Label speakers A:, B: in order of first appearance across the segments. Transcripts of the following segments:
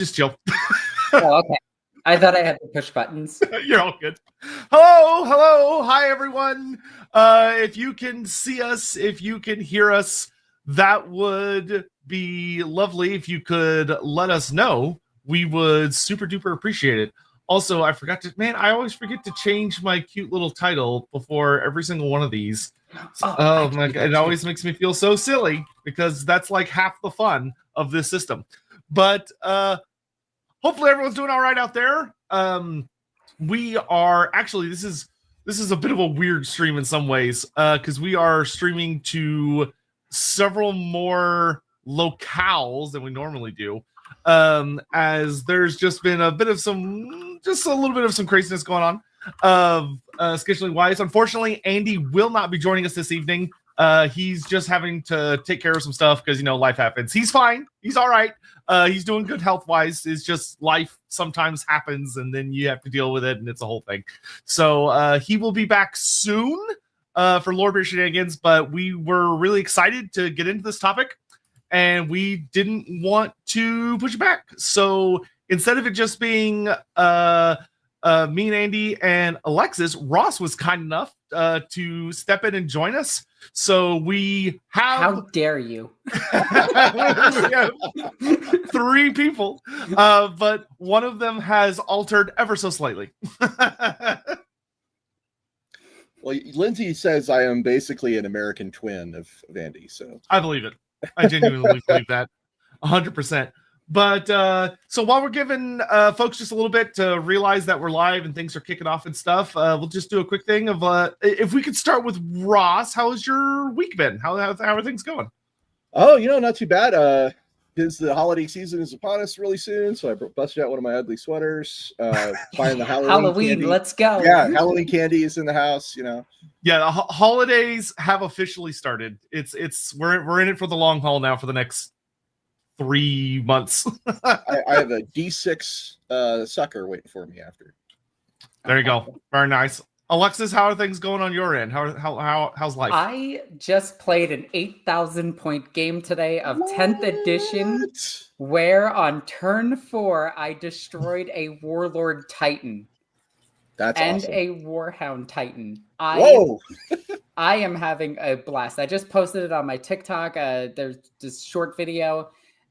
A: Just chill.
B: Oh, okay. I thought I had to push buttons.
A: You're all good. Hello, hi everyone. If you can see us, if you can hear us, that would be lovely. If you could let us know, we would super duper appreciate it. Also, I always forget to change my cute little title before every single one of these. Oh my god, it always makes me feel so silly because that's like half the fun of this system. But hopefully everyone's doing all right out there. We are actually this is a bit of a weird stream in some ways because we are streaming to several more locales than we normally do. As there's just been a little bit of some craziness going on scheduling wise. Unfortunately, Andy will not be joining us this evening. He's just having to take care of some stuff because life happens. He's fine. He's all right. He's doing good health wise. It's just life sometimes happens and then you have to deal with it and it's a whole thing. So he will be back soon for Lord Beer Shenanigans, but we were really excited to get into this topic and we didn't want to push it back. So instead of it just being me and Andy and Alexis, Ross was kind enough to step in and join us. So we have...
B: How dare you?
A: We have 3 people, but one of them has altered ever so slightly.
C: Well, Lindsay says I am basically an American twin of Andy, so...
A: I believe it. I genuinely believe that. 100%. But so while we're giving folks just a little bit to realize that we're live and things are kicking off and stuff, we'll just do a quick thing of if we could start with Ross. How has your week been? How are things going?
C: Oh, not too bad. The holiday season is upon us really soon, so I busted out one of my ugly sweaters. Buying the Halloween candy.
B: Let's go.
C: Yeah, Halloween candy is in the house.
A: Yeah, the holidays have officially started. We're in it for the long haul now for the next 3 months.
C: I have a D6 sucker waiting for me after.
A: There you go. Very nice. Alexis, how are things going on your end? How's life?
B: I just played an 8,000 point game today of 10th edition, where on turn 4 I destroyed a Warlord Titan.
C: That's awesome.
B: A Warhound Titan.
C: Whoa!
B: I am having a blast. I just posted it on my TikTok. There's this short video,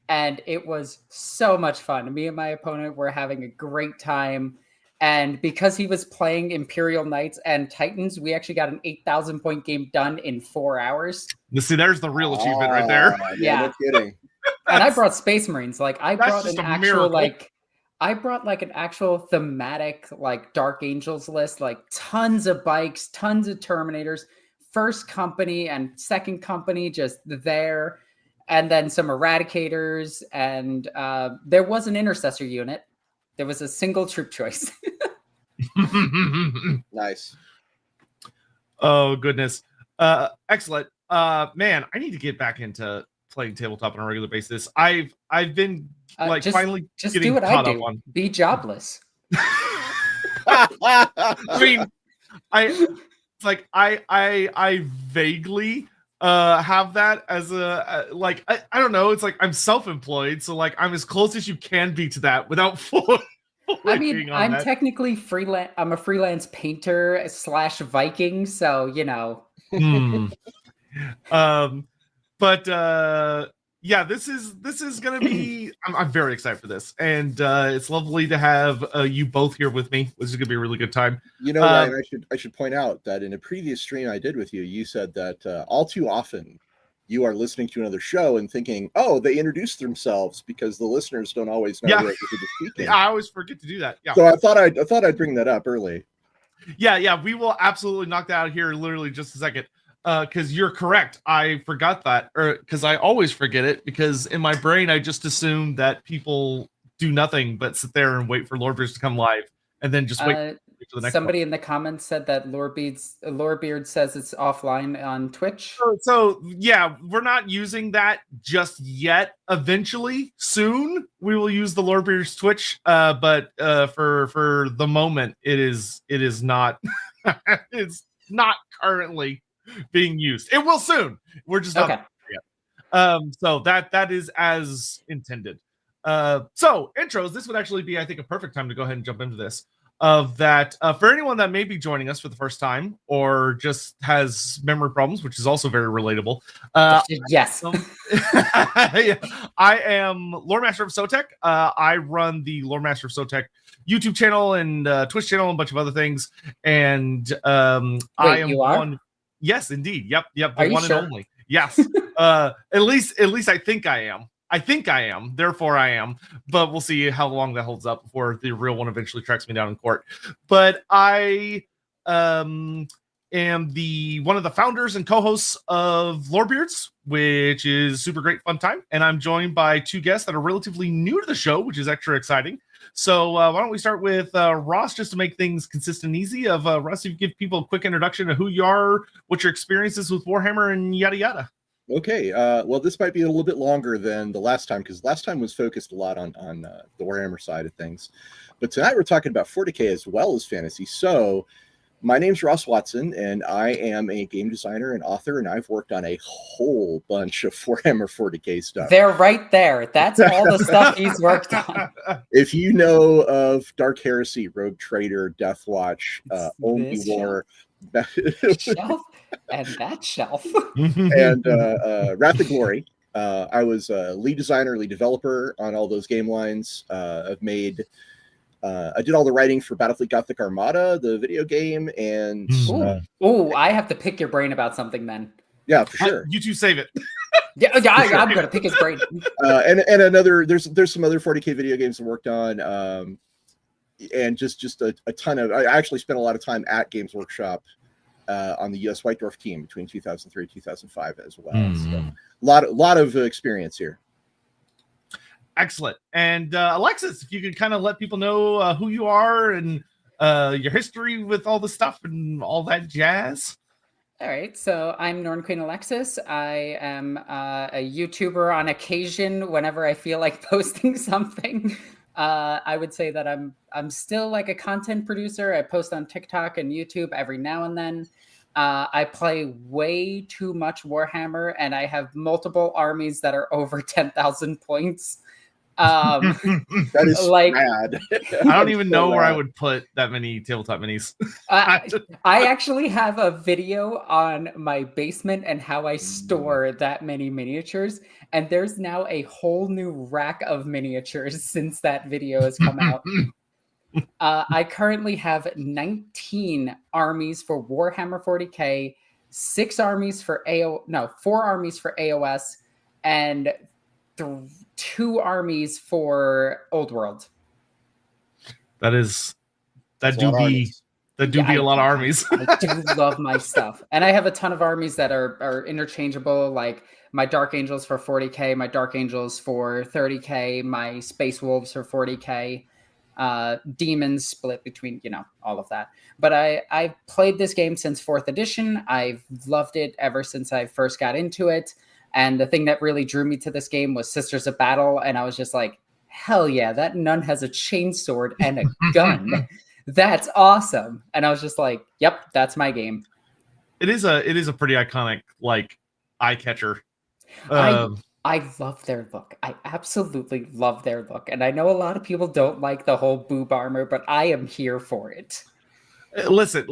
B: and it was so much fun. Me and my opponent were having a great time. And because he was playing Imperial Knights and Titans, we actually got an 8,000 point game done in 4 hours.
A: You see, there's the real achievement right there.
B: Yeah.
C: No kidding.
B: And I brought Space Marines. I brought an actual
A: miracle.
B: an actual thematic Dark Angels list, tons of bikes, tons of Terminators, first company and second company just there, and then some Eradicators, and there was an Intercessor unit. There was a single troop choice.
C: Nice.
A: Oh, goodness. Excellent. Man, I need to get back into playing tabletop on a regular basis. I've been finally
B: just
A: getting
B: do what
A: caught
B: I
A: up
B: do.
A: on.
B: Be jobless.
A: I mean, I vaguely have that as a I don't know. It's I'm self-employed, so I'm as close as you can be to that without full.
B: I mean, I'm technically freelance. I'm a freelance painter / Viking, so
A: But yeah, this is gonna be. I'm very excited for this, and it's lovely to have you both here with me. This is gonna be a really good time.
C: Ryan, I should point out that in a previous stream I did with you, you said that all too often you are listening to another show and thinking, "Oh, they introduced themselves," because the listeners don't always know who they're speaking.
A: I always forget to do that. Yeah.
C: So I thought I'd bring that up early.
A: Yeah, we will absolutely knock that out here in literally just a second. Because you're correct. I forgot that, because I always forget it, because in my brain I just assume that people do nothing but sit there and wait for Lorebeards to come live and then just wait for the next
B: somebody
A: one.
B: In the comments said that Lorebeard says it's offline on Twitch.
A: So yeah, we're not using that just yet. Eventually, soon, we will use the Lorebeard's Twitch. But for the moment, it is not it's not currently being used. It will soon. We're just not there yet. So that is as intended. So intros, this would actually be, I think, a perfect time to go ahead and jump into this. Of that, for anyone that may be joining us for the first time or just has memory problems, which is also very relatable.
B: Yes.
A: Yeah, I am Loremaster of Sotek. I run the Loremaster of Sotek YouTube channel and Twitch channel and a bunch of other things. And I am
B: you are?
A: one. Yes, indeed. Yep.
B: Are
A: The
B: you
A: one
B: sure?
A: and only. Yes. At least I think I am. I think I am, therefore I am, but we'll see how long that holds up before the real one eventually tracks me down in court. But I am one of the founders and co-hosts of Lorebeards, which is super great fun time, and I'm joined by two guests that are relatively new to the show, which is extra exciting. So why don't we start with Ross, just to make things consistent and easy. Ross, you give people a quick introduction of who you are, what your experience is with Warhammer, and yada yada.
C: Okay, well, this might be a little bit longer than the last time, because last time was focused a lot on the Warhammer side of things. But tonight we're talking about 40K as well as fantasy. So my name's Ross Watson, and I am a game designer and author, and I've worked on a whole bunch of Warhammer 40K stuff.
B: They're right there. That's all the stuff he's worked on.
C: If you know of Dark Heresy, Rogue Trader, Death Watch, Only War,
B: shelf and that shelf
C: and Wrath of Glory. I was a lead designer, lead developer on all those game lines. I've made I did all the writing for Battlefleet Gothic Armada, the video game, and
B: I have to pick your brain about something then.
C: Yeah, for sure.
A: You two save it.
B: I'm gonna pick his brain.
C: And another there's some other 40K video games I worked on, and just a ton of. I actually spent a lot of time at Games Workshop on the US White Dwarf team between 2003 and 2005 as well. So a lot of experience here.
A: Excellent. And Alexis, if you could kind of let people know who you are and your history with all the stuff and all that jazz.
B: All right, so I'm NornQueenAlexis. I am a YouTuber on occasion whenever I feel like posting something. I would say that I'm still like a content producer. I post on TikTok and YouTube every now and then. I play way too much Warhammer, and I have multiple armies that are over 10,000 points.
C: That is
B: like
C: bad.
A: I don't even know where I would put that many tabletop minis.
B: I actually have a video on my basement and how I store that many miniatures, and there's now a whole new rack of miniatures since that video has come out. I currently have 19 armies for Warhammer 40K, 4 armies for AOS, and 2 armies for Old World. That
A: do be a lot of armies.
B: I do love my stuff. And I have a ton of armies that are interchangeable, like my Dark Angels for 40K, my Dark Angels for 30K, my Space Wolves for 40K, Demons split between, all of that. But I've played this game since 4th edition. I've loved it ever since I first got into it. And the thing that really drew me to this game was Sisters of Battle. And I was just like, hell yeah, that nun has a chainsword and a gun. That's awesome. And I was just like, yep, that's my game. It is
A: a pretty iconic, like, eye catcher.
B: I love their look. I absolutely love their look. And I know a lot of people don't like the whole boob armor, but I am here for it.
A: Listen,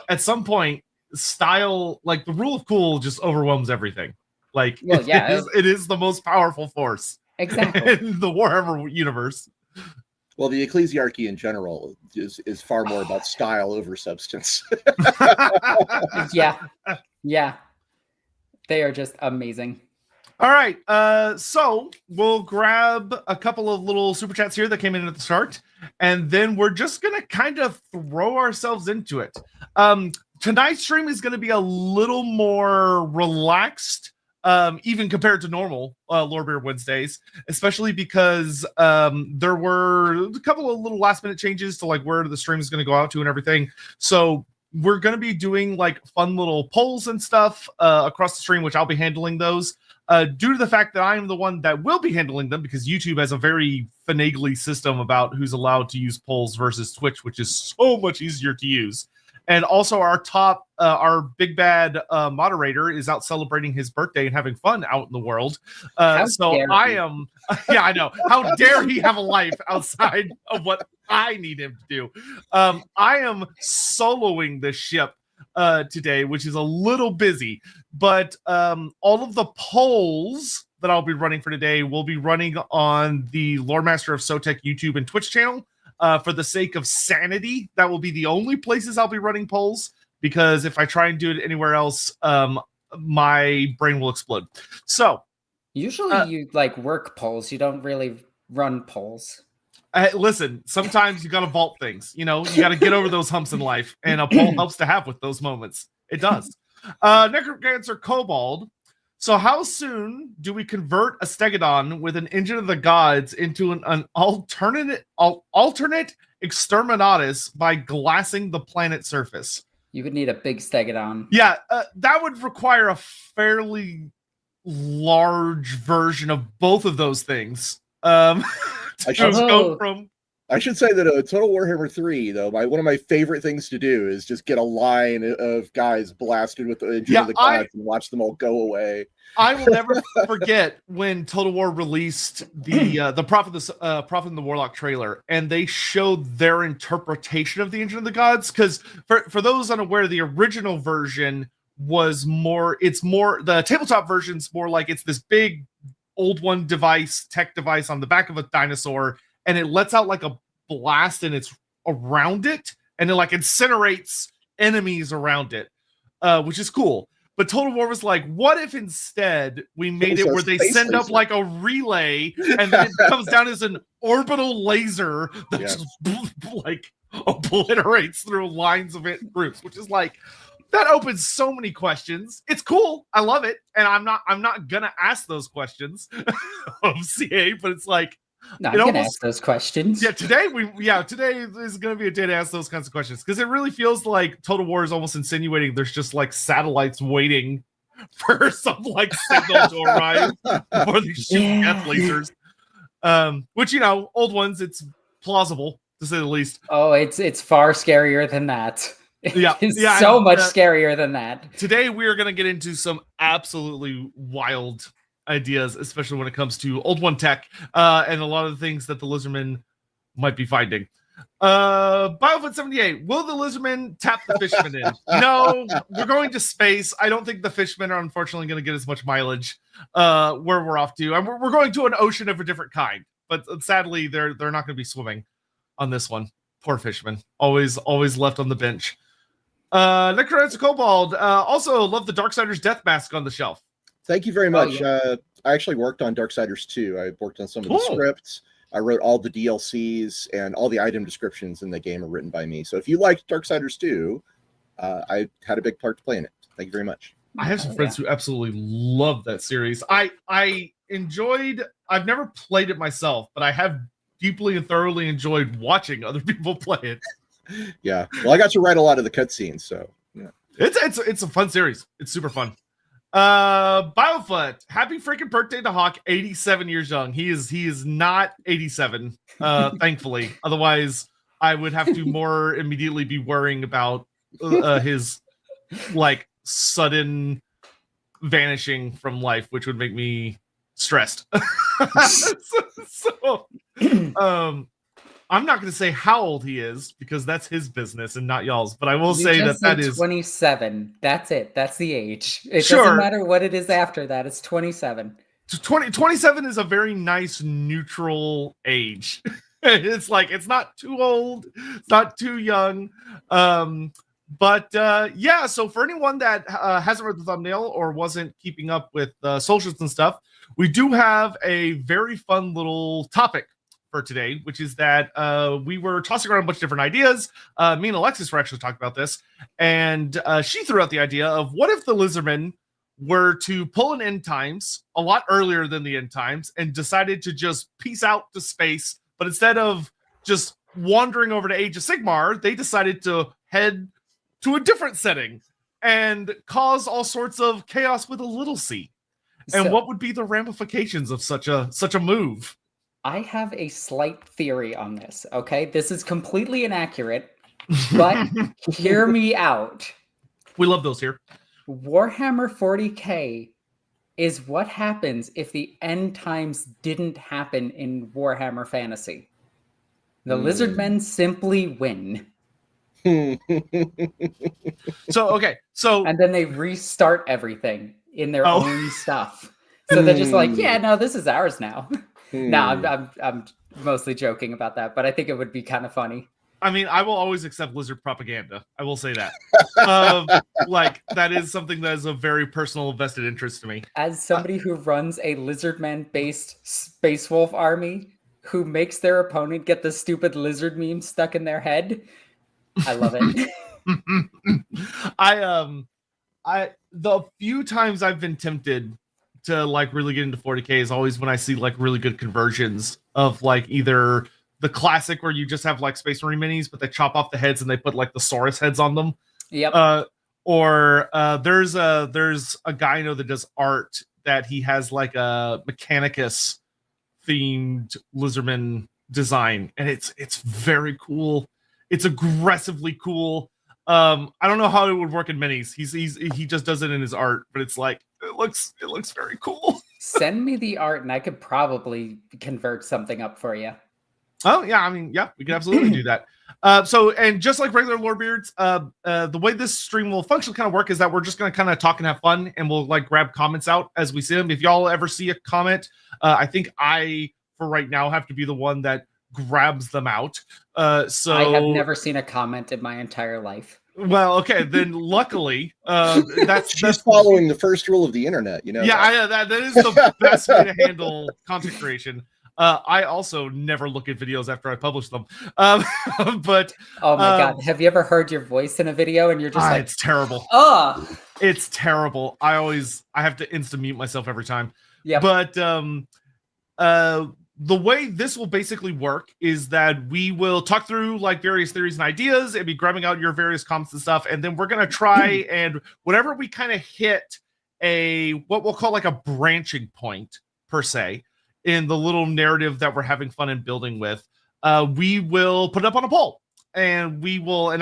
A: at some point, style, like the rule of cool just overwhelms everything. Like, well, yeah, it is the most powerful force
B: exactly
A: in the Warhammer universe.
C: Well, the ecclesiarchy in general is far more about style over substance.
B: Yeah. They are just amazing.
A: All right, so we'll grab a couple of little super chats here that came in at the start, and then we're just going to kind of throw ourselves into it. Tonight's stream is going to be a little more relaxed, even compared to normal Lorebeard Wednesdays, especially because there were a couple of little last minute changes to like where the stream is going to go out to and everything. So we're going to be doing like fun little polls and stuff across the stream, which I'll be handling those. Due to the fact that I am the one that will be handling them, because YouTube has a very finagly system about who's allowed to use polls versus Twitch, which is so much easier to use. And also our big bad moderator is out celebrating his birthday and having fun out in the world. So I am, yeah, I know. How dare he have a life outside of what I need him to do? I am soloing this ship today, which is a little busy, but all of the polls that I'll be running for today will be running on the Loremaster of Sotek YouTube and Twitch channel. For the sake of sanity, that will be the only places I'll be running polls, because if I try and do it anywhere else, my brain will explode. So
B: usually you like work polls, you don't really run polls.
A: Listen, sometimes you gotta vault things, you know, you gotta get over those humps in life, and a poll helps to have with those moments. It does. Necromancer Kobold. So how soon do we convert a Stegodon with an Engine of the Gods into an alternate Exterminatus by glassing the planet surface?
B: You would need a big Stegodon.
A: Yeah, that would require a fairly large version of both of those things.
C: I should say that Total Warhammer 3, though, one of my favorite things to do is just get a line of guys blasted with the Engine of the Gods and watch them all go away.
A: I will never forget when Total War released the Prophet and the Warlock trailer, and they showed their interpretation of the Engine of the Gods. Because for those unaware, the original version was the tabletop version's more like it's this big old one tech device on the back of a dinosaur, and it lets out like a blast and it's around it, and it like incinerates enemies around it, which is cool. But Total War was like, what if instead we made it where they send up like a relay, and then it comes down as an orbital laser that just like obliterates through lines of groups, which is like, that opens so many questions. It's cool. I love it. And I'm not gonna ask those questions of CA, but it's like,
B: no, you can ask those questions.
A: Yeah, today is gonna be a day to ask those kinds of questions, because it really feels like Total War is almost insinuating there's just like satellites waiting for some like signal to arrive before they shoot death lasers. Which, you know, old ones, it's plausible to say the least.
B: Oh, it's far scarier than that. It's so much scarier than that.
A: Today we are going to get into some absolutely wild ideas, especially when it comes to old one tech, and a lot of the things that the Lizardmen might be finding. Biofoot 78, will the Lizardmen tap the Fishmen in? No, we're going to space. I don't think the Fishmen are unfortunately going to get as much mileage where we're off to. And we're going to an ocean of a different kind, but sadly they're not going to be swimming on this one. Poor Fishmen, always left on the bench. Necromancer Kobold, also love the Darksiders death mask on the shelf.
C: Thank you very much. I actually worked on Darksiders 2. I worked on some of the scripts. I wrote all the DLCs, and all the item descriptions in the game are written by me. So if you liked Darksiders 2, I had a big part to play in it. Thank you very much.
A: I have some friends who absolutely love that series. I enjoyed, I've never played it myself, but I have deeply and thoroughly enjoyed watching other people play it.
C: Yeah, well, I got to write a lot of the cutscenes, so yeah,
A: it's a fun series. It's super fun. Biofoot, happy freaking birthday to Hawk, 87 years young. He is not 87, thankfully. Otherwise, I would have to more immediately be worrying about his like sudden vanishing from life, which would make me stressed. I'm not going to say how old he is, because that's his business and not y'all's. But I will say that is
B: 27. That's it. That's the age. It doesn't matter what it is after that. It's 27.
A: 27 is a very nice neutral age. It's like, it's not too old, it's not too young. But yeah, so for anyone that hasn't read the thumbnail or wasn't keeping up with socials and stuff, we do have a very fun little topic for today, which is that we were tossing around a bunch of different ideas. Me and Alexis were actually talking about this, and she threw out the idea of, what if the Lizardmen were to pull an end times a lot earlier than the end times and decided to just peace out to space, but instead of just wandering over to Age of Sigmar, they decided to head to a different setting and cause all sorts of chaos with a little c. And what would be the ramifications of such a move?
B: I have a slight theory on this, okay? This is completely inaccurate, But hear me out.
A: We love those here.
B: Warhammer 40K is what happens if the end times didn't happen in Warhammer Fantasy. The Lizardmen simply win.
A: So
B: and then they restart everything in their own stuff. So they're just like, yeah, no, this is ours now. No, I'm mostly joking about that, but I think it would be kind of funny.
A: I mean, I will always accept lizard propaganda. I will say that. Like, that is something that is a very personal vested interest to me.
B: As somebody who runs a Lizardman-based Space Wolf army who makes their opponent get the stupid lizard meme stuck in their head, I love it.
A: The few times I've been tempted to like really get into 40K is always when I see like really good conversions of like either the classic where you just have like Space Marine minis, but they chop off the heads and they put like the Saurus heads on them.
B: Yep.
A: Or there's a guy I know that does art that he has like a Mechanicus themed Lizardman design, and it's very cool. It's aggressively cool. I don't know how it would work in minis. He just does it in his art, but it's like it looks very cool.
B: Send me the art, and I could probably convert something up for you.
A: Oh yeah, I mean, yeah, we can absolutely do that. So, and just like regular Lorebeards, the way this stream will functionally kind of work is that we're just going to kind of talk and have fun, and we'll like grab comments out as we see them. If y'all ever see a comment, I think I, for right now, have to be the one that grabs them out. So
B: I have never seen a comment in my entire life.
A: Well, okay, then luckily, that's
C: following the first rule of the internet, you know.
A: Yeah, that is the best way to handle content creation. I also never look at videos after I publish them. But
B: oh my god, have you ever heard your voice in a video and you're just like,
A: it's terrible. It's terrible. I have to instant mute myself every time.
B: Yeah.
A: But the way this will basically work is that we will talk through like various theories and ideas and be grabbing out your various comments and stuff, and then we're gonna try and whenever we kind of hit what we'll call like a branching point per se in the little narrative that we're having fun and building with, we will put it up on a poll, and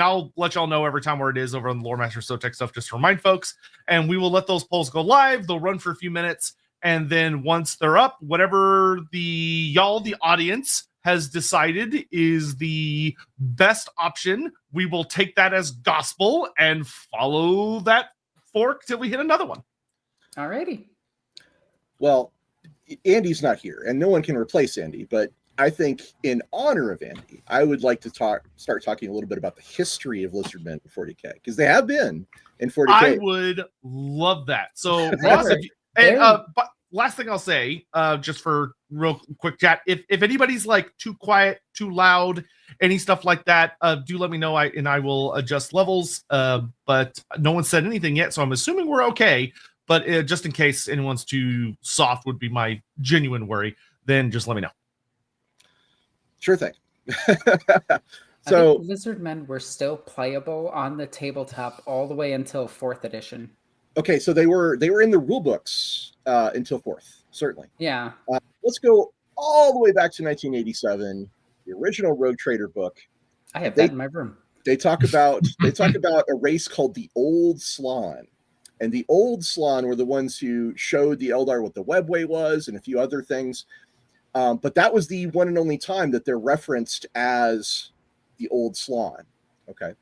A: I'll let y'all know every time where it is over on the Loremaster of Sotek stuff, just to remind folks, and we will let those polls go live. They'll run for a few minutes, and then once they're up, whatever the audience has decided is the best option, we will take that as gospel and follow that fork till we hit another one.
B: Alrighty.
C: Well, Andy's not here, and no one can replace Andy, but I think in honor of Andy, I would like to start talking a little bit about the history of Lizardmen in 40K, because they have been in 40K.
A: I would love that. So, Ross, but last thing I'll say, just for real quick chat, if anybody's like too quiet, too loud, any stuff like that, do let me know. I will adjust levels. But no one said anything yet, so I'm assuming we're okay. But just in case anyone's too soft would be my genuine worry, then just let me know.
C: Sure thing.
B: So I think Lizardmen were still playable on the tabletop all the way until 4th edition.
C: Okay, so they were in the rule books until 4th, certainly.
B: Yeah.
C: Let's go all the way back to 1987, the original Rogue Trader book.
B: I have that in my room.
C: They talk about a race called the Old Slann. And the Old Slann were the ones who showed the Eldar what the webway was and a few other things. But that was the one and only time that they're referenced as the Old Slann. Okay.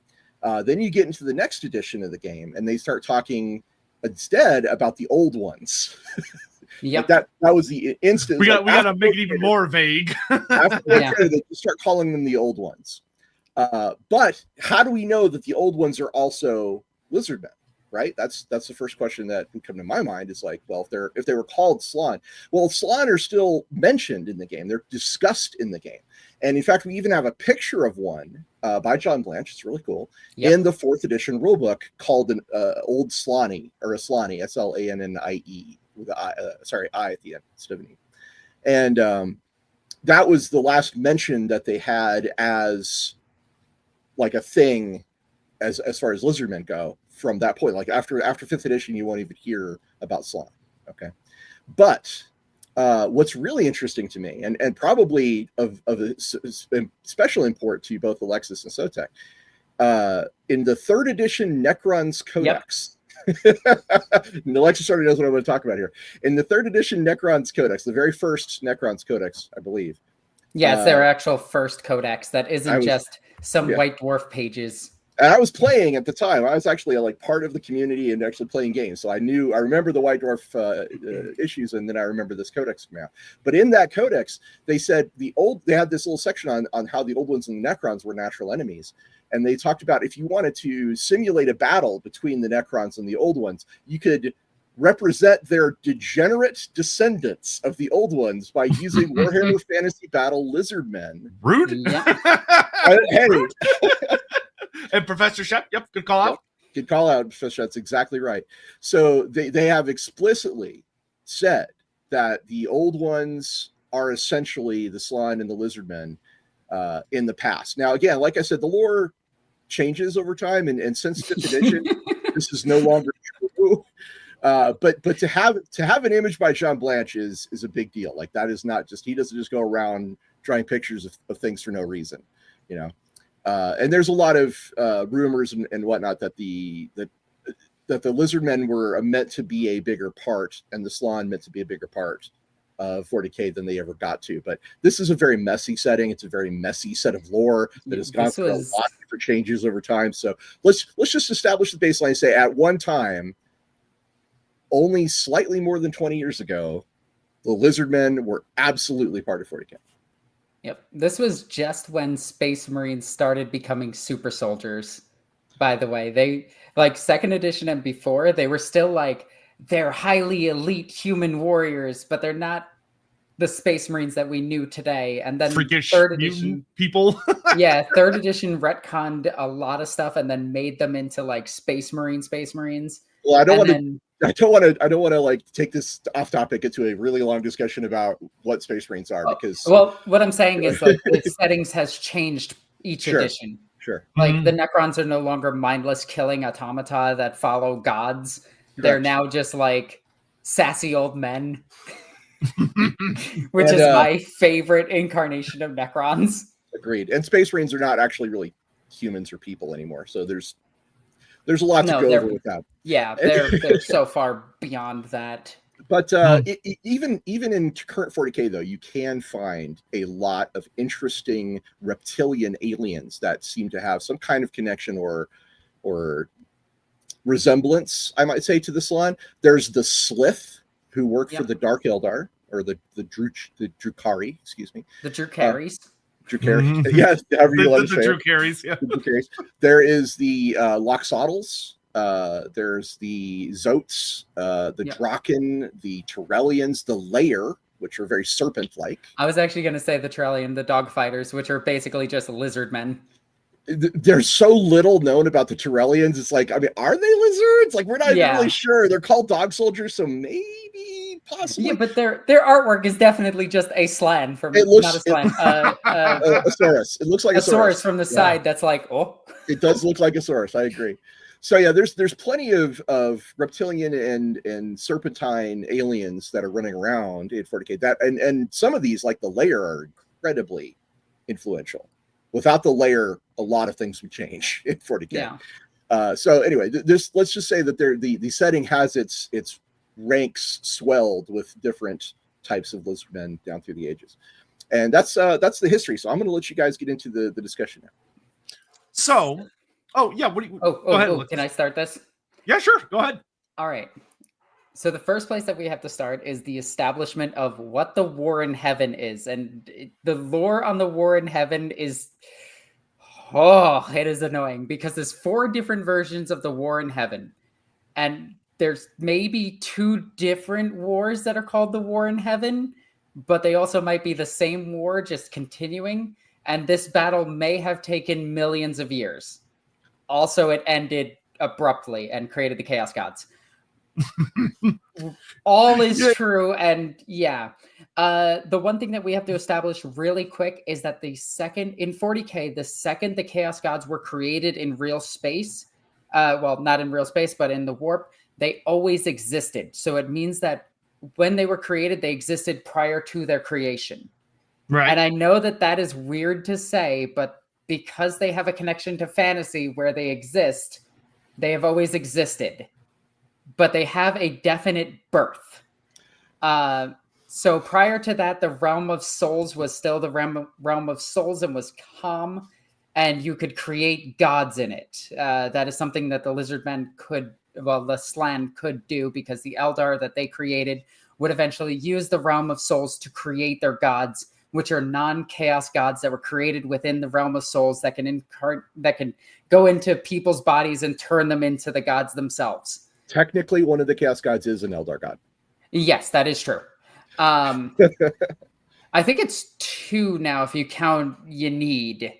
C: Then you get into the next edition of the game, and they start talking instead about the old ones.
B: Yeah.
C: That was the instant.
A: We got to make it even more vague.
C: After they start calling them the old ones. But how do we know that the old ones are also Lizardmen? Right, that's the first question that would come to my mind. Is like, well, if they were called Slann, well, Slann are still mentioned in the game. They're discussed in the game, and in fact, we even have a picture of one by John Blanche. It's really cool. Yep. In the 4th edition rulebook called an Old Slanny or a Slanny, Slannie, with I at the end instead of an E. And that was the last mention that they had as like a thing as far as Lizardmen go. From that point, like after 5th edition, you won't even hear about Slann. Okay, but what's really interesting to me, and probably of special import to both Alexis and Sotek, in the 3rd edition Necron's Codex. Alexis already knows what I'm going to talk about here. In the 3rd edition Necron's Codex, the very first Necron's Codex, I believe.
B: Yeah, it's their actual first codex that isn't just some White Dwarf pages.
C: And I was playing at the time. I was actually like part of the community and actually playing games. So I remember the White Dwarf issues, and then I remember this codex coming out. But in that codex, they said they had this little section on how the old ones and the Necrons were natural enemies. And they talked about if you wanted to simulate a battle between the Necrons and the old ones, you could represent their degenerate descendants of the old ones by using Warhammer Fantasy Battle Lizardmen.
A: Rude.
B: Yeah.
C: Hey.
A: And Professor Sept, yep, good call out.
C: Good call out, Professor. That's exactly right. So they have explicitly said that the old ones are essentially the Slann and the Lizardmen in the past. Now, again, like I said, the lore changes over time, and since 5th edition, this is no longer true. But to have an image by John Blanche is a big deal. Like, that is not just, he doesn't just go around drawing pictures of things for no reason, you know. And there's a lot of rumors and whatnot that the Lizardmen were meant to be a bigger part, and the Slann meant to be a bigger part of 40K than they ever got to. But this is a very messy setting. It's a very messy set of lore that has gone through a lot of different changes over time. So let's just establish the baseline and say at one time, only slightly more than 20 years ago, the Lizardmen were absolutely part of 40K.
B: Yep. This was just when Space Marines started becoming super soldiers, by the way. They, like 2nd edition and before, they were still like, they're highly elite human warriors, but they're not the Space Marines that we knew today. And then
A: freakish
B: 3rd edition
A: people.
B: Yeah, 3rd edition retconned a lot of stuff and then made them into like Space Marines.
C: Well, I don't want to like take this off topic into a really long discussion about what Space Marines are, because
B: what I'm saying is like the settings has changed each edition.
C: Sure.
B: Like the Necrons are no longer mindless killing automata that follow gods. Correct. They're now just like sassy old men, which is my favorite incarnation of Necrons.
C: Agreed. And Space Marines are not actually really humans or people anymore. So there's a lot to go over with that.
B: Yeah, they're so far beyond that.
C: But even in current 40K, though, you can find a lot of interesting reptilian aliens that seem to have some kind of connection or resemblance, I might say, to the Slann. There's the Slith, who work for the Dark Eldar, or the Drukhari, excuse me.
B: The Drukharis.
C: Drukhari. Yes, however you want to say
A: it. Drukharis, yeah.
C: There is the Loxodals. There's the Zotes, the Draken, the Tyrellians, the Lair, which are very serpent-like.
B: I was actually going to say the Tyrellian, the dog fighters, which are basically just Lizardmen.
C: There's so little known about the Tyrellians. It's like, I mean, are they lizards? Like, we're not even really sure. They're called dog soldiers, so maybe, possibly.
B: Yeah, but their artwork is definitely just a Slann from not a Slann.
C: A Saurus. It looks like a
B: Saurus from the side. That's like, oh.
C: It does look like a Saurus. I agree. So yeah, there's plenty of reptilian and serpentine aliens that are running around in 40K. That and some of these, like the Lair, are incredibly influential. Without the Lair, a lot of things would change in 40K.
B: Yeah.
C: So anyway, let's just say that the setting has its ranks swelled with different types of Lizardmen down through the ages, and that's the history. So I'm going to let you guys get into the discussion now.
A: So. Oh, yeah. What do you? Go ahead.
B: Can I start this?
A: Yeah, sure. Go ahead.
B: All right. So the first place that we have to start is the establishment of what the War in Heaven is. And the lore on the War in Heaven is, it is annoying because there's 4 different versions of the War in Heaven. And there's maybe 2 different wars that are called the War in Heaven, but they also might be the same war just continuing. And this battle may have taken millions of years. Also, it ended abruptly and created the Chaos Gods. All is true, and the one thing that we have to establish really quick is that in 40K, the second the Chaos Gods were created in real space, well, not in real space, but in the warp, they always existed. So it means that when they were created, they existed prior to their creation.
A: Right.
B: And I know that is weird to say, but because they have a connection to fantasy where they exist, they have always existed, but they have a definite birth. So prior to that, the realm of souls was still the realm of souls and was calm, and you could create gods in it. That is something that the Lizardmen the Slann could do, because the Eldar that they created would eventually use the realm of souls to create their gods, which are non-chaos gods that were created within the realm of souls that can go into people's bodies and turn them into the gods themselves.
C: Technically, one of the chaos gods is an Eldar god.
B: Yes, that is true. I think it's 2 now if you count Yennead,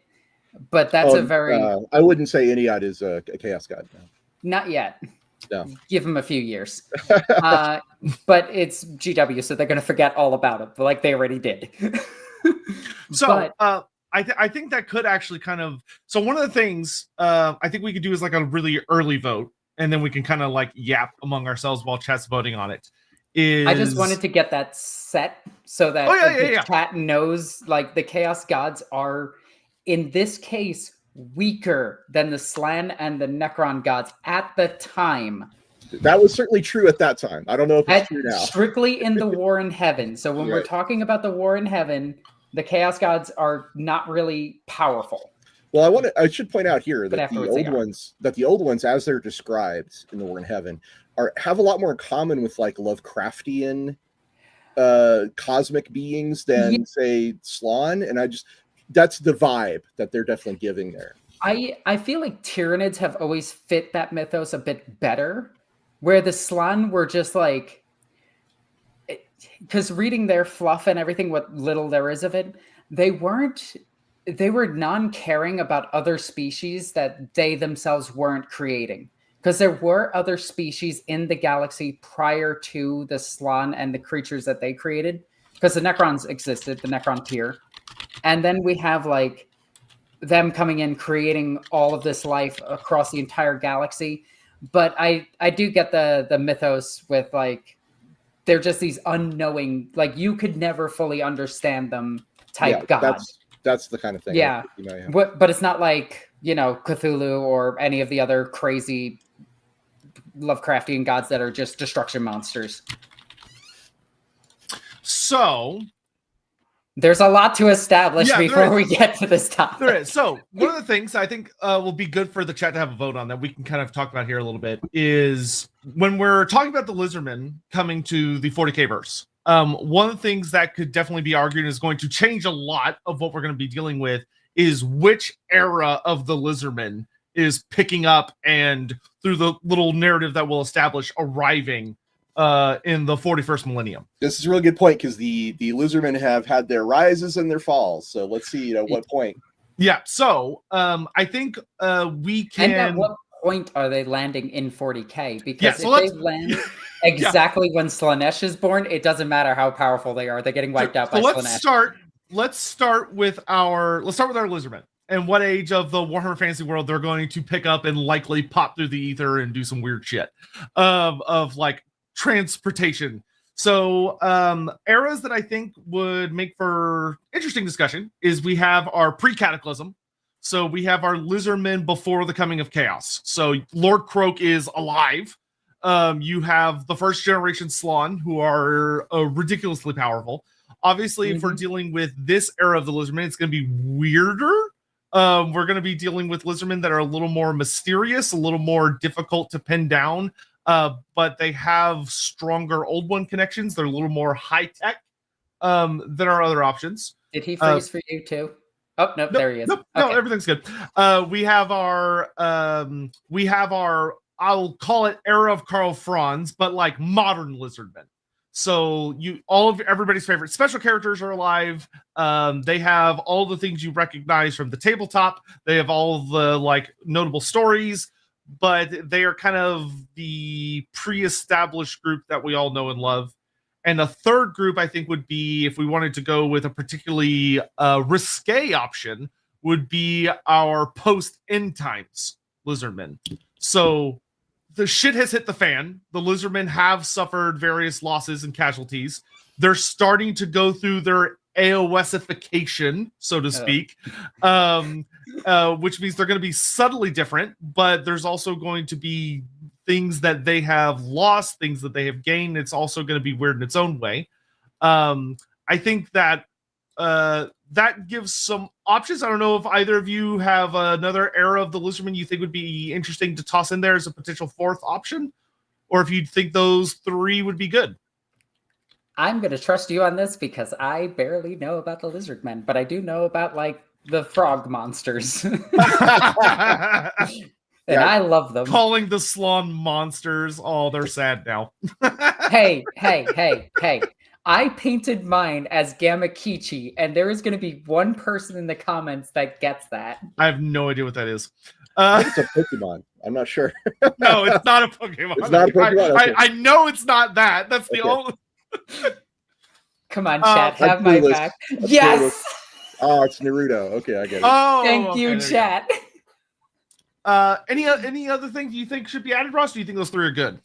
B: but that's a very...
C: I wouldn't say Ennead is a chaos god. No.
B: Not yet.
C: No.
B: Give them a few years. But it's GW, so they're going to forget all about it, like they already did.
A: So I think that could actually kind of... So one of the things I think we could do is like a really early vote, and then we can kind of like yap among ourselves while chat's voting on it. I
B: just wanted to get that set so that the chat knows, like, the Chaos Gods are, in this case, weaker than the Slann and the Necron Gods at the time.
C: That was certainly true at that time. I don't know if it's true now.
B: Strictly in the War in Heaven. So when we're talking about the War in Heaven, the Chaos Gods are not really powerful.
C: Well, I should point out here that the old ones, as they're described in the War in Heaven, have a lot more in common with like Lovecraftian cosmic beings than say Slann, and that's the vibe that they're definitely giving there.
B: I feel like Tyranids have always fit that mythos a bit better, where the Slann were just like, because reading their fluff and everything, what little there is of it, they were non-caring about other species that they themselves weren't creating. Because there were other species in the galaxy prior to the Slann and the creatures that they created. Because the Necrons existed, the Necron tier. And then we have like them coming in, creating all of this life across the entire galaxy. But I do get the mythos with like, they're just these unknowing, like you could never fully understand them type god.
C: That's the kind of thing.
B: Yeah. But it's not like, Cthulhu or any of the other crazy Lovecraftian gods that are just destruction monsters.
A: So
B: there's a lot to establish before we get to this topic.
A: There is. So one of the things I think will be good for the chat to have a vote on that we can kind of talk about here a little bit is when we're talking about the Lizardmen coming to the 40K verse. One of the things that could definitely be argued is going to change a lot of what we're going to be dealing with is which era of the Lizardmen is picking up and through the little narrative that we'll establish arriving in the 41st millennium.
C: This is a really good point because the Lizardmen have had their rises and their falls. So let's see at what point.
A: Yeah. So I think we can.
B: And at what point are they landing in 40K? Because if they land exactly when Slaanesh is born, it doesn't matter how powerful they are. They're getting wiped out by Slaanesh. Let's start with our Lizardmen. And what age of the Warhammer Fantasy world they're going to pick up and likely pop through the ether and do some weird shit of like transportation. So eras that I think would make for interesting discussion is we have our pre-cataclysm. So we have our Lizardmen before the coming of chaos. So Lord Croak is alive. You have the first generation Slann who are ridiculously powerful. Obviously, if we're dealing with this era of the Lizardmen, it's going to be weirder. We're going to be dealing with Lizardmen that are a little more mysterious, a little more difficult to pin down, but they have stronger Old One connections. They're a little more high tech than our other options. Did he freeze for you too? Oh no, there he is.
A: Nope, okay. No, everything's good. We have our I'll call it era of Karl Franz, but like modern Lizardmen. So everybody's favorite special characters are alive. They have all the things you recognize from the tabletop. They have all the like notable stories, but they are kind of the pre-established group that we all know and love. And a third group, I think, would be, if we wanted to go with a particularly risque option, would be our post-end times Lizardmen. So the shit has hit the fan. The Lizardmen have suffered various losses and casualties. They're starting to go through their AOSification, so to speak, which means they're going to be subtly different, but there's also going to be things that they have lost, things that they have gained. It's also going to be weird in its own way. I think that that gives some options. I don't know if either of you have another era of the Lizardmen you think would be interesting to toss in there as a potential fourth option, or if you think those three would be good.
B: I'm going to trust you on this because I barely know about the Lizardmen, but I do know about like the frog monsters. And I love them.
A: Calling the Slann monsters. Oh, they're sad now.
B: Hey. I painted mine as Gamakichi, and there is going to be one person in the comments that gets that.
A: I have no idea what that is.
C: It's a Pokemon. I'm not sure.
A: No, it's not a Pokemon.
C: It's not a Pokemon.
A: I know it's not that. That's the only...
B: Come on, chat. Have my back. Yes!
C: Oh, it's Naruto. Okay, I get it.
A: Oh,
B: thank you, chat.
A: Any other things you think should be added, Ross? Do you think those three are good?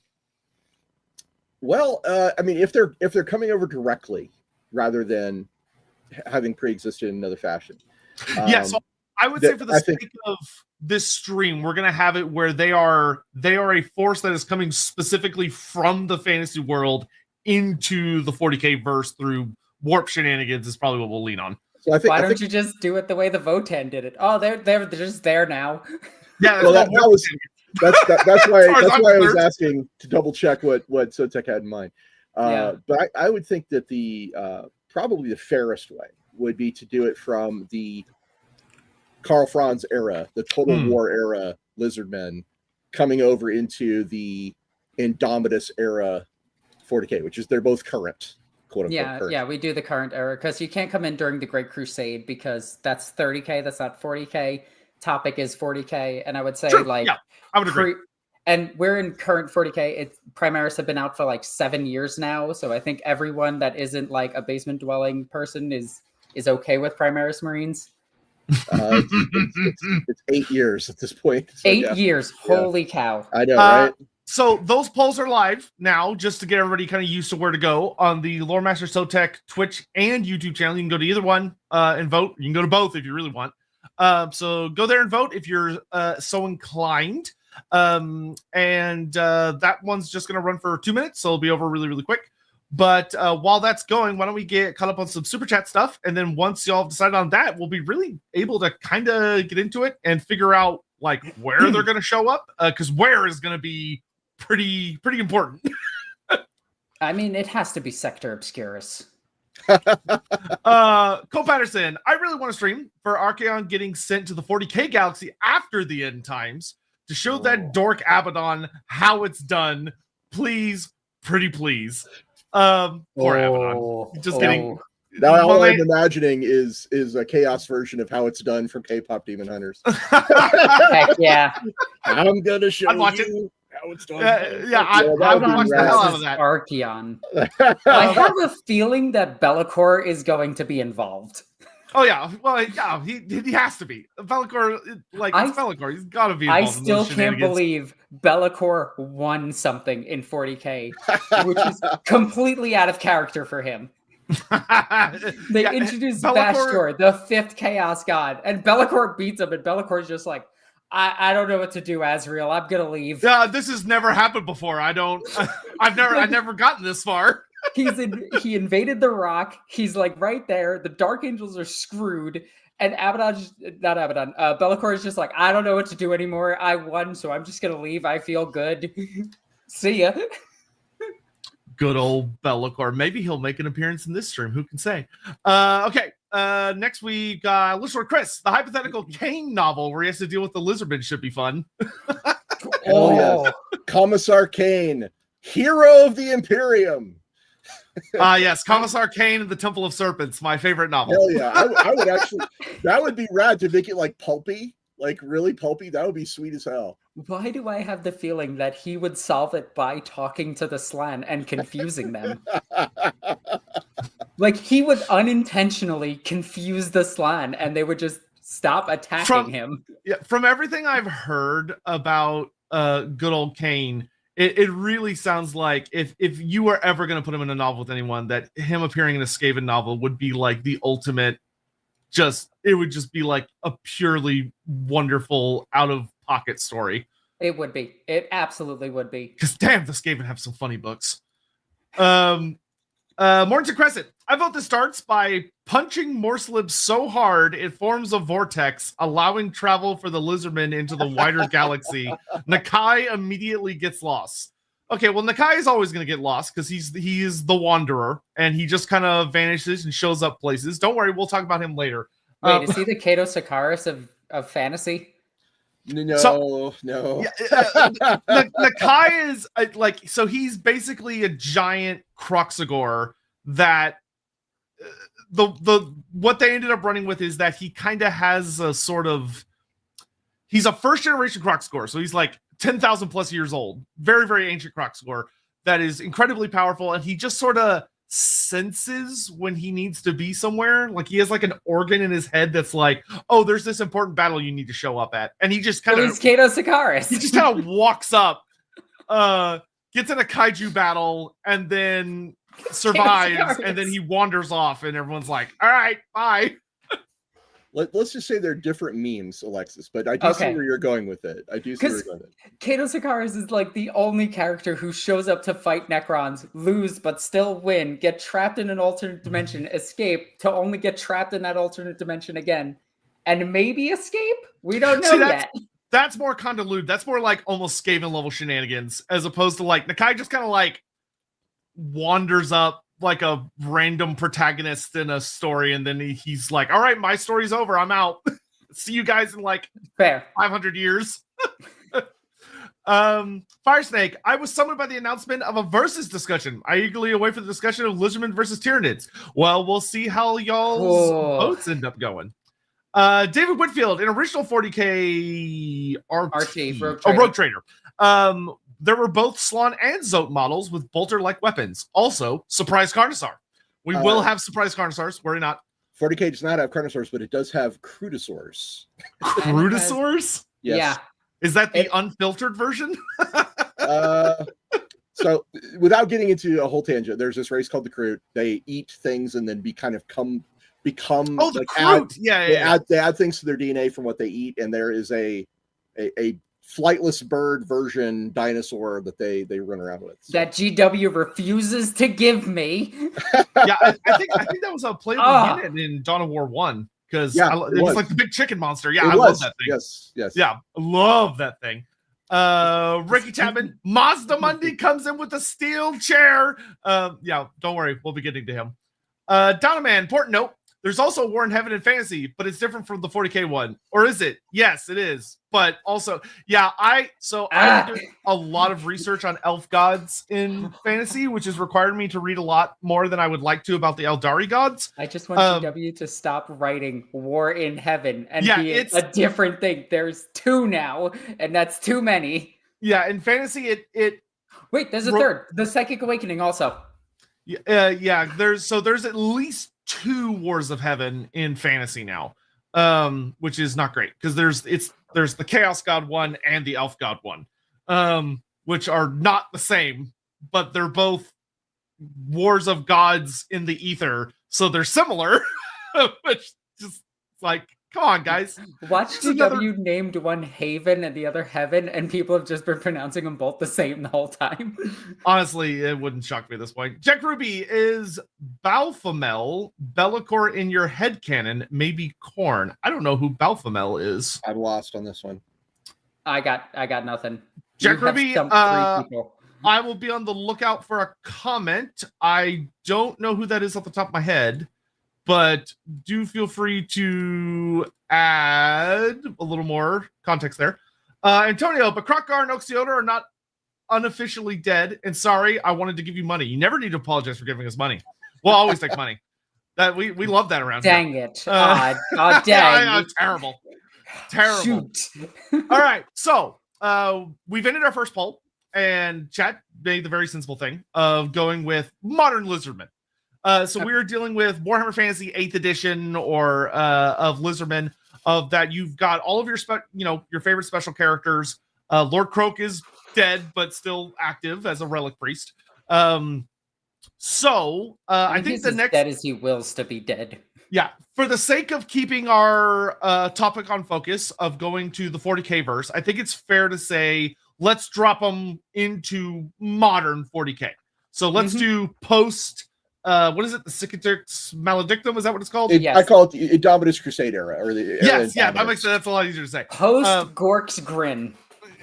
C: Well, I mean, if they're coming over directly rather than having pre-existed in another fashion.
A: So I would say for the sake of this stream, we're gonna have it where they are a force that is coming specifically from the fantasy world into the 40K verse through warp shenanigans is probably what we'll lean on.
C: So
B: Why don't you just do it the way the Votan did it? Oh, they're just there now.
A: Yeah,
C: well, that's why I was asking to double check what Sotek had in mind. But I would think that the probably the fairest way would be to do it from the Karl Franz era, the Total War era Lizardmen, coming over into the Indomitus era 40K, which is they're both current, quote unquote. Current.
B: Yeah, we do the current era because you can't come in during the Great Crusade because that's 30K, that's not 40K. Topic is 40K, and I would say
A: I would agree.
B: And we're in current 40K. Primaris have been out for like 7 years now, so I think everyone that isn't like a basement dwelling person is okay with Primaris Marines.
C: It's 8 years at this point. So
B: 8 years, holy cow!
C: I know, right?
A: So those polls are live now, just to get everybody kind of used to where to go on the Loremaster Sotek Twitch and YouTube channel. You can go to either one and vote. You can go to both if you really want. So go there and vote if you're so inclined. And that one's just going to run for 2 minutes, so it'll be over really, really quick. But while that's going, why don't we get caught up on some super chat stuff? And then once y'all have decided on that, we'll be really able to kind of get into it and figure out like where they're going to show up. Because where is going to be pretty important.
B: I mean, it has to be Sector Obscurus.
A: Cole Patterson, I really want to stream for Archaon getting sent to the 40K galaxy after the end times to show that dork Abaddon how it's done. Please, pretty please. Poor Abaddon. Just getting.
C: Now all I'm imagining is a chaos version of how it's done from K-pop Demon Hunters.
B: Heck yeah.
C: I'm gonna show
A: you
C: how it's done.
A: I would watch the hell out of that.
B: Archaon. I have a feeling that Be'lakor is going to be involved.
A: Oh yeah, well yeah, he has to be. Be'lakor, it's Be'lakor. He's got to be involved.
B: I still can't believe Be'lakor won something in 40K, which is completely out of character for him. They introduced Bastor, the 5th Chaos God, and Be'lakor beats him, and Be'lakor's just like, I don't know what to do, Azrael. I'm gonna leave.
A: Yeah, this has never happened before. I've never gotten this far.
B: He invaded the rock. He's like right there. The Dark Angels are screwed, and Be'lakor is just like, I don't know what to do anymore. I won, so I'm just gonna leave. I feel good. See ya.
A: Good old Be'lakor. Maybe he'll make an appearance in this stream. Who can say? Okay. Next we got Listener Chris, the hypothetical Kane novel where he has to deal with the Lizardmen should be fun.
C: Yes. Commissar Kane, hero of the Imperium.
A: Yes, Commissar Kane and the Temple of Serpents, my favorite novel.
C: Hell yeah. I would actually, that would be rad to make it like pulpy, like really pulpy. That would be sweet as hell.
B: Why do I have the feeling that he would solve it by talking to the Slann and confusing them? Like he would unintentionally confuse the Slann and they would just stop attacking him.
A: Yeah, from everything I've heard about good old Kane, It really sounds like if you were ever going to put him in a novel with anyone, that him appearing in a Skaven novel would be like the ultimate. It would just be like a purely wonderful out of pocket story.
B: It would be. It absolutely would be.
A: Because damn, the Skaven have some funny books. Morton Crescent. I vote this starts by punching Morslib so hard it forms a vortex, allowing travel for the Lizardmen into the wider galaxy. Nakai immediately gets lost. Okay, well, Nakai is always going to get lost because he is the Wanderer, and he just kind of vanishes and shows up places. Don't worry, we'll talk about him later.
B: Wait, is he the Kato Sakaris of fantasy?
C: No.
A: Nakai is so he's basically a giant Kroxigor that what they ended up running with is that he kind of has a sort of, he's a first generation Kroxigor, so he's like 10,000 plus years old, very, very ancient Kroxigor that is incredibly powerful, and he just sort of senses when he needs to be somewhere. Like he has like an organ in his head that's like, oh, there's this important battle you need to show up at, and he just kind of,
B: he's Kato Sakaris.
A: He just kind of walks up, gets in a kaiju battle, and then survives, and then he wanders off, and everyone's like, all right, bye.
C: Let's just say they're different memes, Alexis, but I do see where you're going with it.
B: Kato Sakaris is like the only character who shows up to fight Necrons, lose but still win, get trapped in an alternate dimension, escape, to only get trapped in that alternate dimension again, and maybe escape? We don't know yet.
A: That's more convoluted. That's more like almost Skaven level shenanigans, as opposed to like Nakai just kind of like wanders up like a random protagonist in a story, and then he's like, all right, my story's over, I'm out. See you guys in like 500 years. Firesnake, I was summoned by the announcement of a versus discussion. I eagerly await for the discussion of Lizardmen versus Tyranids. Well, we'll see how y'all's votes end up going. David Whitfield, an original 40k Rogue Trader. There were both Slann and Zote models with bolter-like weapons. Also, Surprise Carnosaur. We will have Surprise Carnosaurs. Worry not.
C: 40k does not have Carnosaurs, but it does have Crudosaurs.
A: Crudosaurs?
C: Yes.
B: Yeah.
A: Is that the unfiltered version?
C: So, without getting into a whole tangent, there's this race called the Crute. They eat things and then become
A: the
C: like
A: Crute.
C: They add things to their DNA from what they eat, and there is a flightless bird version dinosaur that they run around with. So.
B: That GW refuses to give me.
A: Yeah, I think that was a playable unit in Dawn of War 1, because it was like the big chicken monster. Yeah, I love that thing.
C: Yes.
A: Yeah, I love that thing. Ricky Chapman, Mazda Mundi comes in with a steel chair. Yeah, don't worry, we'll be getting to him. Donoman, important note, there's also War in Heaven and Fantasy, but it's different from the 40k one. Or is it? Yes, it is. But also, yeah, I did a lot of research on elf gods in fantasy, which has required me to read a lot more than I would like to about the Eldari gods.
B: I just want GW to stop writing War in Heaven and be a different thing. There's 2 now, and that's too many.
A: Yeah, in fantasy,
B: Wait, there's a third. The Psychic Awakening also.
A: Yeah, there's at least 2 Wars of Heaven in fantasy now, which is not great, because there's the Chaos God one and the Elf God one, which are not the same, but they're both wars of gods in the ether, so they're similar. Which just like, come on, guys.
B: Watch GW named one Haven and the other Heaven, and people have just been pronouncing them both the same the whole time.
A: Honestly, it wouldn't shock me at this point. Jack Ruby, is Balfamel Bellicor in your headcanon? Maybe Korn. I don't know who Balfamel is.
C: I'm lost on this one.
B: I got nothing.
A: Jack Ruby, I will be on the lookout for a comment. I don't know who that is off the top of my head, but do feel free to add a little more context there. Antonio, but Krokgar and Oxiota are not unofficially dead. And sorry, I wanted to give you money. You never need to apologize for giving us money. We'll always take money. That we love that around here.
B: Dang it. Dang.
A: Yeah, terrible.
B: Shoot.
A: All right. So we've ended our first poll, and chat made the very sensible thing of going with modern Lizardmen. So we are dealing with Warhammer Fantasy 8th edition or of Lizardmen, of that you've got all of your your favorite special characters. Lord Croak is dead, but still active as a relic priest. I think
B: he's
A: the
B: as
A: next
B: dead as he wills to be dead.
A: Yeah, for the sake of keeping our topic on focus of going to the 40k verse, I think it's fair to say let's drop them into modern 40k. So let's do post. What is it? The Cicatrix Maledictum? Is that what it's called?
B: Yes.
C: I call it the Indomitus Crusade era, or the era
A: That
C: Indomitus.
A: makes sense. That's a lot easier to say.
B: Post Gork's Grin.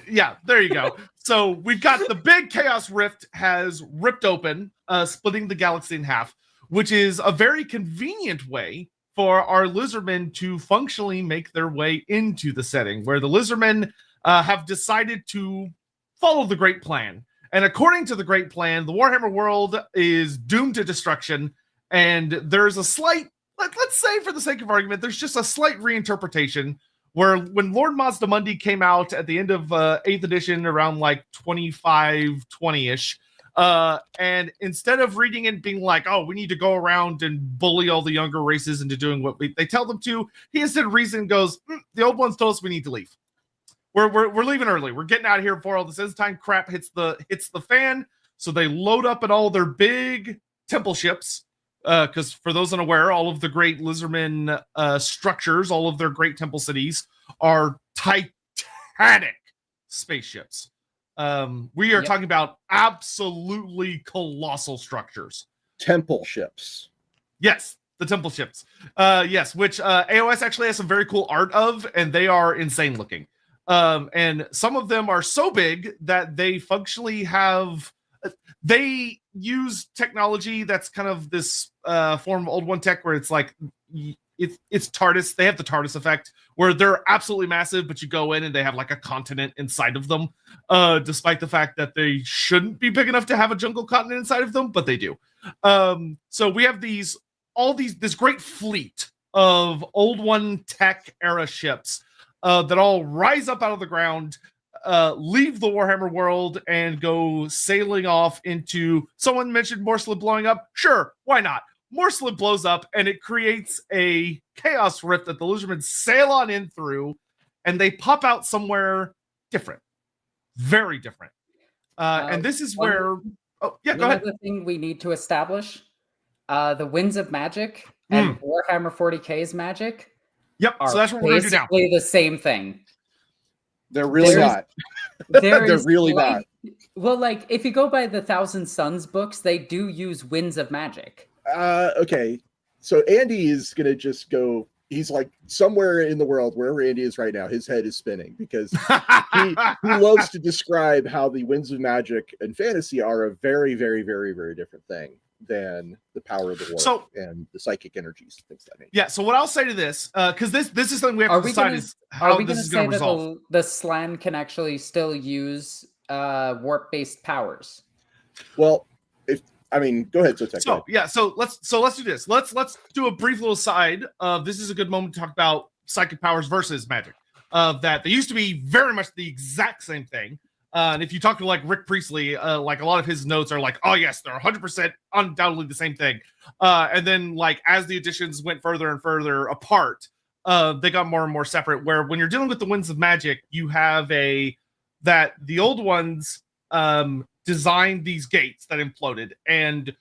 A: Yeah, there you go. So we've got the big Chaos Rift has ripped open, splitting the galaxy in half, which is a very convenient way for our Lizardmen to functionally make their way into the setting, where the Lizardmen have decided to follow the Great Plan. And according to the Great Plan, the Warhammer world is doomed to destruction, and there's a slight, let's say for the sake of argument, there's just a slight reinterpretation where when Lord Mazdamundi came out at the end of 8th edition, around like 25-20-ish, and instead of reading it being like, oh, we need to go around and bully all the younger races into doing what they tell them to, he instead reason goes, the old ones told us we need to leave. We're leaving early. We're getting out of here before all this end-time crap hits the fan. So they load up at all their big temple ships, because for those unaware, all of the great Lizardmen structures, all of their great temple cities are titanic spaceships. We are talking about absolutely colossal structures.
C: Temple ships.
A: Yes, the temple ships. Yes, which AOS actually has some very cool art of, and they are insane looking. And some of them are so big that they functionally have... They use technology that's kind of this form of Old One tech where it's like... It's TARDIS. They have the TARDIS effect where they're absolutely massive, but you go in and they have like a continent inside of them, despite the fact that they shouldn't be big enough to have a jungle continent inside of them, but they do. So we have this great fleet of Old One tech era ships that all rise up out of the ground, leave the Warhammer world, and go sailing off into... Someone mentioned Morslib blowing up. Sure, why not? Morslib blows up, and it creates a chaos rift that the Lizardmen sail on in through, and they pop out somewhere different. Very different. And this is where... Oh, yeah, go ahead.
B: Another thing we need to establish, the Winds of Magic and Warhammer 40k's magic...
A: Yep, so that's what we're going to do now.
B: Basically the same thing.
C: They're really not. They're really not.
B: Well, like, if you go by the Thousand Suns books, they do use Winds of Magic.
C: Okay, so Andy is going to just go... He's like somewhere in the world, wherever Andy is right now, his head is spinning because he loves to describe how the Winds of Magic and fantasy are a very, very, very, very different thing than the power of the war and the psychic energies, things like that.
A: Yeah, so what I'll say to this, because this is something we have to decide is how this is going to resolve.
B: The Slann can actually still use warp-based powers?
C: Well, go ahead, Sotek.
A: So let's do this. Let's do a brief little side. This is a good moment to talk about psychic powers versus magic. That they used to be very much the exact same thing. And if you talk to like Rick Priestley, like a lot of his notes are like, oh yes, they're 100% undoubtedly the same thing. And then like as the editions went further and further apart, they got more and more separate. Where when you're dealing with the Winds of Magic, you have that the old ones designed these gates that imploded, and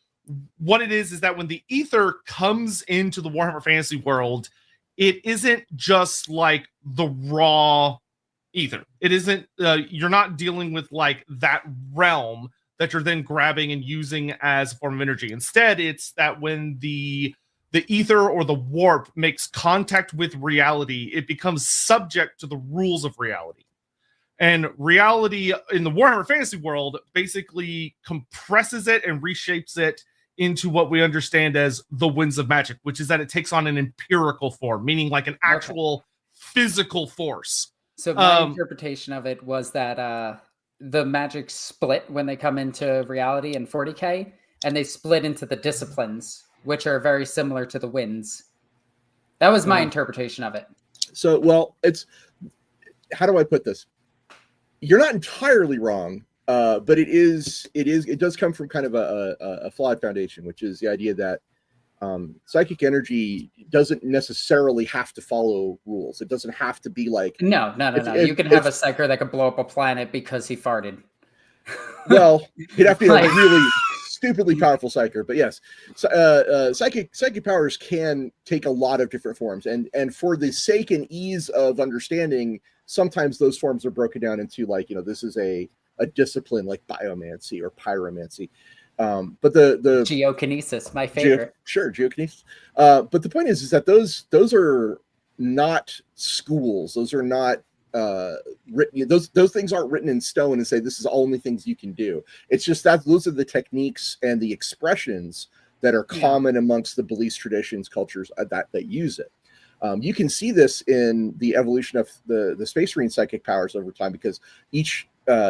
A: what it is that when the ether comes into the Warhammer Fantasy world, it isn't just like the raw ether. It isn't you're not dealing with like that realm that you're then grabbing and using as a form of energy. Instead, it's that when the ether or the warp makes contact with reality, it becomes subject to the rules of reality. And reality in the Warhammer Fantasy world basically compresses it and reshapes it into what we understand as the Winds of Magic, which is that it takes on an empirical form, meaning like an actual physical force.
B: So my interpretation of it was that the magic split when they come into reality in 40k, and they split into the disciplines, which are very similar to the winds. That was my interpretation of it.
C: So, well, how do I put this? You're not entirely wrong, but it does come from kind of a flawed foundation, which is the idea that Psychic energy doesn't necessarily have to follow rules. It doesn't have to be like
B: No. You can have a psyker that could blow up a planet because he farted.
C: Well, he'd have to be
B: Like-
C: a really stupidly powerful psyker, but yes, psychic powers can take a lot of different forms, and for the sake and ease of understanding, sometimes those forms are broken down into like, this is a discipline like biomancy or pyromancy. But the
B: Geokinesis, my favorite.
C: Geokinesis. But the point is that those are not schools. Those are not written. Those things aren't written in stone and say this is only things you can do. It's just that those are the techniques and the expressions that are common amongst the beliefs, traditions, cultures that use it. You can see this in the evolution of the Space Marine psychic powers over time, because each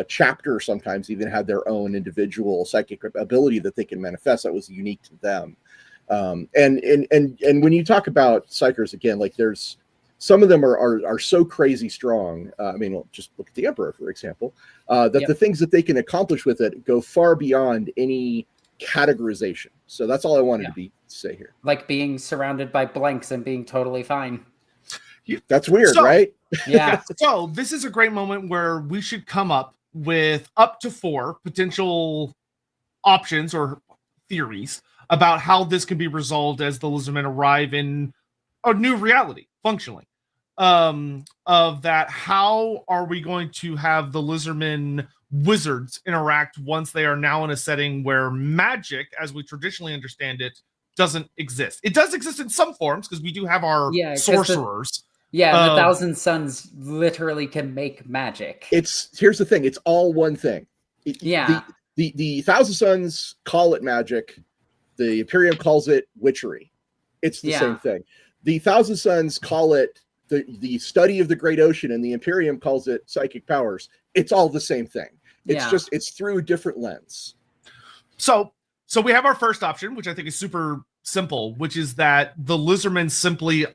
C: chapter sometimes even had their own individual psychic ability that they can manifest that was unique to them. And when you talk about psychers, again, like there's some of them are so crazy strong. I mean, just look at the Emperor, for example, that the things that they can accomplish with it go far beyond any categorization. So that's all I wanted to say here.
B: Like being surrounded by blanks and being totally fine.
C: That's weird, right?
B: Yeah.
A: So this is a great moment where we should come up with up to 4 potential options or theories about how this can be resolved as the Lizardmen arrive in a new reality, functionally. Of that, how are we going to have the Lizardmen wizards interact once they are now in a setting where magic, as we traditionally understand it, doesn't exist? It does exist in some forms, because we do have our sorcerers.
B: The 1,000 Suns literally can make magic.
C: Here's the thing. It's all one thing. The 1,000 Suns call it magic. The Imperium calls it witchery. It's the same thing. The 1,000 Suns call it the study of the great ocean, and the Imperium calls it psychic powers. It's all the same thing. It's just, it's through a different lens.
A: So we have our first option, which I think is super simple, which is that the Lizardmen simply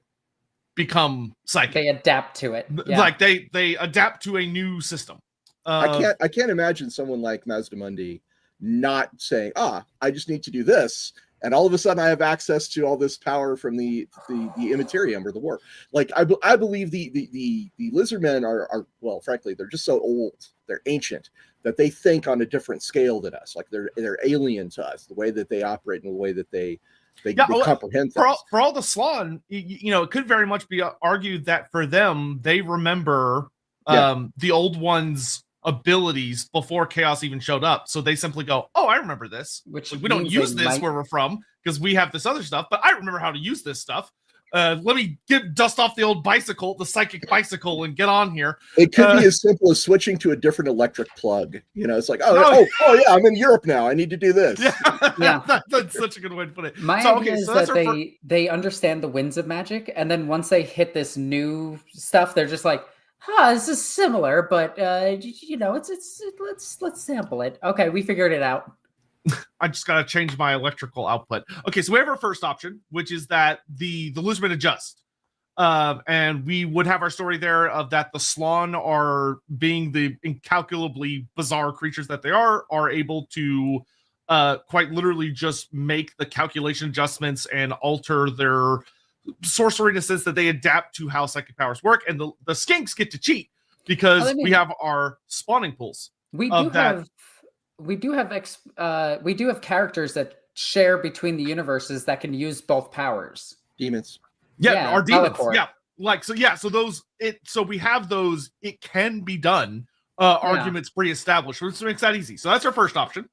A: become psychic.
B: They adapt to it.
A: Like they adapt to a new system.
C: I can't imagine someone like Mazdamundi not saying, I just need to do this, and all of a sudden I have access to all this power from the Immaterium or the war. Like I believe the Lizardmen are well, frankly, they're just so old, they're ancient, that they think on a different scale than us. Like they're alien to us, the way that they operate and the way that they comprehend things.
A: For all the Slann, it could very much be argued that for them, they remember the old ones' abilities before chaos even showed up. So they simply go, I remember this. Which we don't use this where we're from because we have this other stuff, but I remember how to use this stuff. Let me dust off the old bicycle, the psychic bicycle, and get on here.
C: It could be as simple as switching to a different electric plug. It's like, I'm in Europe now. I need to do this.
A: That's such a good way to put it.
B: My idea is that they understand the winds of magic, and then once they hit this new stuff, they're just like, this is similar, but let's sample it. Okay, we figured it out.
A: I just got to change my electrical output. Okay, so we have our first option, which is that the Lizardmen adjust. And we would have our story there of that the Slann are, being the incalculably bizarre creatures that they are able to quite literally just make the calculation adjustments and alter their sorcery in a sense that they adapt to how psychic powers work. And the skinks get to cheat because we have our spawning pools.
B: We do have characters that share between the universes that can use both powers.
C: Demons.
A: Our demons. So we have those, it can be done arguments pre-established, which makes that easy. So that's our first option.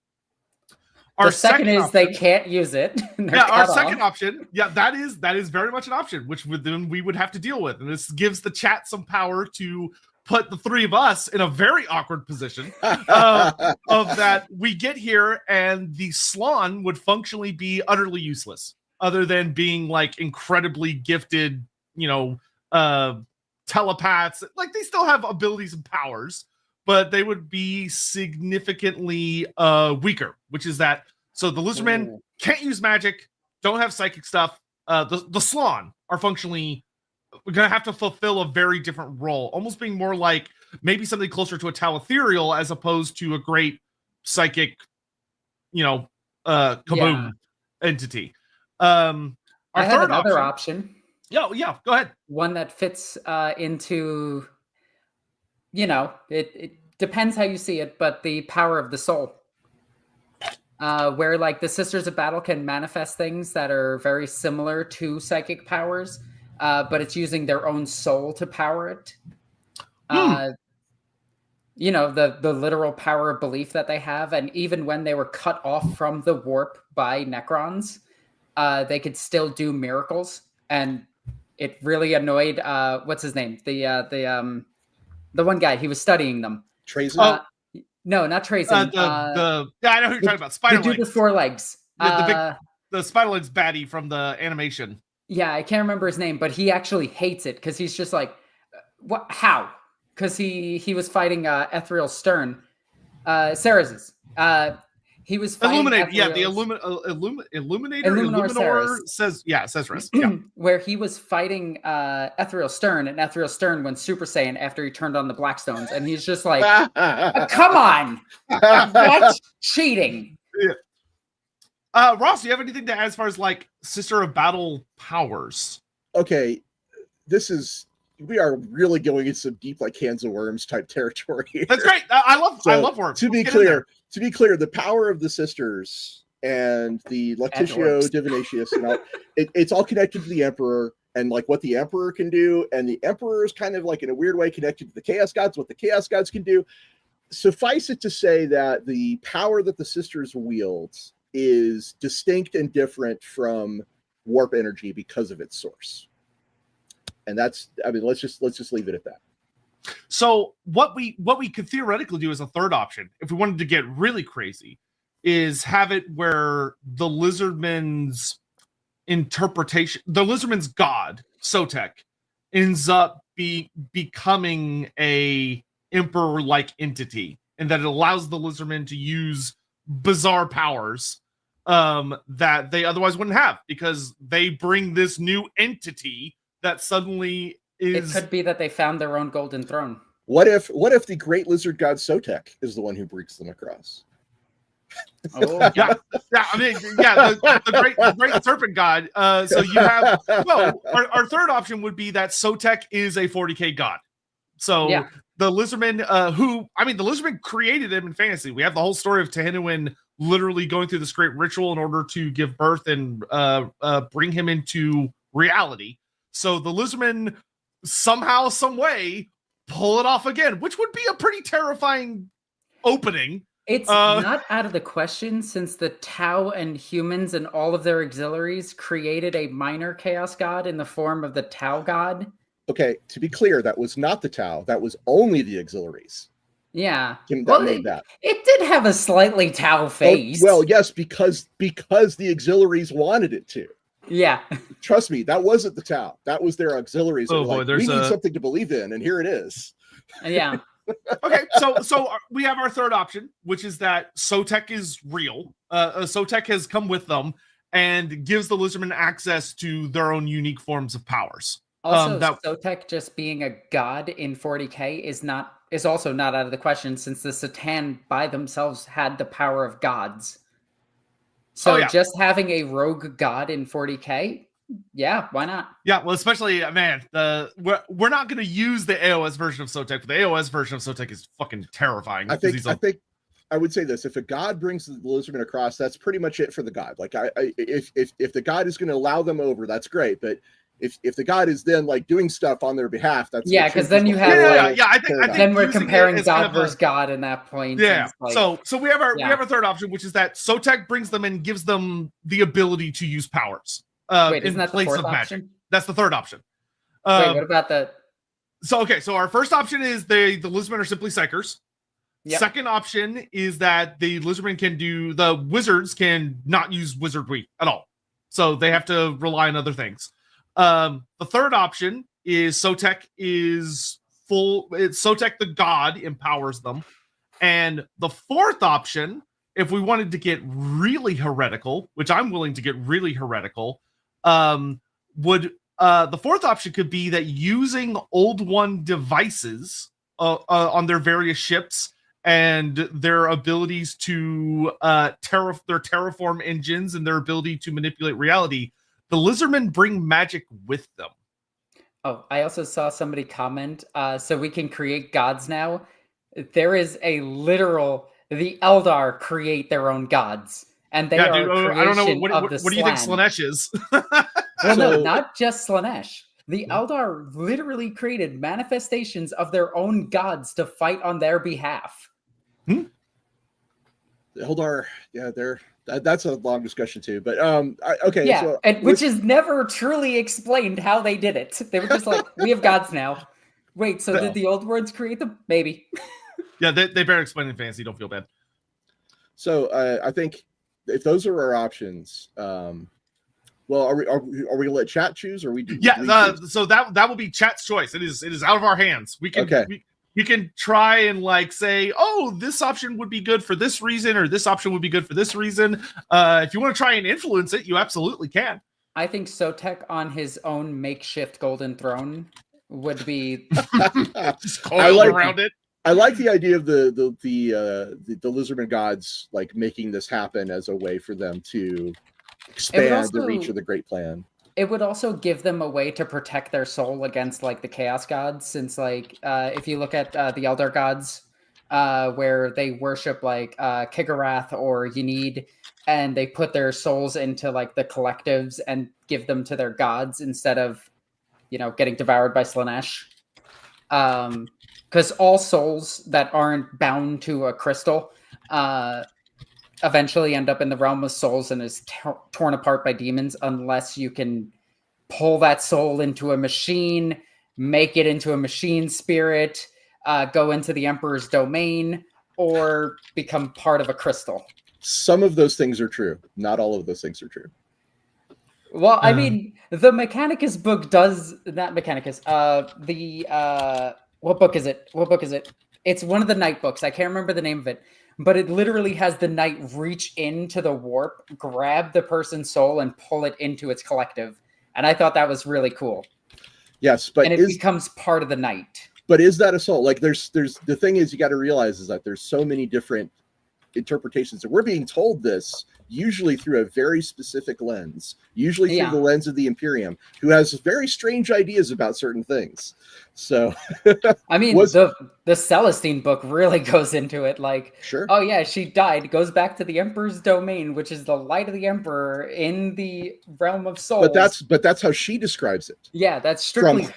B: Our second is option, they can't use it.
A: Our second option, that is very much an option, which we would have to deal with. And this gives the chat some power to put the 3 of us in a very awkward position of that we get here and the Slann would functionally be utterly useless other than being like incredibly gifted, telepaths. Like they still have abilities and powers, but they would be significantly weaker, which is that. So the Lizardmen can't use magic, don't have psychic stuff. The Slann are functionally going to have to fulfill a very different role, almost being more like maybe something closer to a Tal-Ethereal as opposed to a great psychic, kaboom entity.
B: I have another option.
A: Yeah, go ahead.
B: One that fits into, it depends how you see it, but the power of the soul. Where like the Sisters of Battle can manifest things that are very similar to psychic powers, but it's using their own soul to power it. The literal power of belief that they have, and even when they were cut off from the warp by Necrons, they could still do miracles. And it really annoyed what's his name? The one guy, he was studying them.
C: Trazen?
B: No, not Trazen.
A: I know who you're talking about. Spider
B: the dude with 4 legs.
A: The Spider Legs baddie from the animation.
B: Yeah, I can't remember his name, but he actually hates it because he's just like, what? How? Because he was fighting Ethereal Stern, Ceres's. He was fighting
A: Illuminate. Yeah, the Illuminator says Res. Yeah.
B: Where he was fighting Ethereal Stern, and Ethereal Stern went Super Saiyan after he turned on the Blackstones, and he's just like, come on, that's cheating.
A: Yeah. Ross, do you have anything to add as far as like Sister of Battle powers?
C: Okay, we are really going into some deep like cans of worms type territory here.
A: That's great. I love worms.
C: To be clear, the power of the sisters and the Lectitio Divinatius, it's all connected to the Emperor and like what the Emperor can do, and the Emperor is kind of like in a weird way connected to the Chaos Gods, what the Chaos Gods can do. Suffice it to say that the power that the sisters wield is distinct and different from warp energy because of its source. And let's just leave it at that.
A: So what we could theoretically do as a third option, if we wanted to get really crazy, is have it where the Lizardmen's interpretation, the Lizardmen's god, Sotek, ends up becoming a emperor-like entity, and that it allows the Lizardmen to use bizarre powers that they otherwise wouldn't have, because they bring this new entity that suddenly is... It
B: could be that they found their own golden throne.
C: What if the great lizard god Sotek is the one who brings them across?
A: Oh yeah. I mean, the great serpent god. So you have our third option would be that Sotek is a 40k god. So the Lizardmen, the Lizardmen created him in fantasy. We have the whole story of Tehinuin literally going through this great ritual in order to give birth and bring him into reality. So the Lizardmen somehow, some way, pull it off again, which would be a pretty terrifying opening.
B: It's not out of the question, since the Tau and humans and all of their auxiliaries created a minor chaos god in the form of the Tau god.
C: Okay, to be clear, that was not the Tau. That was only the auxiliaries.
B: Yeah.
C: That.
B: It did have a slightly Tau face.
C: Well, yes, because the auxiliaries wanted it to.
B: Yeah.
C: Trust me, that wasn't the Tau. That was their auxiliaries.
A: Oh boy,
C: we need something to believe in, and here it is.
B: Yeah.
A: Okay, so we have our third option, which is that Sotek is real. Sotek has come with them and gives the Lizardmen access to their own unique forms of powers.
B: Also, Sotek just being a god in 40k is also not out of the question, since the Satan by themselves had the power of gods. So just having a rogue god in 40k, yeah, why not?
A: Yeah, well, especially, man, we're not going to use the AOS version of Sotek, but the AOS version of Sotek is fucking terrifying.
C: I think I would say this: if a god brings the Lizardmen across, that's pretty much it for the god. Like, if the god is going to allow them over, that's great. But if the god is then like doing stuff on their behalf, that's
B: because then you have
A: I think
B: then we're comparing god versus god in that point.
A: Yeah. So we have our third option, which is that Sotek brings them and gives them the ability to use powers.
B: Wait, isn't that the fourth option?
A: That's the third option.
B: Wait, what about the?
A: So our first option is the Lizardmen are simply psychers. Yep. Second option is that the Lizardmen the wizards can not use wizardry at all, so they have to rely on other things. The third option is Sotek is full. Sotek the god empowers them, and the fourth option, if we wanted to get really heretical, which I'm willing to get really heretical, the fourth option could be that using Old One devices on their various ships and their abilities to their terraform engines and their ability to manipulate reality, the Lizardmen bring magic with them.
B: Oh, I also saw somebody comment, so we can create gods now. There is a literal, the Eldar create their own gods, and they
A: Yeah,
B: are
A: dude,
B: a
A: I don't know
B: creation
A: what
B: of the
A: do you think
B: Slann.
A: Slaanesh is?
B: Well, no,
C: So-
B: not just Slaanesh. The Eldar literally created manifestations of their own gods to fight on their behalf.
C: The Eldar, yeah, that's a long discussion too. But okay,
B: Yeah,
C: so
B: and which is never truly explained how they did it. They were just like, we have gods now. Wait, so did the old words create them? Maybe.
A: Yeah, they better explain in fantasy. Don't feel bad.
C: So I think if those are our options, well, are we gonna let chat choose, or
A: So that will be chat's choice. It is out of our hands. We can we can try and like say, oh, this option would be good for this reason, or this option would be good for this reason. If you want to try and influence it, you absolutely can.
B: I think Sotek on his own makeshift golden throne would be
A: just coiled around it.
C: I like the idea of the Lizardmen gods like making this happen as a way for them to expand the reach of the great plan.
B: It would also give them a way to protect their soul against like the chaos gods, since like if you look at the elder gods, where they worship like Kigarath or Ynid, and they put their souls into like the collectives and give them to their gods instead of, you know, getting devoured by Slaanesh. Because all souls that aren't bound to a crystal eventually end up in the realm of souls and is torn apart by demons, unless you can pull that soul into a machine, make it into a machine spirit, go into the Emperor's domain, or become part of a crystal.
C: Some of those things are true. Not all of those things are true.
B: Well, I mean, the Mechanicus book does not Mechanicus. What book is it? It's one of the Knight books. I can't remember the name of it, but it literally has the Knight reach into the warp, grab the person's soul, and pull it into its collective. And I thought that was really cool.
C: Yes, but
B: and it becomes part of the Knight.
C: But is that a soul? Like, there's the thing is, you got to realize is that there's so many different interpretations, and we're being told this usually through a very specific lens, usually through the lens of the Imperium, who has very strange ideas about certain things. So
B: I mean, the Celestine book really goes into it, like,
C: sure,
B: oh yeah, she died, goes back to the Emperor's domain, which is the light of the Emperor in the realm of souls.
C: But that's how she describes it.
B: Yeah, that's strictly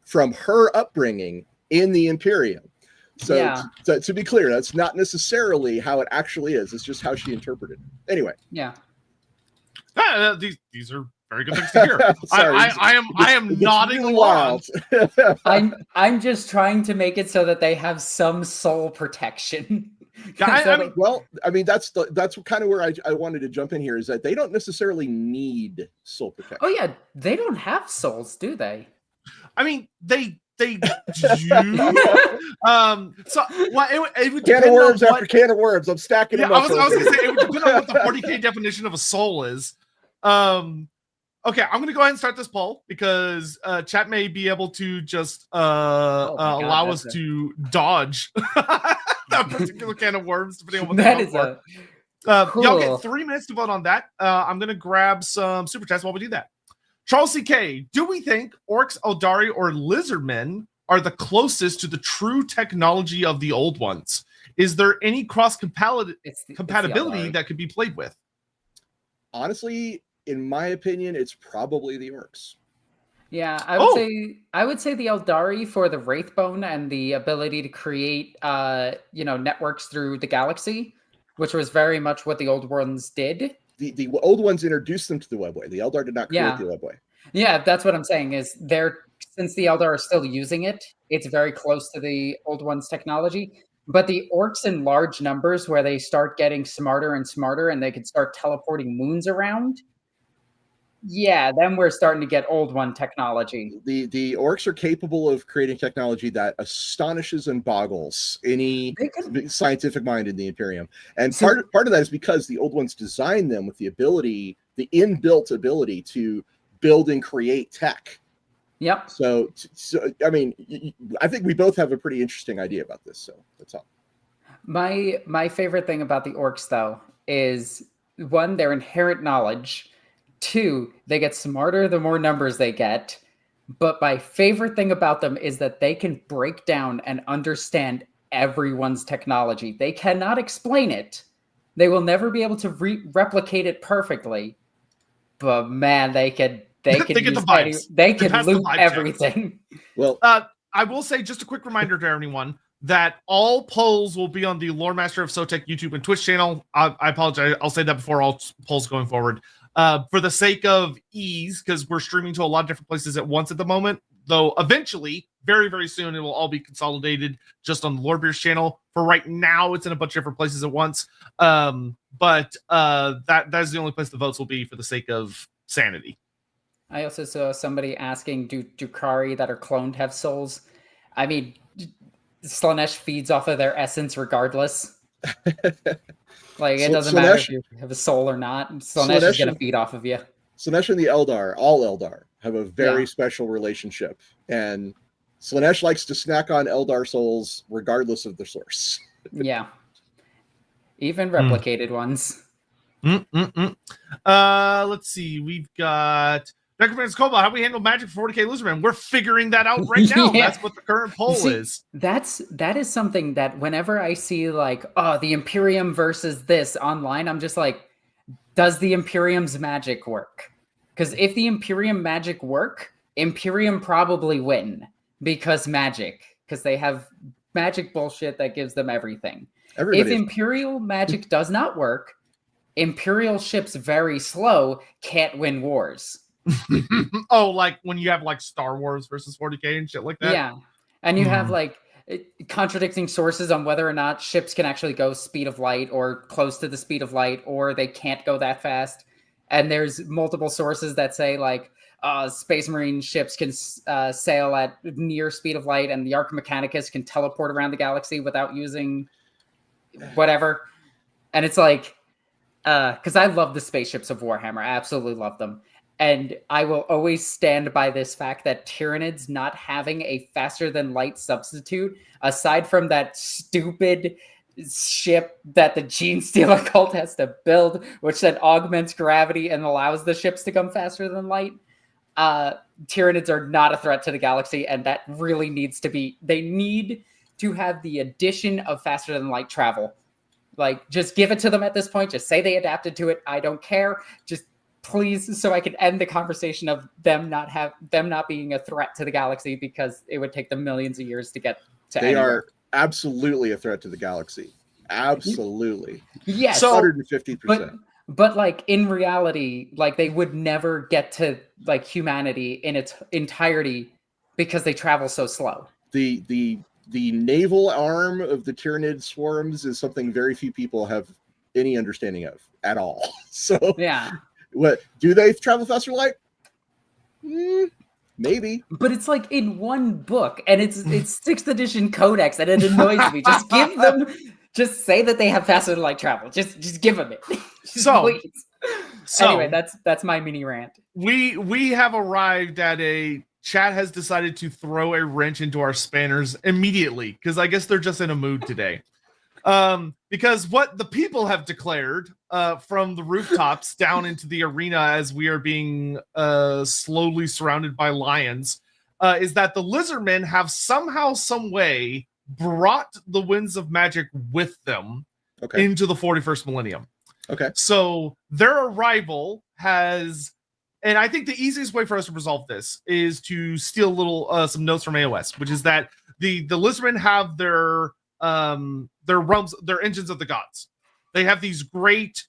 C: from her upbringing in the Imperium. So to be clear, that's not necessarily how it actually is. It's just how she interpreted it. Anyway.
B: Yeah.
A: These are very good things to hear. I am nodding
C: really
A: along.
B: I'm just trying to make it so that they have some soul protection.
C: Well, I mean, that's kind of where I wanted to jump in here, is that they don't necessarily need soul protection.
B: Oh yeah, they don't have souls, do they?
A: I mean, they do. It would
C: can of worms after can of worms. I'm stacking them up.
A: I was gonna say it would depend on what the 40K definition of a soul is. Okay, I'm gonna go ahead and start this poll because chat may be able to just allow us to dodge that particular can of worms, depending on what that is.
B: Cool.
A: Y'all get 3 minutes to vote on that. I'm gonna grab some super chats while we do that. Charles CK, do we think orcs, Eldari, or Lizardmen are the closest to the true technology of the old ones? Is there any compatibility that could be played with?
C: Honestly, in my opinion, it's probably the orcs.
B: Yeah, I would say the Eldari for the Wraithbone and the ability to create networks through the galaxy, which was very much what the old ones did.
C: The old ones introduced them to the webway. The Eldar did not create the webway.
B: Yeah, that's what I'm saying, is since the Eldar are still using it, it's very close to the old ones' technology. But the orcs in large numbers, where they start getting smarter and smarter and they can start teleporting moons around, then we're starting to get old one technology.
C: The orcs are capable of creating technology that astonishes and boggles any scientific mind in the Imperium. And part of that is because the old ones designed them with the inbuilt ability to build and create tech.
B: Yep.
C: So I mean, I think we both have a pretty interesting idea about this. So that's all.
B: My favorite thing about the orcs, though, is one, their inherent knowledge. Two, they get smarter the more numbers they get. But my favorite thing about them is that they can break down and understand everyone's technology. They cannot explain it. They will never be able to replicate it perfectly. But man, they can
A: They get
B: use
A: the vibes.
B: they
A: They
B: can
A: pass the
B: loop
A: vibe check.
B: everything.
C: Well,
A: I will say just a quick reminder to everyone that all polls will be on the Loremaster of Sotek YouTube and Twitch channel. I apologize. I'll say that before all polls going forward. For the sake of ease, because we're streaming to a lot of different places at once at the moment, though eventually, very, very soon, it will all be consolidated just on the Lorebeers channel. For right now, it's in a bunch of different places at once. But that is the only place the votes will be for the sake of sanity.
B: I also saw somebody asking, do Kari that are cloned have souls? I mean, Slaanesh feeds off of their essence regardless. Like, it doesn't matter if you have a soul or not. Slaanesh is going to feed off of you.
C: Slaanesh and the Eldar, all Eldar, have a very special relationship. And Slaanesh likes to snack on Eldar souls regardless of the source.
B: Yeah. Even replicated ones.
A: Let's see. We've got Necromancer's Cobalt. How do we handle magic for 40k Lizardmen? We're figuring that out right now.
B: Yeah.
A: That's what the current poll is.
B: That is something that whenever I see like, oh, the Imperium versus this online, I'm just like, does the Imperium's magic work? Because if the Imperium magic work, Imperium probably win because they have magic bullshit that gives them everything. If Imperial magic does not work, Imperial ships very slow can't win wars.
A: Oh, like when you have like Star Wars versus 40k and shit like that?
B: Yeah. And you have like contradicting sources on whether or not ships can actually go speed of light or close to the speed of light, or they can't go that fast. And there's multiple sources that say like Space Marine ships can sail at near speed of light, and the Arch Mechanicus can teleport around the galaxy without using whatever. And it's like, because I love the spaceships of Warhammer. I absolutely love them. And I will always stand by this fact that Tyranids not having a faster than light substitute, aside from that stupid ship that the Gene Stealer cult has to build, which then augments gravity and allows the ships to come faster than light. Tyranids are not a threat to the galaxy, and that really needs to be. They need to have the addition of faster than light travel. Like, just give it to them at this point. Just say they adapted to it. I don't care. Just please, so I can end the conversation of them not being a threat to the galaxy, because it would take them millions of years to get to
C: They
B: anywhere.
C: are absolutely a threat to the galaxy. Absolutely.
B: Yes.
C: So, 150%.
B: But like in reality, like they would never get to like humanity in its entirety because they travel so slow.
C: The naval arm of the Tyranid swarms is something very few people have any understanding of at all. So
B: yeah.
C: What do they travel faster light? Maybe.
B: But it's like in one book, and it's 6th edition codex, and it annoys me. Just give them, just say that they have faster than light travel. Just give them it. Please. Anyway, that's my mini rant.
A: We have arrived at a chat has decided to throw a wrench into our spanners immediately, because I guess they're just in a mood today. Because what the people have declared from the rooftops down into the arena as we are being slowly surrounded by lions is that the Lizardmen have somehow, some way brought the winds of magic with them into the 41st millennium.
C: Okay.
A: So their arrival has, and I think the easiest way for us to resolve this is to steal some notes from AOS, which is that the Lizardmen have their realms, their engines of the gods. They have these great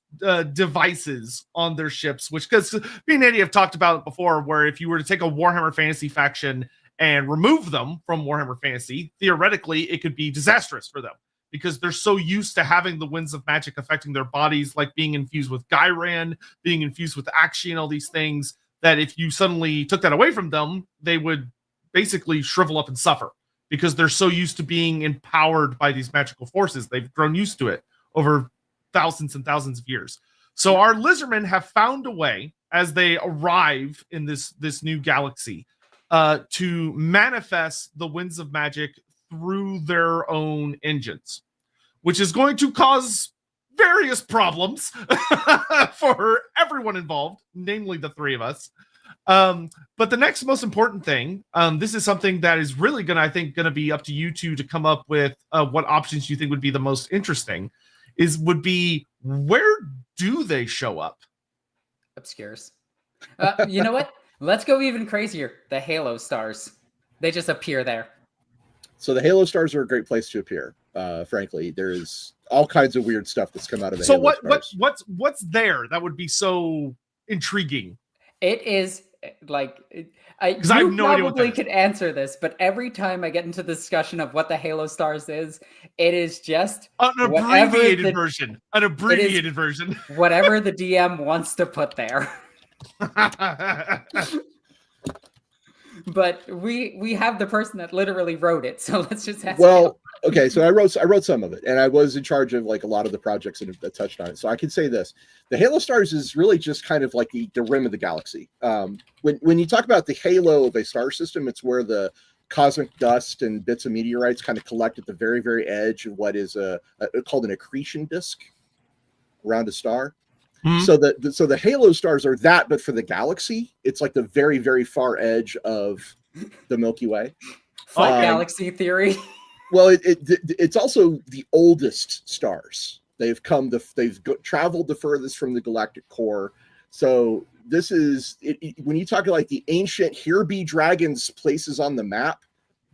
A: devices on their ships, which, because me and Eddie have talked about it before, where if you were to take a Warhammer Fantasy faction and remove them from Warhammer Fantasy, theoretically, it could be disastrous for them, because they're so used to having the winds of magic affecting their bodies, like being infused with Gyran, being infused with Akshi and all these things, that if you suddenly took that away from them, they would basically shrivel up and suffer, because they're so used to being empowered by these magical forces. They've grown used to it over thousands and thousands of years. So our Lizardmen have found a way, as they arrive in this new galaxy, to manifest the winds of magic through their own engines, which is going to cause various problems for everyone involved, namely the three of us. But the next most important thing, this is something that is really going to be up to you two to come up with what options you think would be the most interesting, would be where do they show up?
B: Obscures. You know what? Let's go even crazier. The Halo stars. They just appear there.
C: So the Halo stars are a great place to appear. Frankly, there is all kinds of weird stuff that's come out of the Halo stars.
A: What's there that would be so intriguing?
B: It is like
A: because I have no idea what
B: probably could answer this, but every time I get into the discussion of what the Halo stars is, it is just
A: an abbreviated version. An abbreviated version.
B: Whatever the DM wants to put there. But we have the person that literally wrote it, so let's just ask.
C: Well, okay, so I wrote some of it, and I was in charge of like a lot of the projects that touched on it. So I can say this: the Halo stars is really just kind of like the rim of the galaxy. When you talk about the halo of a star system, it's where the cosmic dust and bits of meteorites kind of collect at the very, very edge of what is called an accretion disk around a star. Mm-hmm. So the Halo stars are that, but for the galaxy, it's like the very, very far edge of the Milky Way.
B: Galaxy theory.
C: Well, it's also the oldest stars. They've traveled the furthest from the galactic core. So this is when you talk like the ancient here be dragons places on the map.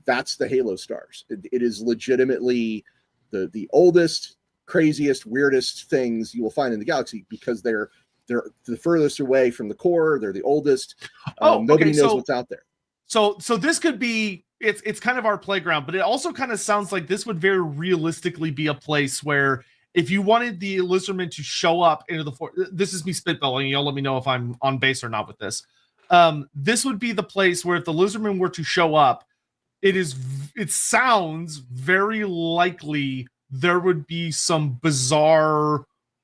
C: That's the Halo stars. It is legitimately the oldest, craziest, weirdest things you will find in the galaxy because they're the furthest away from the core. They're the oldest. Nobody knows what's out there.
A: So this could be it's kind of our playground, but it also kind of sounds like this would very realistically be a place where if you wanted the Lizardmen to show up into the this is me spitballing. You'll let me know if I'm on base or not with this. This would be the place where if the Lizardmen were to show up, it sounds very likely there would be some bizarre,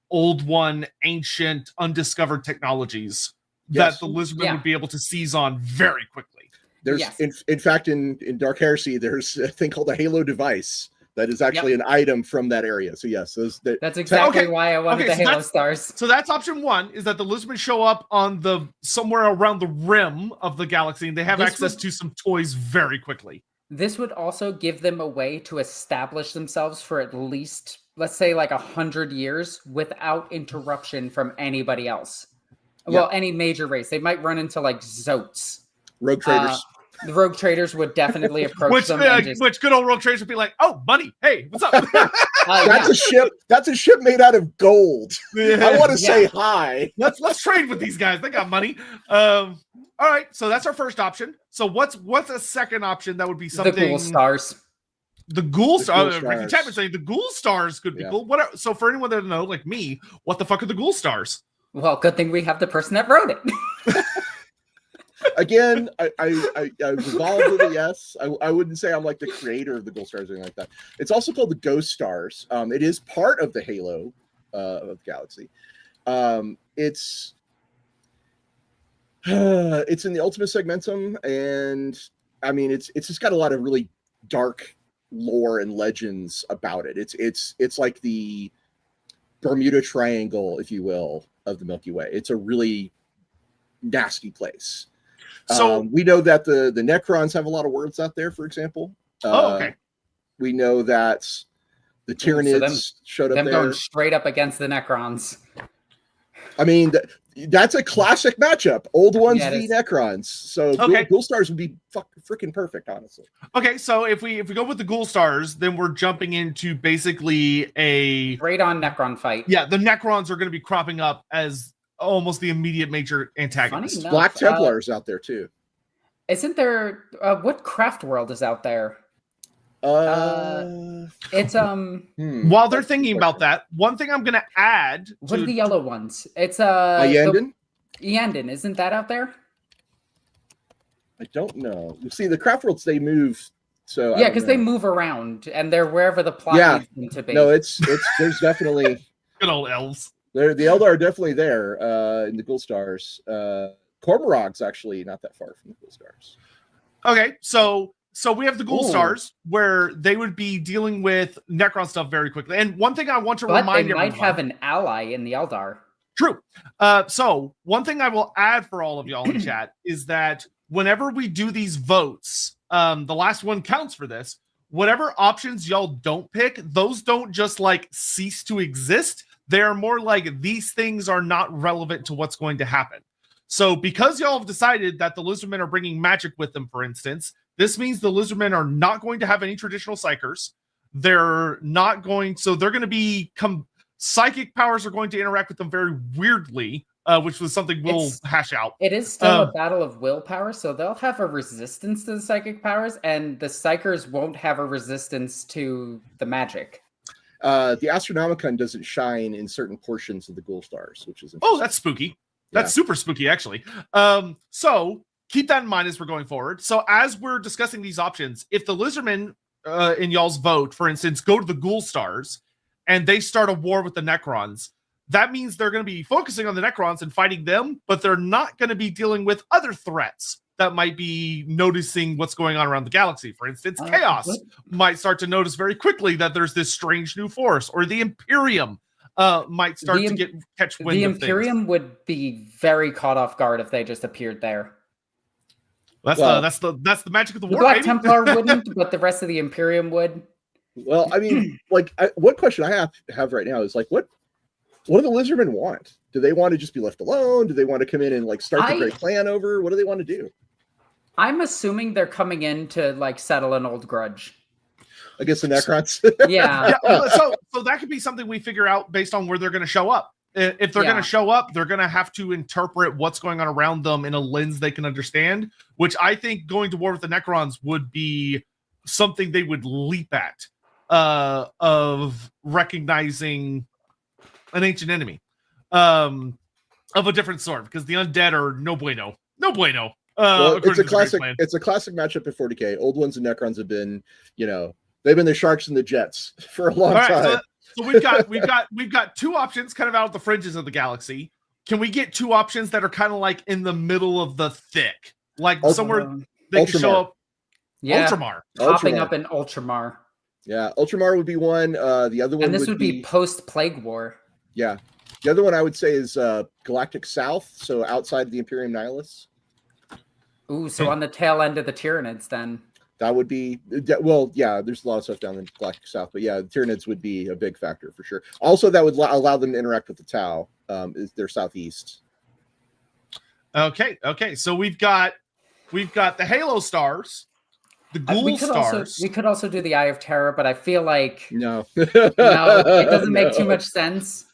A: old one, ancient, undiscovered technologies that the Lizardmen would be able to seize on very quickly.
C: There's, in fact, in Dark Heresy, there's a thing called a Halo device that is actually an item from that area. So yes,
B: that's exactly why I wanted the Halo stars.
A: So that's option one: is that the Lizardmen show up on somewhere around the rim of the galaxy, and they have access to some toys very quickly.
B: This would also give them a way to establish themselves for at least, let's say, like 100 years without interruption from anybody else. Well, any major race. They might run into like Zotes.
C: Rogue traders.
B: The rogue traders would definitely approach them.
A: Which good old rogue traders would be like, "Oh, buddy, hey, what's up?"
C: That's a ship. That's a ship made out of gold. I want to say hi.
A: Let's trade with these guys. They got money. All right, so that's our first option. So what's a second option that would be something?
B: The Ghoul Stars.
A: The Ghoul Stars. Ricky Chapman saying the Ghoul Stars could be cool. So for anyone that doesn't know, like me, what the fuck are the Ghoul Stars?
B: Well, good thing we have the person that wrote it.
C: Again, I was involved with it, yes. I wouldn't say I'm like the creator of the Ghoul Stars or anything like that. It's also called the Ghost Stars. It is part of the Halo of the galaxy. It's in the Ultima Segmentum, and I mean it's just got a lot of really dark lore and legends about it. It's like the Bermuda Triangle, if you will, of the Milky Way. It's a really nasty place. So we know that the Necrons have a lot of words out there, for example.
A: Okay.
C: We know that the Tyranids showed up there.
B: Them going straight up against the Necrons.
C: I mean, that's a classic matchup. Old ones v Necrons. So Ghoul Stars would be freaking perfect, honestly. Okay, so if we go with the Ghoul Stars, then we're jumping into basically a
B: straight on Necron fight.
A: Yeah, the Necrons are going to be cropping up as almost the immediate major antagonist.
B: Enough,
C: Black Templars out there too.
B: Isn't there what craft world is out there? It's
A: While they're thinking about that, one thing I'm gonna add.
B: What are the yellow ones? It's
C: Eandon?
B: Eandon, isn't that out there?
C: I don't know. You see, the craft worlds they move. So
B: yeah, because they move around and they're wherever the plot needs them to be.
C: No, it's there's definitely
A: good old elves.
C: The Eldar are definitely there in the Ghoul Stars. Cormorog's actually not that far from the Ghoul Stars.
A: Okay, so So we have the Ghoul
B: Ooh.
A: Stars, where they would be dealing with Necron stuff very quickly. And one thing I want to
B: But
A: remind
B: they might
A: everyone,
B: have an ally in the Eldar.
A: True. So one thing I will add for all of y'all in chat is that whenever we do these votes, the last one counts for this. Whatever options y'all don't pick, those don't just like cease to exist. They're more like these things are not relevant to what's going to happen. So because y'all have decided that the Lizardmen are bringing magic with them, for instance, this means the Lizardmen are not going to have any traditional psychers. They're not going, so they're going to be psychic powers are going to interact with them very weirdly, which was something we'll hash out.
B: It is still a battle of willpower, so they'll have a resistance to the psychic powers, and the psychers won't have a resistance to the magic.
C: The Astronomicon doesn't shine in certain portions of the Ghoul Stars, which is interesting.
A: Oh, that's spooky. That's super spooky, actually. So keep that in mind as we're going forward. So as we're discussing these options, if the Lizardmen in y'all's vote, for instance, go to the Ghoul Stars and they start a war with the Necrons, that means they're going to be focusing on the Necrons and fighting them, but they're not going to be dealing with other threats that might be noticing what's going on around the galaxy. For instance, Chaos might start to notice very quickly that there's this strange new force, or the Imperium might start to catch wind
B: The
A: of
B: Imperium
A: things.
B: would be very caught off guard if they just appeared there.
A: That's the magic of the war.
B: Black Templar wouldn't, but the rest of the Imperium would.
C: Well, I mean, like, what question I have right now is like, what do the Lizardmen want? Do they want to just be left alone? Do they want to come in and like start the Great Clan over? What do they want to do?
B: I'm assuming they're coming in to like settle an old grudge
C: against the Necrons.
B: Yeah.
A: So that could be something we figure out based on where they're going to show up. If they're going to show up, they're going to have to interpret what's going on around them in a lens they can understand, which I think going to war with the Necrons would be something they would leap at, of recognizing an ancient enemy of a different sort, because the undead are no bueno.
C: Well, it's a classic matchup in 40k. Old ones and Necrons have been, they've been the Sharks and the Jets for a long time.
A: So we've got two options kind of out at the fringes of the galaxy. Can we get two options that are kind of like in the middle of the thick, like somewhere they can show up?
B: Yeah,
A: Ultramar
B: popping up in Ultramar.
C: Yeah, Ultramar would be one. The other one,
B: and this would be post Plague War.
C: Yeah, the other one I would say is Galactic South, so outside of the Imperium Nihilus.
B: Ooh, so on the tail end of the Tyranids, then.
C: That would be, well, yeah, there's a lot of stuff down in Galactic South, but yeah, the Tyranids would be a big factor for sure. Also, that would allow them to interact with the Tau, is their southeast.
A: Okay, so we've got the Halo Stars, the Ghoul Stars.
B: We could also do the Eye of Terror, but I feel like
C: no,
B: it doesn't make too much sense.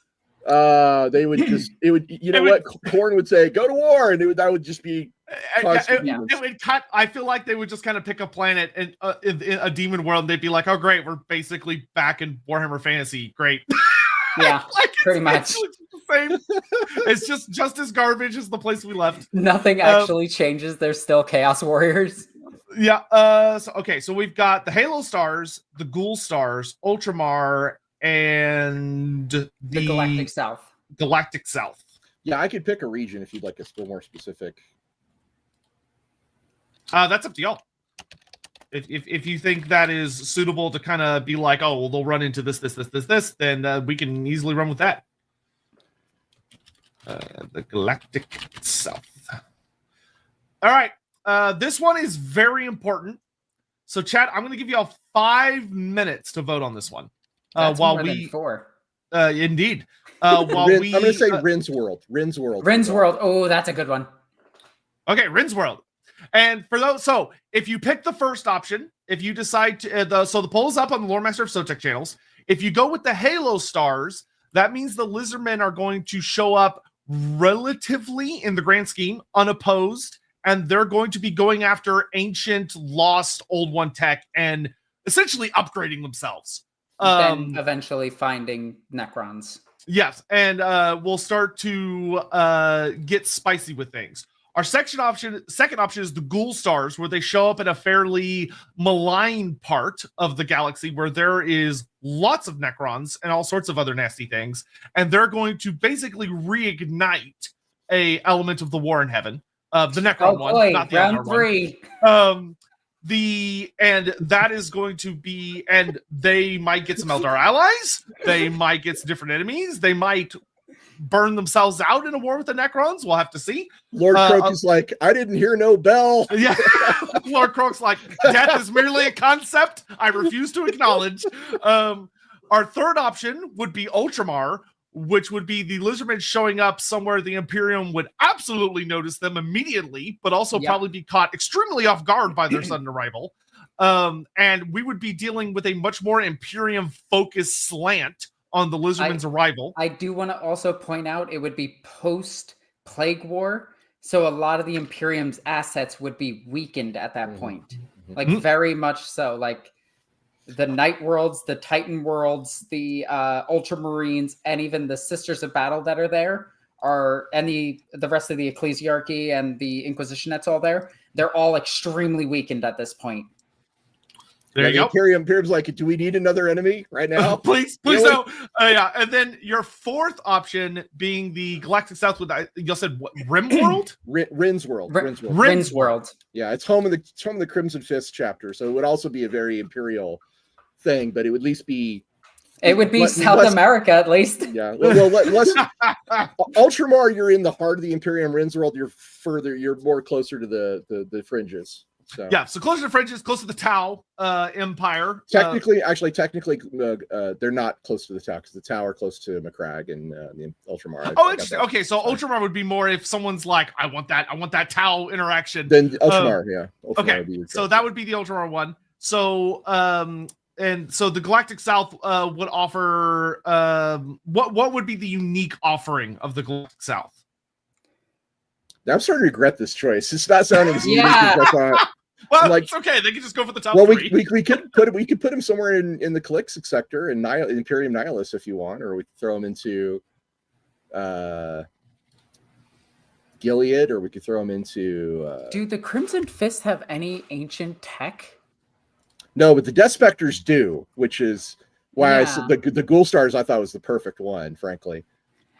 C: They would just what Korn would say, go to war, and that would just be
A: it would cut. I feel like they would just kind of pick a planet and in a demon world, and they'd be like, oh great, we're basically back in Warhammer Fantasy. Great.
B: Yeah, pretty much.
A: It's just as garbage as the place we left.
B: Nothing actually changes. They're still Chaos Warriors.
A: Yeah. So we've got the Halo Stars, the Ghoul Stars, Ultramar, and the
B: Galactic South.
A: Galactic South.
C: Yeah, I could pick a region if you'd like us to go more specific.
A: That's up to y'all. If you think that is suitable to kind of be like, oh, well, they'll run into this, then we can easily run with that. The Galactic South. All right. This one is very important. So, chat, I'm going to give you all 5 minutes to vote on this one.
B: That's more than 4.
A: Indeed.
C: I'm going to say Rin's World. Rin's World.
B: Oh, that's a good one.
A: Okay, Rin's World. And for those, so if you pick the first option, if you decide to, so the poll is up on the Loremaster of Sotek channels. If you go with the Halo Stars, that means the Lizardmen are going to show up relatively, in the grand scheme, unopposed, and they're going to be going after ancient, lost, old one tech and essentially upgrading themselves.
B: Then eventually finding Necrons.
A: Yes, and we'll start to get spicy with things. Our second option is the Ghoul Stars, where they show up in a fairly malign part of the galaxy where there is lots of Necrons and all sorts of other nasty things, and they're going to basically reignite a element of the war in heaven. The Necron one, not the
B: round
A: other
B: 3.
A: one. and that is going to be, and they might get some Eldar allies. They might get some different enemies. They might burn themselves out in a war with the Necrons. We'll have to see.
C: Lord Croak is like, I didn't hear no bell.
A: Yeah, Lord Croak's like, death is merely a concept I refuse to acknowledge. Our third option would be Ultramar, which would be the Lizardmen showing up somewhere the Imperium would absolutely notice them immediately, but also probably be caught extremely off guard by their sudden arrival. And we would be dealing with a much more Imperium-focused slant on the Lizardmen's arrival.
B: I do want to also point out it would be post-Plague War, so a lot of the Imperium's assets would be weakened at that point. Like, very much so. Like, the Night Worlds, the Titan Worlds, the Ultramarines, and even the Sisters of Battle that are there, and the rest of the Ecclesiarchy and the Inquisition that's all there, they're all extremely weakened at this point.
A: There you go.
C: Imperium's like, do we need another enemy right now?
A: Please
C: really?
A: No. Yeah, and then your fourth option being the Galactic South with, you said what, Rim World?
C: Rin's World.
B: Rin's World.
C: Yeah, it's home of the Crimson Fist chapter, so it would also be a very Imperial thing, but it would at least be.
B: It would be South America, at least.
C: Yeah. Well, Ultramar, you're in the heart of the Imperium. Rin's World, you're more closer to the fringes. So.
A: Yeah, so closer to fringes, close to the Tau Empire.
C: Technically, they're not close to the Tau, because the Tau are close to Macragge and the Ultramar.
A: Interesting. Okay, so Ultramar would be more if someone's like, I want that Tau interaction.
C: Then Ultramar, Ultramar
A: okay, so that would be the Ultramar one. So, and so the Galactic South would offer what would be the unique offering of the Galactic South?
C: I'm starting to regret this choice. It's not sounding as unique as I thought.
A: Well, like, it's okay. They can just go for the top
C: three. We could put him somewhere in the Calixtic sector and Imperium Nihilus if you want, or we could throw him into Gilead, or we could throw him into.
B: Do the Crimson Fist have any ancient tech?
C: No, but the Death Specters do, which is why I said the Ghoul Stars I thought was the perfect one, frankly.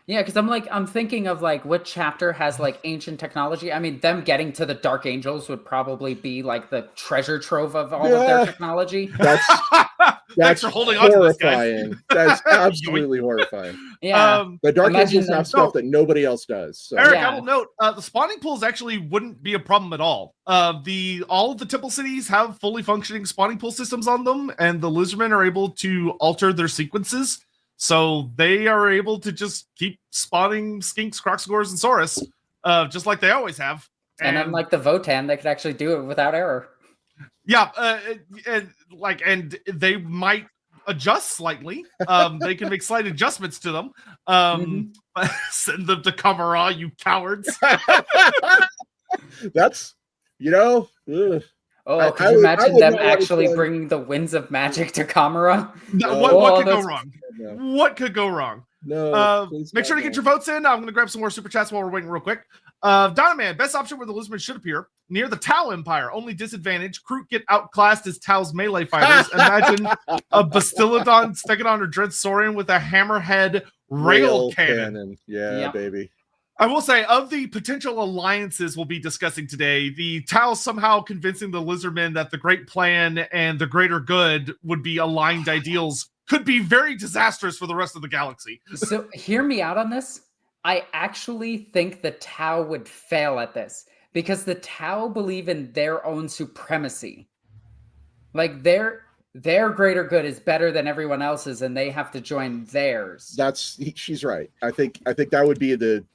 B: Yeah, because I'm thinking of like what chapter has like ancient technology. I mean, them getting to the Dark Angels would probably be like the treasure trove of all of their technology.
C: That's
A: for holding on to this,
C: horrifying. That's absolutely horrifying.
B: Yeah,
C: the Dark Angels have stuff that nobody else does. So.
A: Eric, I will note the spawning pools actually wouldn't be a problem at all. All of the Temple cities have fully functioning spawning pool systems on them, and the Lizardmen are able to alter their sequences. So they are able to just keep spawning skinks, Kroxigors, and Saurus, just like they always have.
B: And unlike the Votan, they could actually do it without error. Yeah,
A: and they might adjust slightly. They can make slight adjustments to them. Send them to Kamara, you cowards.
C: That's, ugh.
B: Oh, could you imagine them actually bringing the winds of magic to Kamara?
A: What could go wrong? No. What could go wrong?
C: No.
A: Make sure to get your votes in. I'm going to grab some more super chats while we're waiting real quick. Donoman, best option where the Lizardmen should appear. Near the Tau Empire. Only disadvantage. Kroot get outclassed as Tau's melee fighters. Imagine a Bastillodon, Stegodon, or Dreadsaurian with a hammerhead rail cannon.
C: Yeah, baby.
A: I will say, of the potential alliances we'll be discussing today, the Tau somehow convincing the Lizardmen that the Great Plan and the greater good would be aligned ideals could be very disastrous for the rest of the galaxy.
B: So hear me out on this. I actually think the Tau would fail at this because the Tau believe in their own supremacy. Like their greater good is better than everyone else's, and they have to join theirs.
C: She's right. I think that would be the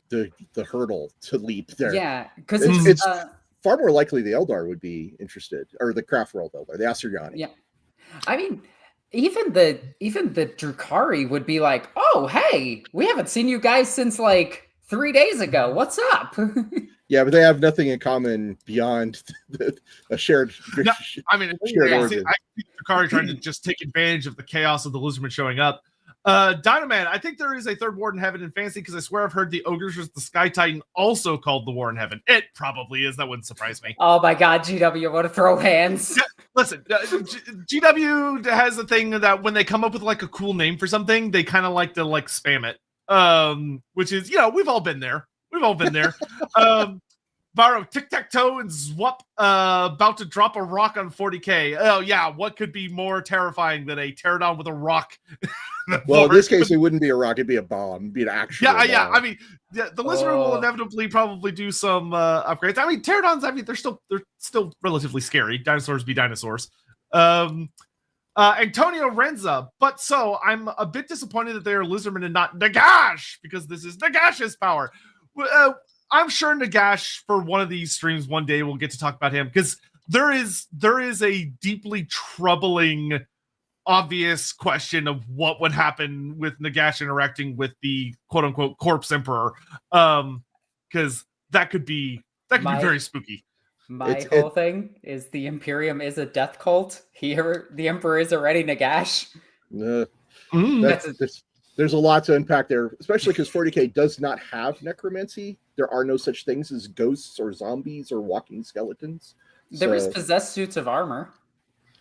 C: hurdle to leap there.
B: Yeah, because
C: it's far more likely the Eldar would be interested, or the Craft World Eldar, the Asuryani.
B: Yeah, I mean, even the Drukhari would be like, "Oh, hey, we haven't seen you guys since like 3 days ago. What's up?"
C: Yeah, but they have nothing in common beyond a shared.
A: No, I mean, I think Drukhari trying to just take advantage of the chaos of the Lizardmen showing up. Dynaman, I think there is a third War in Heaven in fantasy because I swear I've heard the Ogres versus the Sky Titan also called the War in Heaven. It probably is. That wouldn't surprise me.
B: Oh my God, GW, want to throw hands?
A: Yeah, listen, GW has a thing that when they come up with like a cool name for something, they kind of like to like spam it. Which is, we've all been there. We've all been there. Borrow tic-tac-toe and Zwup about to drop a rock on 40k. Oh yeah, what could be more terrifying than a pterodon with a rock?
C: Well, in this case, it wouldn't be a rock; it'd be a bomb. It'd be an actual.
A: Yeah.
C: bomb.
A: I mean, the Lizardmen will inevitably probably do some upgrades. I mean, pterodons. I mean, they're still relatively scary. Dinosaurs be dinosaurs. Antonio Renza. But so I'm a bit disappointed that they are Lizardmen and not Nagash, because this is Nagash's power. I'm sure Nagash for one of these streams one day we'll get to talk about him, because there is a deeply troubling, obvious question of what would happen with Nagash interacting with the quote unquote corpse emperor, because that could be very spooky.
B: My whole thing is the Imperium is a death cult. Here, the Emperor is already Nagash.
C: There's a lot to unpack there, especially because 40k does not have necromancy. There are no such things as ghosts or zombies or walking skeletons.
B: There is possessed suits of armor.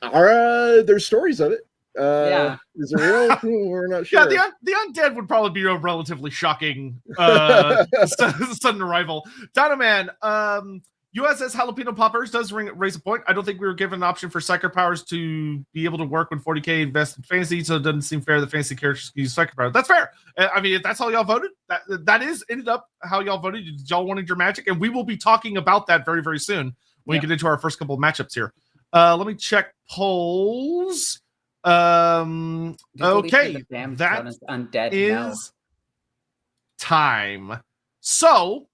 C: There's stories of it.
B: Yeah.
C: Is it real? We're not sure.
A: Yeah, the undead would probably be a relatively shocking sudden arrival. Dinoman, USS Jalapeno Poppers does raise a point. I don't think we were given an option for psychic powers to be able to work when 40k invest in fantasy, so it doesn't seem fair that fantasy characters can use psychic powers. That's fair. I mean, if that's how y'all voted, that is ended up how y'all voted. Y'all wanted your magic, and we will be talking about that very, very soon when we get into our first couple of matchups here. Let me check polls. Okay, that is undead time. So,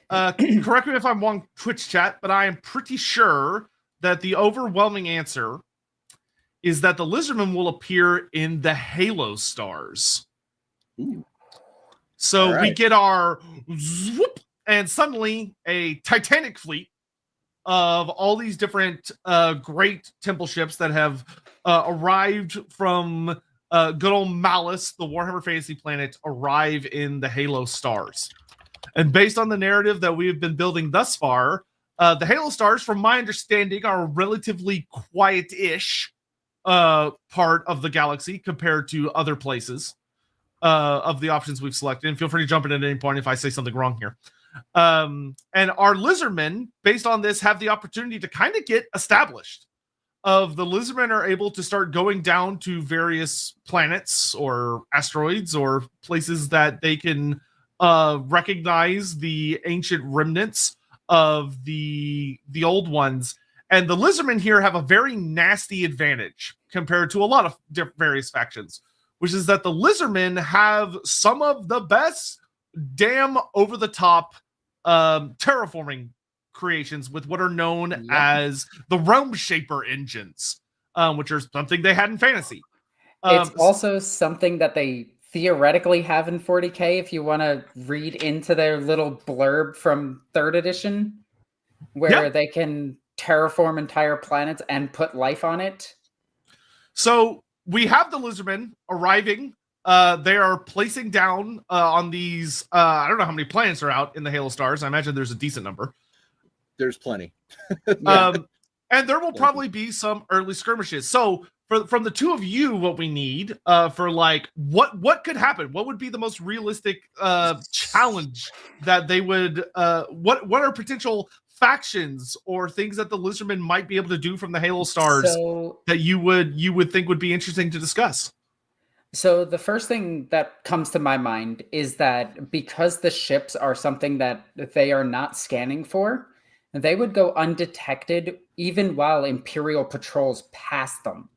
A: correct me if I'm wrong, Twitch chat, but I am pretty sure that the overwhelming answer is that the Lizardmen will appear in the Halo stars.
C: Ooh.
A: So we get our whoop, and suddenly a Titanic fleet of all these different great temple ships that have arrived from good old Malice, the Warhammer Fantasy Planet, arrive in the Halo stars. And based on the narrative that we have been building thus far, the Halo stars, from my understanding, are a relatively quiet-ish part of the galaxy compared to other places of the options we've selected. And feel free to jump in at any point if I say something wrong here. And our Lizardmen, based on this, have the opportunity to kind of get established. The Lizardmen are able to start going down to various planets or asteroids or places that they can recognize the ancient remnants of the old ones. And the Lizardmen here have a very nasty advantage compared to a lot of various factions, which is that the Lizardmen have some of the best damn over-the-top terraforming creations with what are known as the Realm Shaper engines, which are something they had in fantasy.
B: It's also something that they theoretically have in 40k if you want to read into their little blurb from 3rd edition, where they can terraform entire planets and put life on it.
A: So we have the Lizardmen arriving. They are placing down on these, I don't know how many planets are out in the Halo stars. I imagine there's a decent number.
C: There's plenty.
A: And there will probably be some early skirmishes. So from the two of you, what we need for like what could happen? What would be the most realistic challenge that they would what are potential factions or things that the Lizardmen might be able to do from the Halo stars that you would think would be interesting to discuss?
B: So the first thing that comes to my mind is that because the ships are something that they are not scanning for, they would go undetected even while Imperial patrols pass them.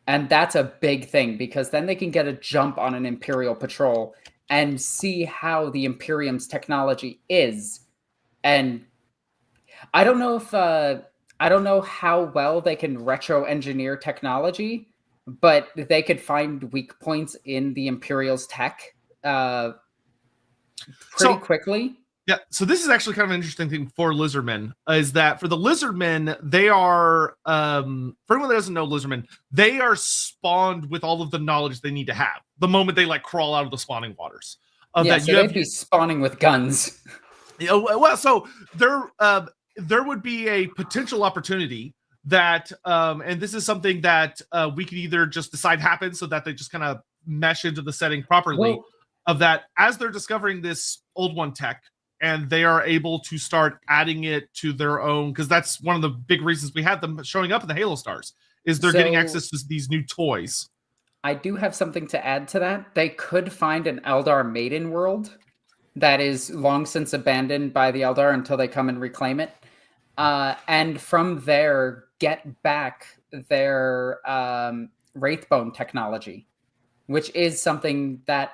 B: And that's a big thing, because then they can get a jump on an Imperial patrol and see how the Imperium's technology is. And I don't know if I don't know how well they can retro engineer technology, but they could find weak points in the Imperial's tech pretty quickly.
A: Yeah, so this is actually kind of an interesting thing for Lizardmen, is that for the Lizardmen, they are, for anyone that doesn't know Lizardmen, they are spawned with all of the knowledge they need to have the moment they like crawl out of the spawning waters.
B: So they'd be spawning with guns.
A: Well, so there would be a potential opportunity that, and this is something that we could either just decide happens so that they just kind of mesh into the setting properly, of that as they're discovering this old one tech, and they are able to start adding it to their own, because that's one of the big reasons we had them showing up in the Halo Stars, is they're getting access to these new toys.
B: I do have something to add to that. They could find an Eldar Maiden world that is long since abandoned by the Eldar until they come and reclaim it. And from there, get back their Wraithbone technology, which is something that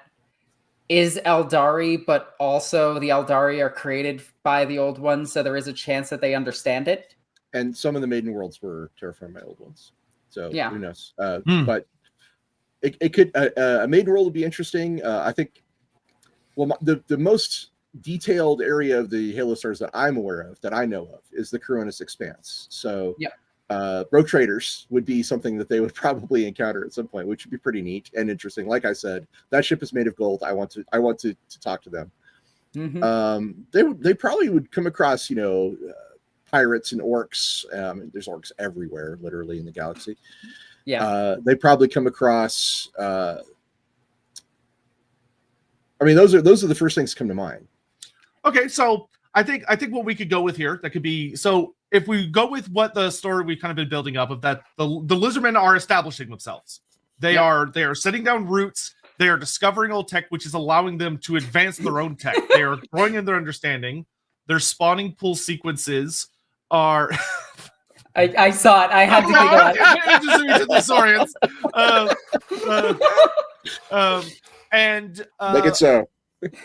B: is Eldari, but also the Eldari are created by the old ones, so there is a chance that they understand it.
C: And some of the Maiden worlds were terraformed by old ones. So
B: yeah.
C: Who knows? But it could a Maiden world would be interesting. I think. Well, the most detailed area of the Halo Stars that I'm aware of, that I know of, is the Coronis Expanse. So, Rogue Traders would be something that they would probably encounter at some point, which would be pretty neat and interesting. Like I said, that ship is made of gold. I want to talk to them. They probably would come across, pirates and orcs. There's orcs everywhere, literally, in the galaxy.
B: Yeah.
C: They probably come across. Those are the first things that come to mind.
A: Okay, so I think what we could go with here, that could be, so if we go with what the story we've kind of been building up of, that the Lizardmen are establishing themselves. They are setting down roots. They are discovering old tech, which is allowing them to advance their own tech. They are growing in their understanding. Their spawning pool sequences are.
B: I saw it. I had to think
A: about it. And
C: make it so.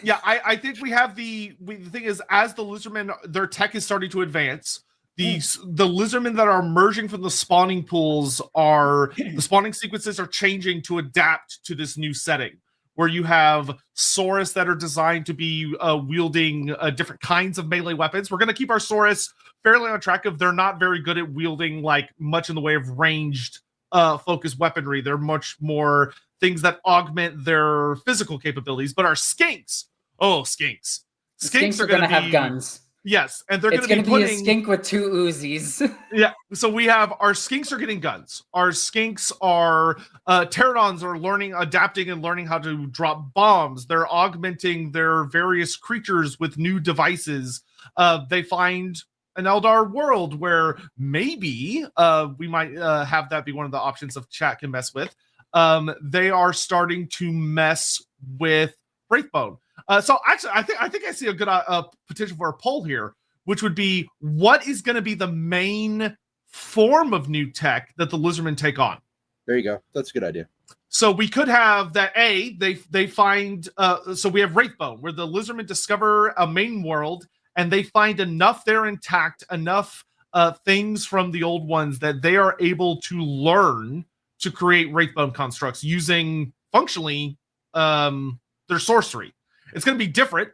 A: Yeah, I think we have the thing is, as the Lizardmen, their tech is starting to advance. The Lizardmen that are emerging from the spawning pools the spawning sequences are changing to adapt to this new setting, where you have Saurus that are designed to be wielding different kinds of melee weapons. We're going to keep our Saurus fairly on track of, they're not very good at wielding like much in the way of ranged focused weaponry. They're much more things that augment their physical capabilities. But our skinks are going to
B: have guns.
A: Yes, and they're going to be
B: a skink with 2 Uzis.
A: Yeah, so we have our skinks are getting guns. Our skinks are pterodons are adapting and learning how to drop bombs. They're augmenting their various creatures with new devices. They find an Eldar world where maybe we might have that be one of the options of chat can mess with. They are starting to mess with Wraithbone. So actually, I think I see a good potential for a poll here, which would be, what is going to be the main form of new tech that the Lizardmen take on?
C: There you go. That's a good idea.
A: So we could have that. They find. So we have Wraithbone, where the Lizardmen discover a main world, and they find enough there intact, enough things from the old ones that they are able to learn to create Wraithbone constructs using functionally their sorcery. It's going to be different.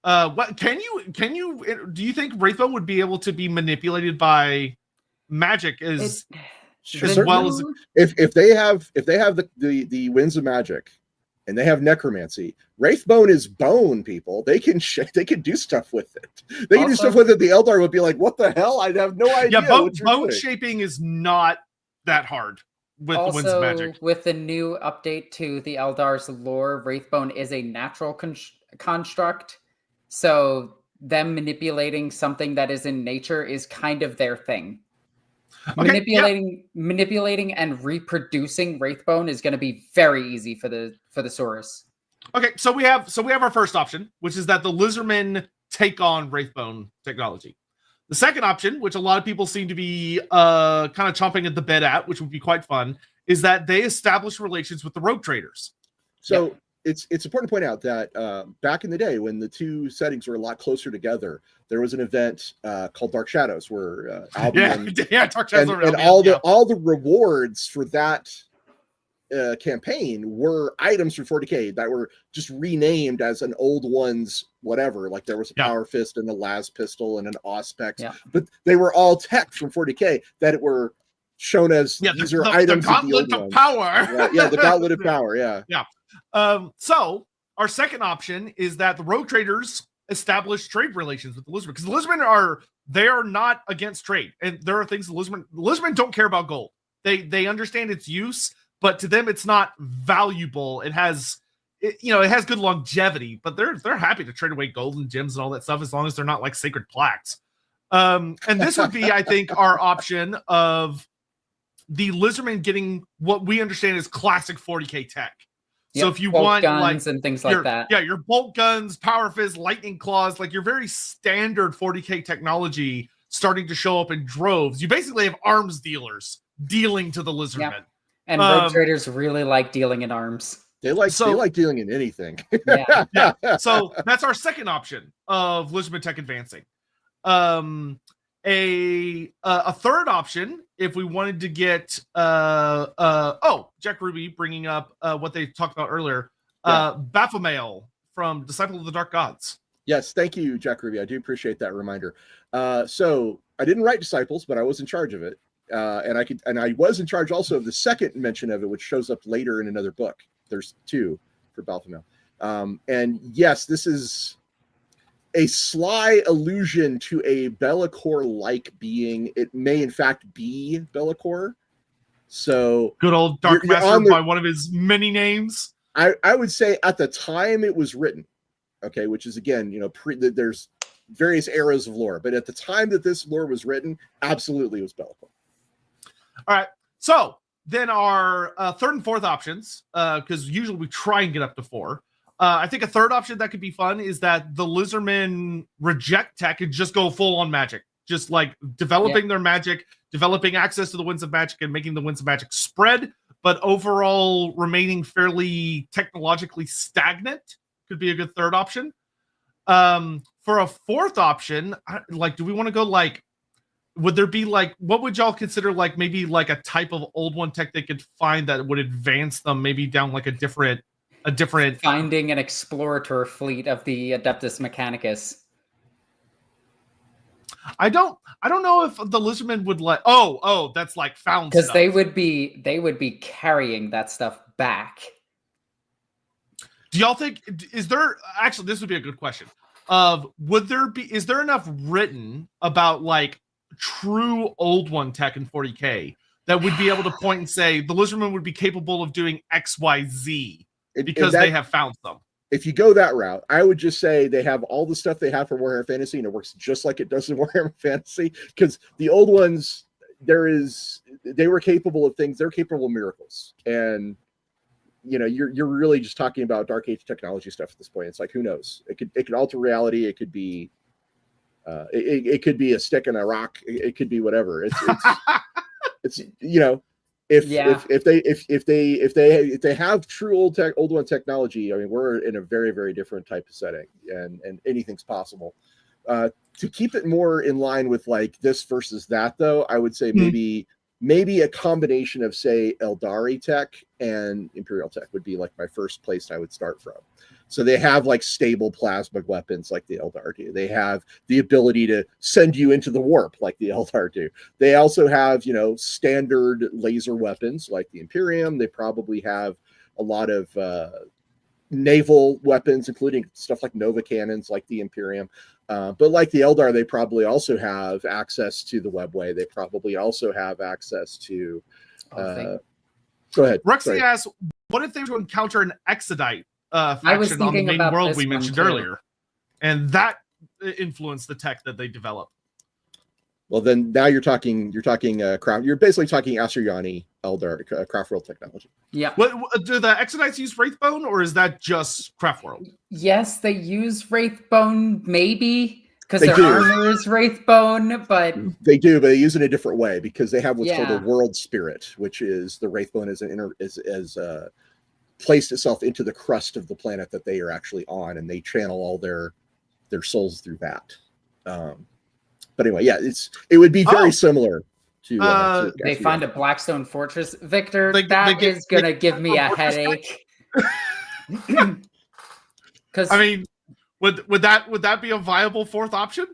A: What do you think Wraithbone would be able to be manipulated by magic as well as
C: if they have the winds of magic and they have necromancy? Wraithbone is bone, people. They can do stuff with it. They can do stuff with it. The Eldar would be like, "What the hell? I'd have no idea."
A: Yeah, bone shaping is not that hard. With the winds of magic.
B: With the new update to the Eldar's lore, Wraithbone is a natural construct. So them manipulating something that is in nature is kind of their thing. Okay, manipulating and reproducing Wraithbone is going to be very easy for the Saurus. Okay,
A: so we have our first option, which is that the Lizardmen take on Wraithbone technology. The second option, which a lot of people seem to be kind of chomping at the bit at, which would be quite fun, is that they establish relations with the Rogue Traders.
C: So it's important to point out that back in the day, when the two settings were a lot closer together, there was an event called Dark Shadows, where Albion,
A: Dark Shadows,
C: and all the rewards for that campaign were items from 40k that were just renamed as an old one's whatever. Like there was a Power Fist and a Las Pistol and an Auspex, but they were all tech from 40k that were shown as these are items.
A: The Gauntlet of Power.
C: The Gauntlet of Power.
A: So our second option is that the Rogue Traders establish trade relations with the Lizardmen, because the Lizardmen are not against trade, and there are things the Lizardmen don't care about gold. They understand its use, but to them it's not valuable. it has good longevity, but they're happy to trade away gold and gems and all that stuff as long as they're not like sacred plaques. And this would be, I think, our option of the Lizardmen getting what we understand as classic 40k tech. So if you want
B: guns and things like that,
A: your bolt guns, power fizz, lightning claws, like your very standard 40k technology starting to show up in droves. You basically have arms dealers dealing to the Lizardmen.
B: Yep. And rogue traders really like dealing in arms.
C: They like dealing in anything.
A: Yeah. So that's our second option of Lizardmen tech advancing. A third option, if we wanted to get Jack Ruby bringing up what they talked about earlier, Baphomet from Disciple of the Dark Gods.
C: Yes, thank you, Jack Ruby. I do appreciate that reminder. So I didn't write Disciples, but I was in charge of it, and I was in charge also of the second mention of it, which shows up later in another book. There's 2 for Baphomet, and yes, this is a sly allusion to a Be'lakor-like being. It may in fact be Be'lakor. So
A: good old Dark Master by one of his many names.
C: I would say at the time it was written, okay, which is again, there's various eras of lore, but at the time that this lore was written, absolutely it was Be'lakor.
A: All right, so then our third and fourth options, because usually we try and get up to 4. I think a third option that could be fun is that the Lizardmen reject tech and just go full on magic, just like developing their magic, developing access to the winds of magic and making the winds of magic spread, but overall remaining fairly technologically stagnant could be a good third option. For a fourth option, like, do we want to go like, would there be like, what would y'all consider like maybe like a type of old one tech they could find that would advance them maybe down like a different
B: finding an explorator fleet of the Adeptus Mechanicus.
A: I don't know if the Lizardmen would let that's like found
B: because
A: stuff.
B: they would be carrying that stuff back.
A: Do y'all think this would be a good question is there enough written about like true old one tech in 40k that would be able to point and say the Lizardmen would be capable of doing XYZ because they have found some?
C: If you go that route, I would just say they have all the stuff they have for Warhammer Fantasy, and it works just like it does in Warhammer Fantasy. Because the old ones, they were capable of things. They're capable of miracles, and you're really just talking about Dark Age technology stuff at this point. It's like, who knows? It could alter reality. It could be, it could be a stick in a rock. It could be whatever. It's If they have true old one technology, I mean, we're in a very, very different type of setting, and anything's possible. To keep it more in line with like this versus that, though, I would say maybe a combination of, say, Eldari tech and Imperial tech would be like my first place I would start from. So they have like stable plasma weapons like the Eldar do. They have the ability to send you into the warp like the Eldar do. They also have, standard laser weapons like the Imperium. They probably have a lot of naval weapons, including stuff like Nova cannons like the Imperium. But like the Eldar, they probably also have access to the webway. They probably also have access to... go ahead.
A: Rexy asks, what if they were to encounter an Exodite faction on the main world we mentioned earlier, and that influenced the tech that they developed?
C: Well, then now you're talking craft. You're basically talking Asuryani Eldar craft world technology.
B: Yeah.
A: What do the Exodites use Wraithbone, or is that just craft world?
B: Yes, they use Wraithbone, maybe because their armor is Wraithbone, but
C: they do, but they use it a different way because they have what's called a world spirit, which is the Wraithbone is placed itself into the crust of the planet that they are actually on, and they channel all their souls through that. But anyway, yeah, it would be very similar to
B: they find a Blackstone Fortress. Victor, that is gonna give me a headache.
A: Because I mean, would that be a viable fourth option?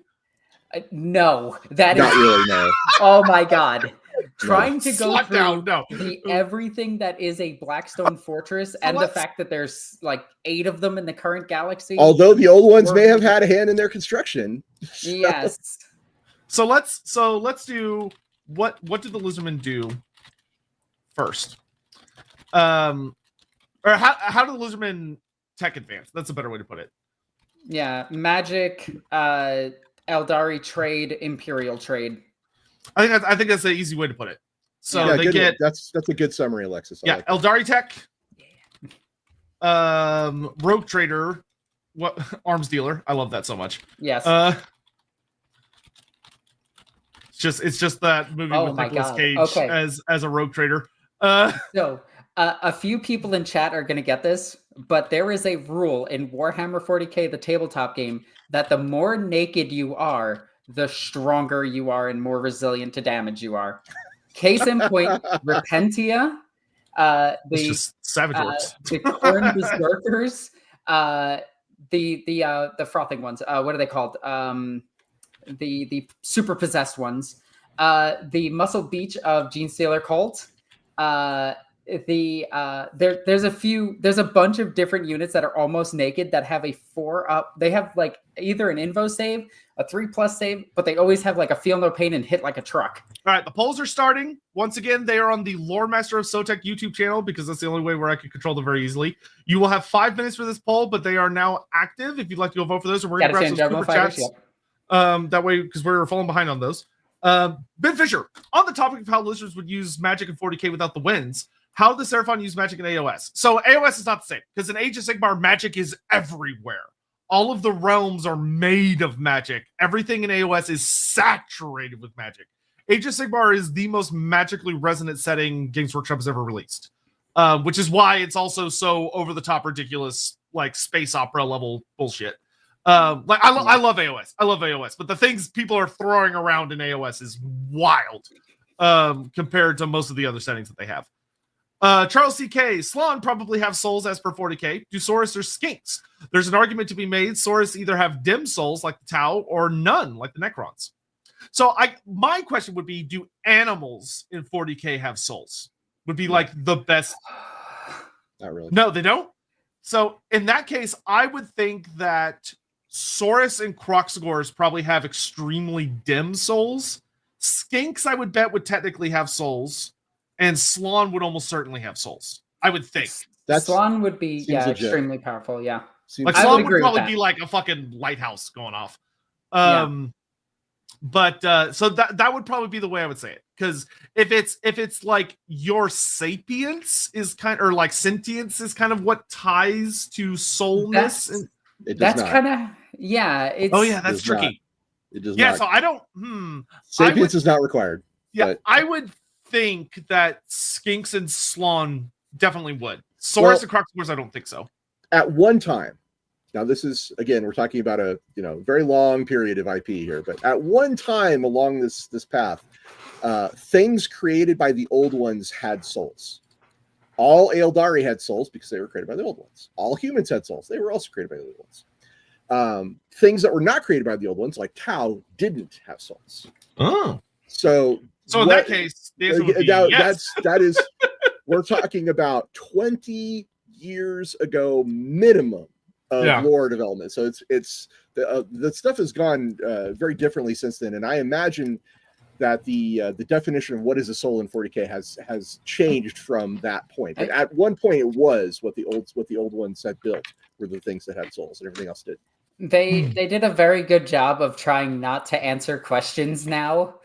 B: No, that
C: not
B: is
C: really. No.
B: Oh my god. Trying to go through
A: the
B: everything that is a Blackstone Fortress and the fact that there's like 8 of them in the current galaxy.
C: Although the old ones may have had a hand in their construction.
B: Yes.
A: So let's do what did the Lizardmen do first? Or how do the Lizardmen tech advanced. That's a better way to put it.
B: Yeah, magic, Eldari trade, Imperial trade.
A: I think that's an easy way to put it. So
C: Yeah,
A: they
C: good.
A: get
C: That's a good summary, Alexis. I
A: yeah,
C: like that.
A: Eldari tech, rogue trader, what arms dealer. I love that so much.
B: Yes.
A: It's just that movie
B: Oh
A: with
B: my
A: Nicolas
B: God.
A: Cage
B: Okay.
A: as a rogue trader.
B: So, a few people in chat are going to get this, but there is a rule in Warhammer 40k, the tabletop game, that the more naked you are, the stronger you are and more resilient to damage you are. Case in point, Repentia,
A: It's just savage orcs.
B: the Corn Berserkers, the frothing ones. What are they called? The super possessed ones. The Muscle Beach of Gene Stealer Cult. There's a bunch of different units that are almost naked that have a 4-up. They have like either an invo save, a 3+ save, but they always have like a feel no pain and hit like a truck.
A: All right, the polls are starting. Once again, they are on the Loremaster of Sotek YouTube channel because that's the only way where I can control them very easily. You will have 5 minutes for this poll, but they are now active. If you'd like to go vote for those, or we're going to grab some super chats. Yep. That way, because we're falling behind on those. Ben Fisher, on the topic of how Lizards would use magic in 40k without the wins, how does Seraphon use magic in AOS? So AOS is not the same, because in Age of Sigmar, magic is everywhere. All of the realms are made of magic. Everything in AOS is saturated with magic. Age of Sigmar is the most magically resonant setting Games Workshop has ever released, which is why it's also so over-the-top ridiculous, like space opera level bullshit. I love AOS. I love AOS, but the things people are throwing around in AOS is wild compared to most of the other settings that they have. Charles CK, Slann probably have souls as per 40k. Do Saurus or Skinks? There's an argument to be made. Saurus either have dim souls like the Tau or none like the Necrons. So my question would be, do animals in 40k have souls? Would be like the best.
C: Not really.
A: No, they don't. So in that case, I would think that Saurus and Kroxagors probably have extremely dim souls. Skinks, I would bet, would technically have souls. And Slann would almost certainly have souls. I would think.
B: Slann would be
C: legit.
B: extremely powerful. Yeah,
A: like Slann would probably be like a fucking lighthouse going off. But so that would probably be the way I would say it. Because if it's like your sapience is kind, or like sentience is kind of what ties to soulness.
B: That's kind of It's,
A: oh yeah, that's tricky.
C: It does
A: yeah,
C: not.
A: so I don't.
C: Sapience is not required.
A: Yeah,
C: but
A: I would think that Skinks and Slann definitely would. Saurus and Kroxagors, I don't think so.
C: At one time, now this is, again, we're talking about a very long period of IP here, but at one time along this path, things created by the old ones had souls. All Eldari had souls because they were created by the old ones. All humans had souls. They were also created by the old ones. Things that were not created by the old ones, like Tau, didn't have souls.
A: Oh.
C: So
A: in that case, the answer would be yes.
C: that is, we're talking about 20 years ago minimum of lore development. So it's the stuff has gone very differently since then, and I imagine that the definition of what is a soul in 40k has changed from that point. But at one point, it was what the old ones had built were the things that had souls, and everything else did.
B: They did a very good job of trying not to answer questions now.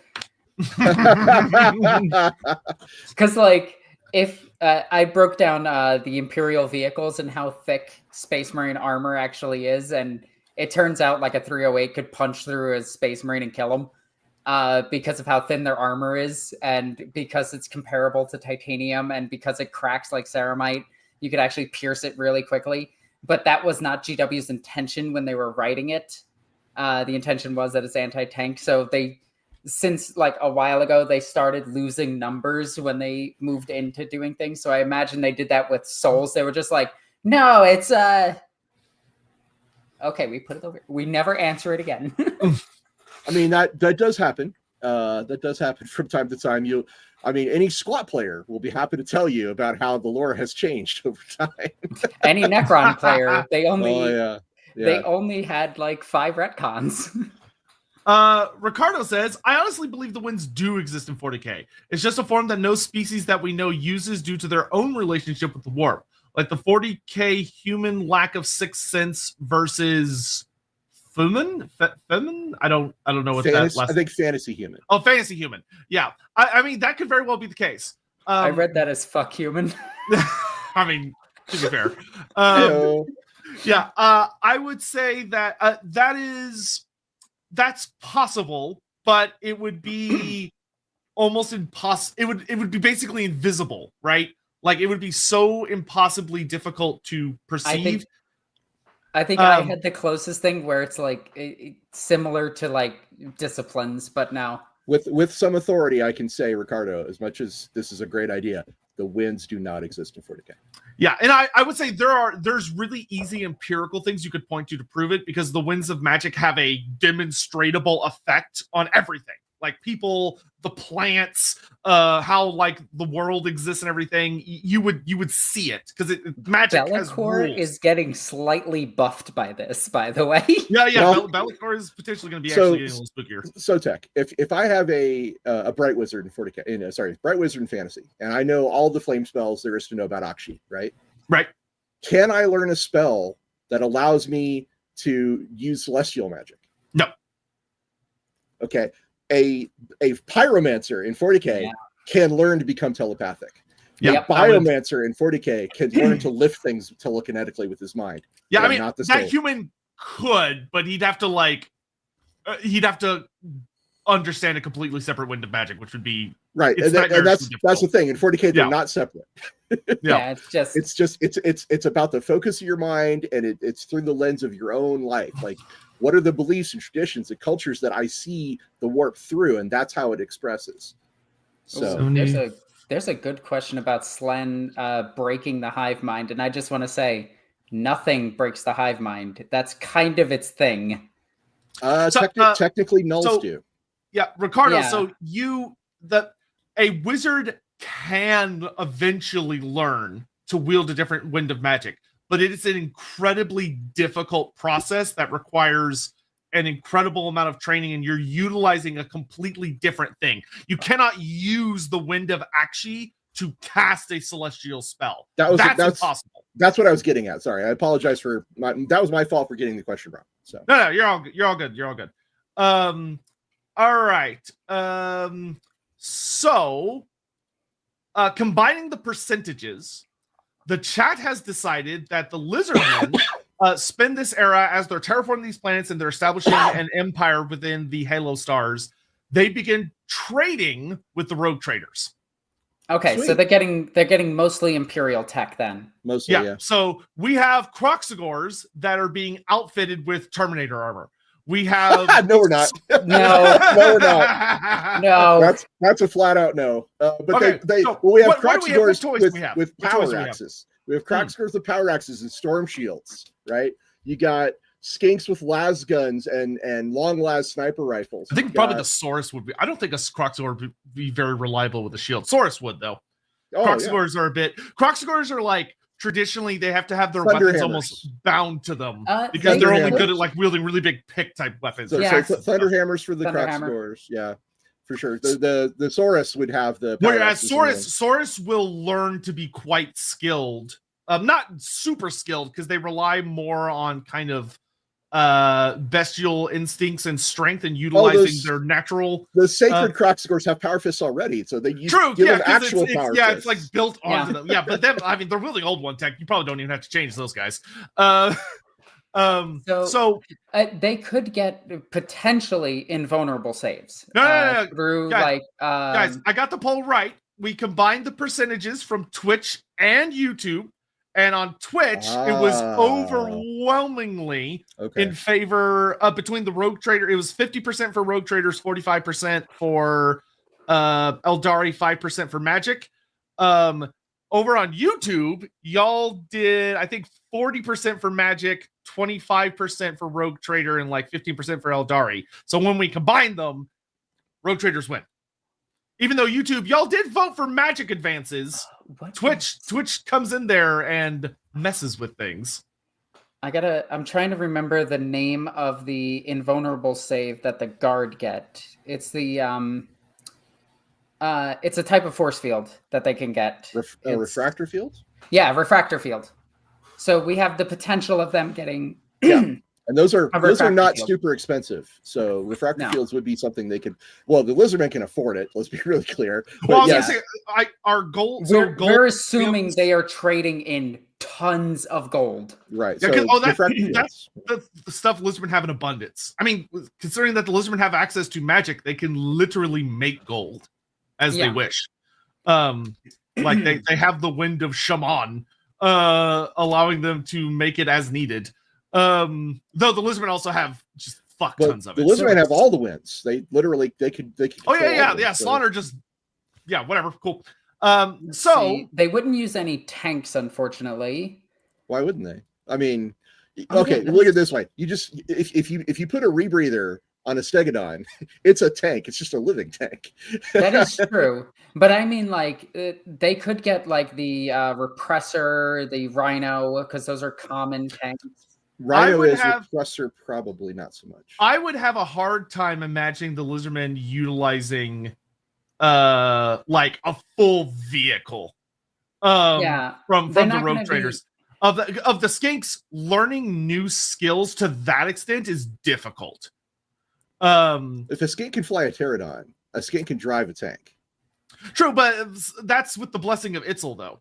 B: Because like if I broke down the Imperial vehicles and how thick Space Marine armor actually is, and it turns out like a 308 could punch through a Space Marine and kill them because of how thin their armor is, and because it's comparable to titanium, and because it cracks like ceramite, you could actually pierce it really quickly. But that was not GW's intention when they were writing it. The intention was that it's anti-tank, so since like a while ago, they started losing numbers when they moved into doing things. So I imagine they did that with souls. They were just like, no, it's okay, we put it over. We never answer it again.
C: I mean, that does happen. That does happen from time to time. Any squat player will be happy to tell you about how the lore has changed over time.
B: Any Necron player, they only
C: they
B: only had like 5 retcons.
A: Ricardo says, I honestly believe the winds do exist in 40k. It's just a form that no species that we know uses due to their own relationship with the warp. Like the 40k human lack of sixth sense versus Fuman? I don't know what that last.
C: I think fantasy human.
A: Oh, fantasy human. Yeah, I mean that could very well be the case.
B: I read that as fuck human.
A: I mean, to be fair, yeah. I would say that that's possible, but it would be almost impossible. It would be basically invisible, right? Like it would be so impossibly difficult to perceive.
B: I think I had the closest thing where it's like similar to like disciplines, but no.
C: With some authority, I can say, Ricardo, as much as this is a great idea, the winds do not exist in 40k.
A: Yeah, and I would say there's really easy empirical things you could point to prove it, because the winds of magic have a demonstratable effect on everything. Like people, the plants, how like the world exists and everything. You would see it because magic has rules.
B: Is getting slightly buffed by this, by the way.
A: Yeah. Well, Bellicor is potentially going to be actually getting a little spookier.
C: Sotek, if I have a bright wizard in 40k, bright wizard in fantasy, and I know all the flame spells there is to know about Akshi, right?
A: Right.
C: Can I learn a spell that allows me to use celestial magic?
A: No.
C: Okay. A pyromancer in 40k can learn to become telepathic.
A: Yeah,
C: a biomancer in 40k can learn to lift things telekinetically with his mind.
A: Yeah, I mean that human could, but he'd have to understand a completely separate wind of magic, which would be
C: right. And that's the thing. In 40k, they're not separate.
B: Yeah,
C: it's about the focus of your mind, and it's through the lens of your own life. Like, what are the beliefs and traditions and cultures that I see the warp through, and that's how it expresses. So
B: there's a good question about Slann breaking the hive mind, and I just want to say nothing breaks the hive mind. That's kind of its thing.
C: Technically, nulls do.
A: Yeah, Ricardo. Yeah. So a wizard can eventually learn to wield a different wind of magic, but it is an incredibly difficult process that requires an incredible amount of training, and you're utilizing a completely different thing. You cannot use the wind of Akshi to cast a celestial spell. That's impossible.
C: That's what I was getting at. Sorry, I apologize for that was my fault for getting the question wrong. So
A: no, you're all good. You're all good. All right. So combining the percentages, the chat has decided that the Lizardmen spend this era as they're terraforming these planets and they're establishing an empire within the Halo stars. They begin trading with the rogue traders.
B: Okay, sweet. So they're getting mostly Imperial tech then.
C: Mostly, yeah.
A: So we have Kroxigors that are being outfitted with Terminator armor. We have
C: no, we're not.
B: No,
C: we're not.
B: No,
C: that's a flat out no. But we have Kroxigors with power axes. We have Kroxigors with power axes and storm shields. Right? You got skinks with las guns and long las sniper rifles.
A: I think probably the Saurus would be. I don't think a Kroxigor would be very reliable with a shield. Saurus would though. Kroxigors are a bit. Kroxigors are like. Traditionally, they have to have their weapons almost bound to them because they're only good at like wielding really big pick type weapons.
C: So thunder hammers for the Kroxigors, yeah, for sure. The Saurus would have the.
A: Whereas Saurus will learn to be quite skilled, not super skilled because they rely more on kind of bestial instincts and strength and utilizing their natural.
C: The sacred Kroxigors have power fists already, so they give them actual power fists.
A: It's like built onto them. Yeah, but then I mean they're wielding old one tech. You probably don't even have to change those guys. So
B: they could get potentially invulnerable saves.
A: No.
B: Through
A: guys, I got the poll right. We combined the percentages from Twitch and YouTube. And on Twitch, it was overwhelmingly in favor between the Rogue Trader. It was 50% for Rogue Traders, 45% for Eldari, 5% for Magic. Over on YouTube, y'all did, I think, 40% for Magic, 25% for Rogue Trader, and like 15% for Eldari. So when we combine them, Rogue Traders win. Even though YouTube, y'all did vote for Magic advances, Twitch comes in there and messes with things.
B: I'm trying to remember the name of the invulnerable save that the guard get. It's the it's a type of force field that they can get.
C: Refractor field?
B: Yeah, refractor field. So we have the potential of them getting.
C: Yeah. And those are not
B: field.
C: super expensive. So refractor
B: No.
C: fields would be something they could. Well, the Lizardmen can afford it. Let's be really clear. But
A: Well, I was
C: yes,
A: gonna say, our goal.
B: We're assuming they are trading in tons of gold.
C: right.
A: Yeah,
C: So
A: that's
C: fields.
A: the stuff Lizardmen have in abundance. I mean, considering that the Lizardmen have access to magic, they can literally make gold as they wish. Like they have the wind of Shaman, allowing them to make it as needed. Though the Lizardmen also have just tons of it.
C: The Lizardmen have all the wins. They literally they could.
A: Oh yeah. Slann are just whatever. Cool.
B: See, they wouldn't use any tanks, unfortunately.
C: Why wouldn't they? I mean, okay, look at it this way. You just if you put a rebreather on a Stegodon, it's a tank. It's just a living tank.
B: That is true. But I mean, like, they could get like the Repressor, the Rhino, because those are common tanks.
C: Rhino is Repressor, probably not so much.
A: I would have a hard time imagining the Lizardmen utilizing like a full vehicle from the rogue traders. Of the skinks, learning new skills to that extent is difficult.
C: If a skink can fly a pterodon, a skink can drive a tank.
A: True, but that's with the blessing of Itzel, though.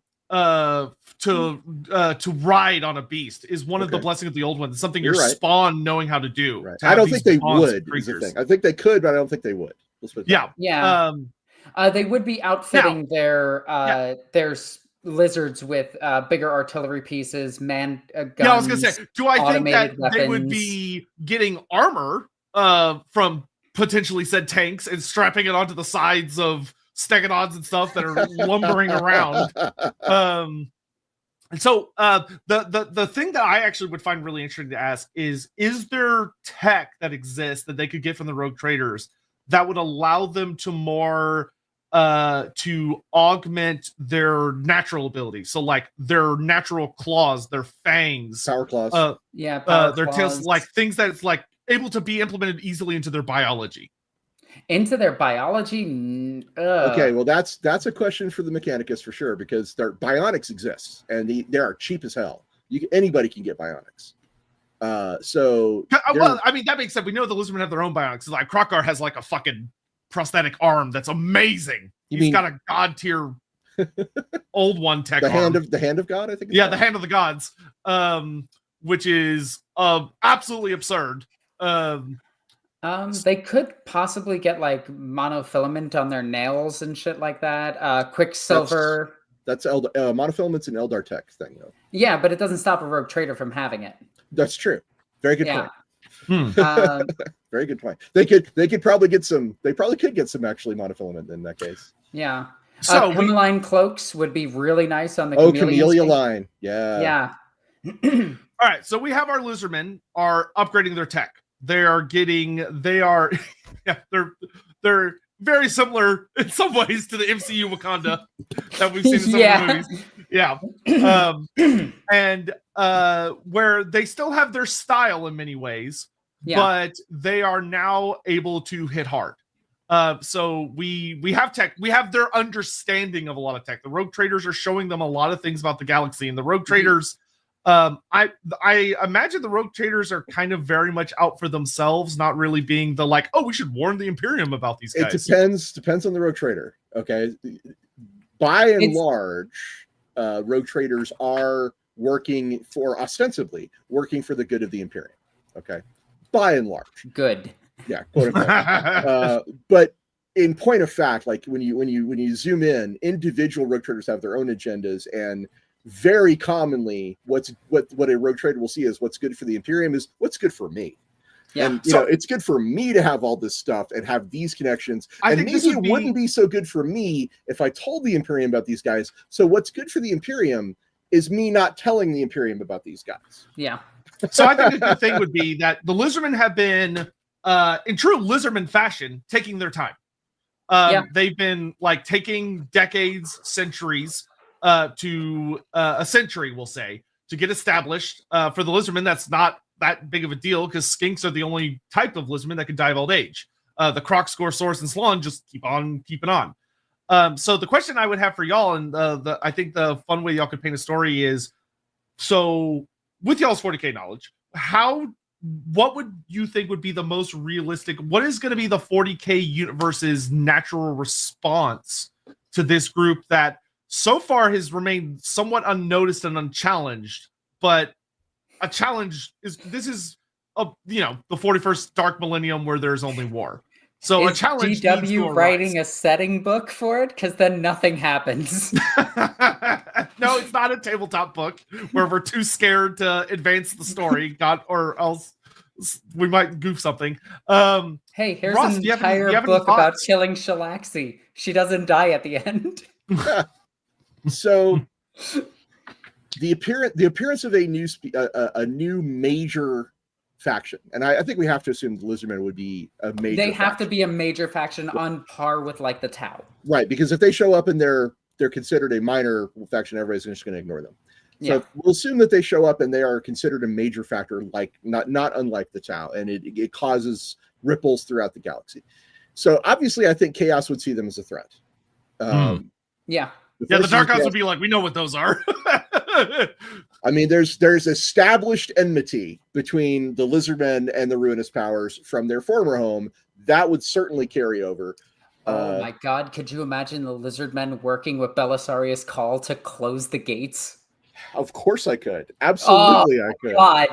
A: To ride on a beast is one of the blessings of the old ones. It's something your spawn knowing how to do.
C: Right. I don't think they would. Is the thing. I think they could, but I don't think they would.
B: Yeah. They would be outfitting their lizards with bigger artillery pieces, guns.
A: Yeah, I was gonna say, do I think that they would be getting armor from potentially said tanks and strapping it onto the sides of Stegodons and stuff that are lumbering around? And so the thing that I actually would find really interesting to ask is there tech that exists that they could get from the rogue traders that would allow them to more to augment their natural abilities? So like their natural claws, their fangs,
C: power claws,
A: their tails, like things that's like able to be implemented easily into their biology.
B: Into their biology?
C: Okay, well that's a question for the Mechanicus for sure, because their bionics exists and they are cheap as hell. Anybody can get bionics.
A: Well, I mean, that being said, we know the Lizardmen have their own bionics. Like Krokar has like a fucking prosthetic arm that's amazing. He's got a god tier old one tech.
C: The hand of God, I think.
A: Yeah, the hand of the gods, which is absolutely absurd.
B: They could possibly get like monofilament on their nails and shit like that. Quicksilver.
C: That's monofilament's an Eldar tech thing, though.
B: Yeah, but it doesn't stop a rogue trader from having it.
C: That's true. Very good point. Very good point. They could probably get some. They probably could get some actually monofilament in that case.
B: Yeah. So Camelline cloaks would be really nice on the
C: Camellia line. Yeah.
B: Yeah.
A: All right. So we have our Lizardmen are upgrading their tech. They're very similar in some ways to the MCU Wakanda that we've seen in some of the movies. Yeah. And where they still have their style in many ways, but they are now able to hit hard. So we have tech. We have their understanding of a lot of tech. The rogue traders are showing them a lot of things about the galaxy, and the rogue traders, I imagine the rogue traders are kind of very much out for themselves, not really being the like, oh, we should warn the Imperium about these guys.
C: It depends on the rogue trader. Okay, by and large, rogue traders are ostensibly working for the good of the Imperium. Okay, by and large,
B: good.
C: Yeah, quote unquote. But in point of fact, like when you zoom in, individual rogue traders have their own agendas, and very commonly what a rogue trader will see is what's good for the Imperium is what's good for me. Yeah. And it's good for me to have all this stuff and have these connections. And maybe it wouldn't be so good for me if I told the Imperium about these guys. So what's good for the Imperium is me not telling the Imperium about these guys.
B: Yeah.
A: So I think the good thing would be that the Lizardmen have been, in true Lizardman fashion, taking their time. They've been like taking decades, centuries, to a century, we'll say, to get established. For the Lizardmen, that's not that big of a deal because skinks are the only type of Lizardmen that can die of old age. The Croc, Score, Source, and Slann just keep on keeping on. So the question I would have for y'all, and I think the fun way y'all could paint a story is, so with y'all's 40K knowledge, what would you think would be the most realistic? What is going to be the 40K universe's natural response to this group that so far has remained somewhat unnoticed and unchallenged, but a challenge is the 41st Dark Millennium where there's only war. So a challenge.
B: GW writing a setting book for it? Because then nothing happens.
A: No, it's not a tabletop book where we're too scared to advance the story, or else we might goof something.
B: Hey, here's
A: Ross,
B: an entire book about killing Shalaxi. She doesn't die at the end.
C: So the appearance of a new major faction, and I think we have to assume the Lizardmen would be a major.
B: They have to be a major faction on par with like the Tau,
C: right? Because if they show up and they're considered a minor faction, everybody's just going to ignore them. So we'll assume that they show up and they are considered a major factor, like not unlike the Tau, and it causes ripples throughout the galaxy. So obviously, I think Chaos would see them as a threat.
B: Yeah.
A: The Dark Gods would be like, we know what those are.
C: I mean, there's established enmity between the Lizardmen and the Ruinous Powers from their former home. That would certainly carry over.
B: Oh my God! Could you imagine the Lizardmen working with Belisarius Cawl to close the gates?
C: Of course, I could. Absolutely, I could.
B: God,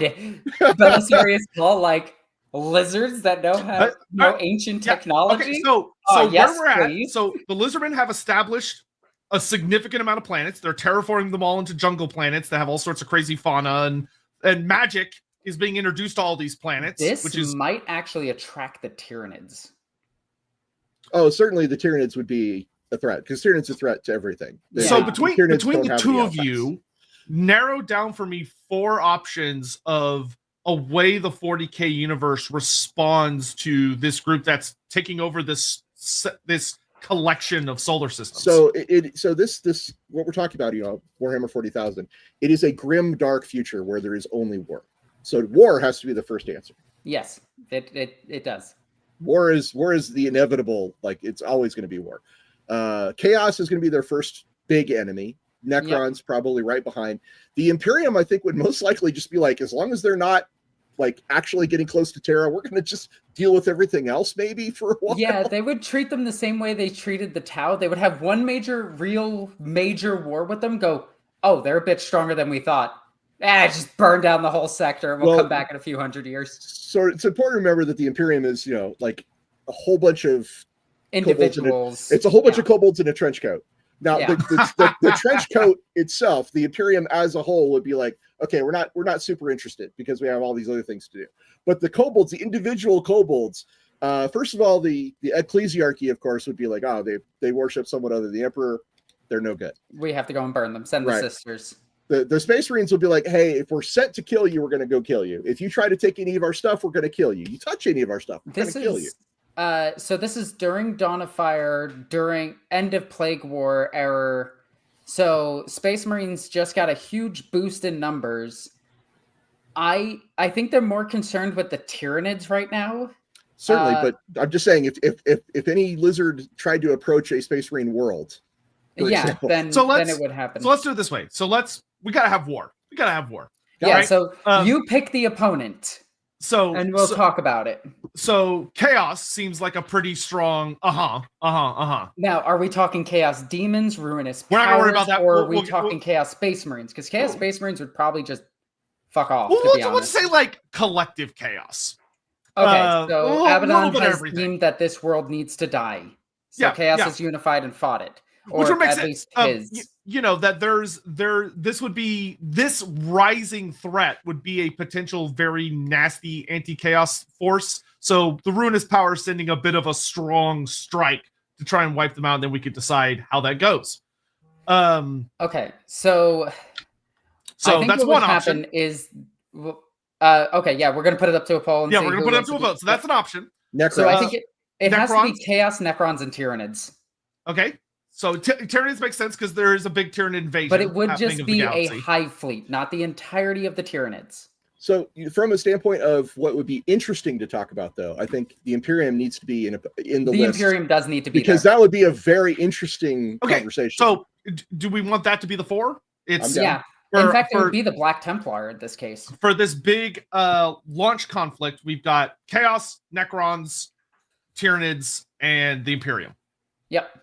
B: Belisarius Cawl, like lizards that have no ancient technology.
A: Okay, so yes, where we're
B: please.
A: at. So the Lizardmen have established a significant amount of planets. They're terraforming them all into jungle planets that have all sorts of crazy fauna, and magic is being introduced to all these planets.
B: This might actually attract the Tyranids.
C: Oh, certainly the Tyranids would be a threat, because Tyranids are a threat to everything.
A: So between the two of you, narrow down for me 4 options of a way the 40K universe responds to this group that's taking over this collection of solar systems.
C: So this what we're talking about, Warhammer 40,000, it is a grim, dark future where there is only war. So war has to be the first answer.
B: Yes, it does.
C: War is the inevitable, like it's always going to be war. Chaos is going to be their first big enemy. Necron's probably right behind. The Imperium, I think, would most likely just be like, as long as they're not like actually getting close to Terra, we're going to just deal with everything else maybe for a while.
B: Yeah, they would treat them the same way they treated the Tau. They would have one real major war with them, go, oh, they're a bit stronger than we thought. Just burn down the whole sector and we'll come back in a few hundred years.
C: So it's important to remember that the Imperium is, like a whole bunch of
B: individuals.
C: It's a whole bunch of kobolds in a trench coat. Now, the trench coat itself, the Imperium as a whole would be like, okay, we're not super interested because we have all these other things to do. But the kobolds, the individual kobolds, first of all, the ecclesiarchy, of course, would be like, oh, they worship someone other than the Emperor. They're no good.
B: We have to go and burn them. Send the sisters.
C: The Space Marines will be like, hey, if we're sent to kill you, we're going to go kill you. If you try to take any of our stuff, we're going to kill you. You touch any of our stuff, we're going to kill you.
B: So this is during Dawn of Fire, during End of Plague War era. So Space Marines just got a huge boost in numbers. I think they're more concerned with the Tyranids right now.
C: Certainly, but I'm just saying, if any lizard tried to approach a Space Marine world,
B: then it would happen.
A: So let's do it this way. So we gotta have war.
B: Yeah.
A: Right?
B: So you pick the opponent. And we'll talk about it.
A: So Chaos seems like a pretty strong. Now,
B: are we talking Chaos Demons, Ruinous Powers,
A: we're not gonna worry about that.
B: Or are we talking Chaos Space Marines? Because Chaos Space Marines would probably just fuck off.
A: Let's say like collective chaos.
B: Okay, so Abaddon has deemed that this world needs to die. So Chaos is unified and fought it.
A: Which would make
B: at
A: sense.
B: Least his.
A: That this rising threat would be a potential very nasty anti-chaos force. So the Ruinous Power is sending a bit of a strong strike to try and wipe them out, and then we could decide how that goes.
B: Okay, so I think
A: that's one option.
B: Is we're gonna put it up to a poll. And
A: we're gonna put it up to a vote. So that's an option.
C: Necrons.
B: So I think it has to be Chaos, Necrons, and Tyranids.
A: Okay. So Tyranids makes sense because there is a big Tyranid invasion.
B: But it would just be a hive fleet, not the entirety of the Tyranids.
C: So from a standpoint of what would be interesting to talk about, though, I think the Imperium needs to be in the list.
B: The Imperium does need to be
C: because
B: there.
C: that would be a very interesting conversation.
A: So do we want that to be the 4? It's
B: yeah. In fact, it would be the Black Templar in this case.
A: For this big launch conflict, we've got Chaos, Necrons, Tyranids, and the Imperium.
B: Yep.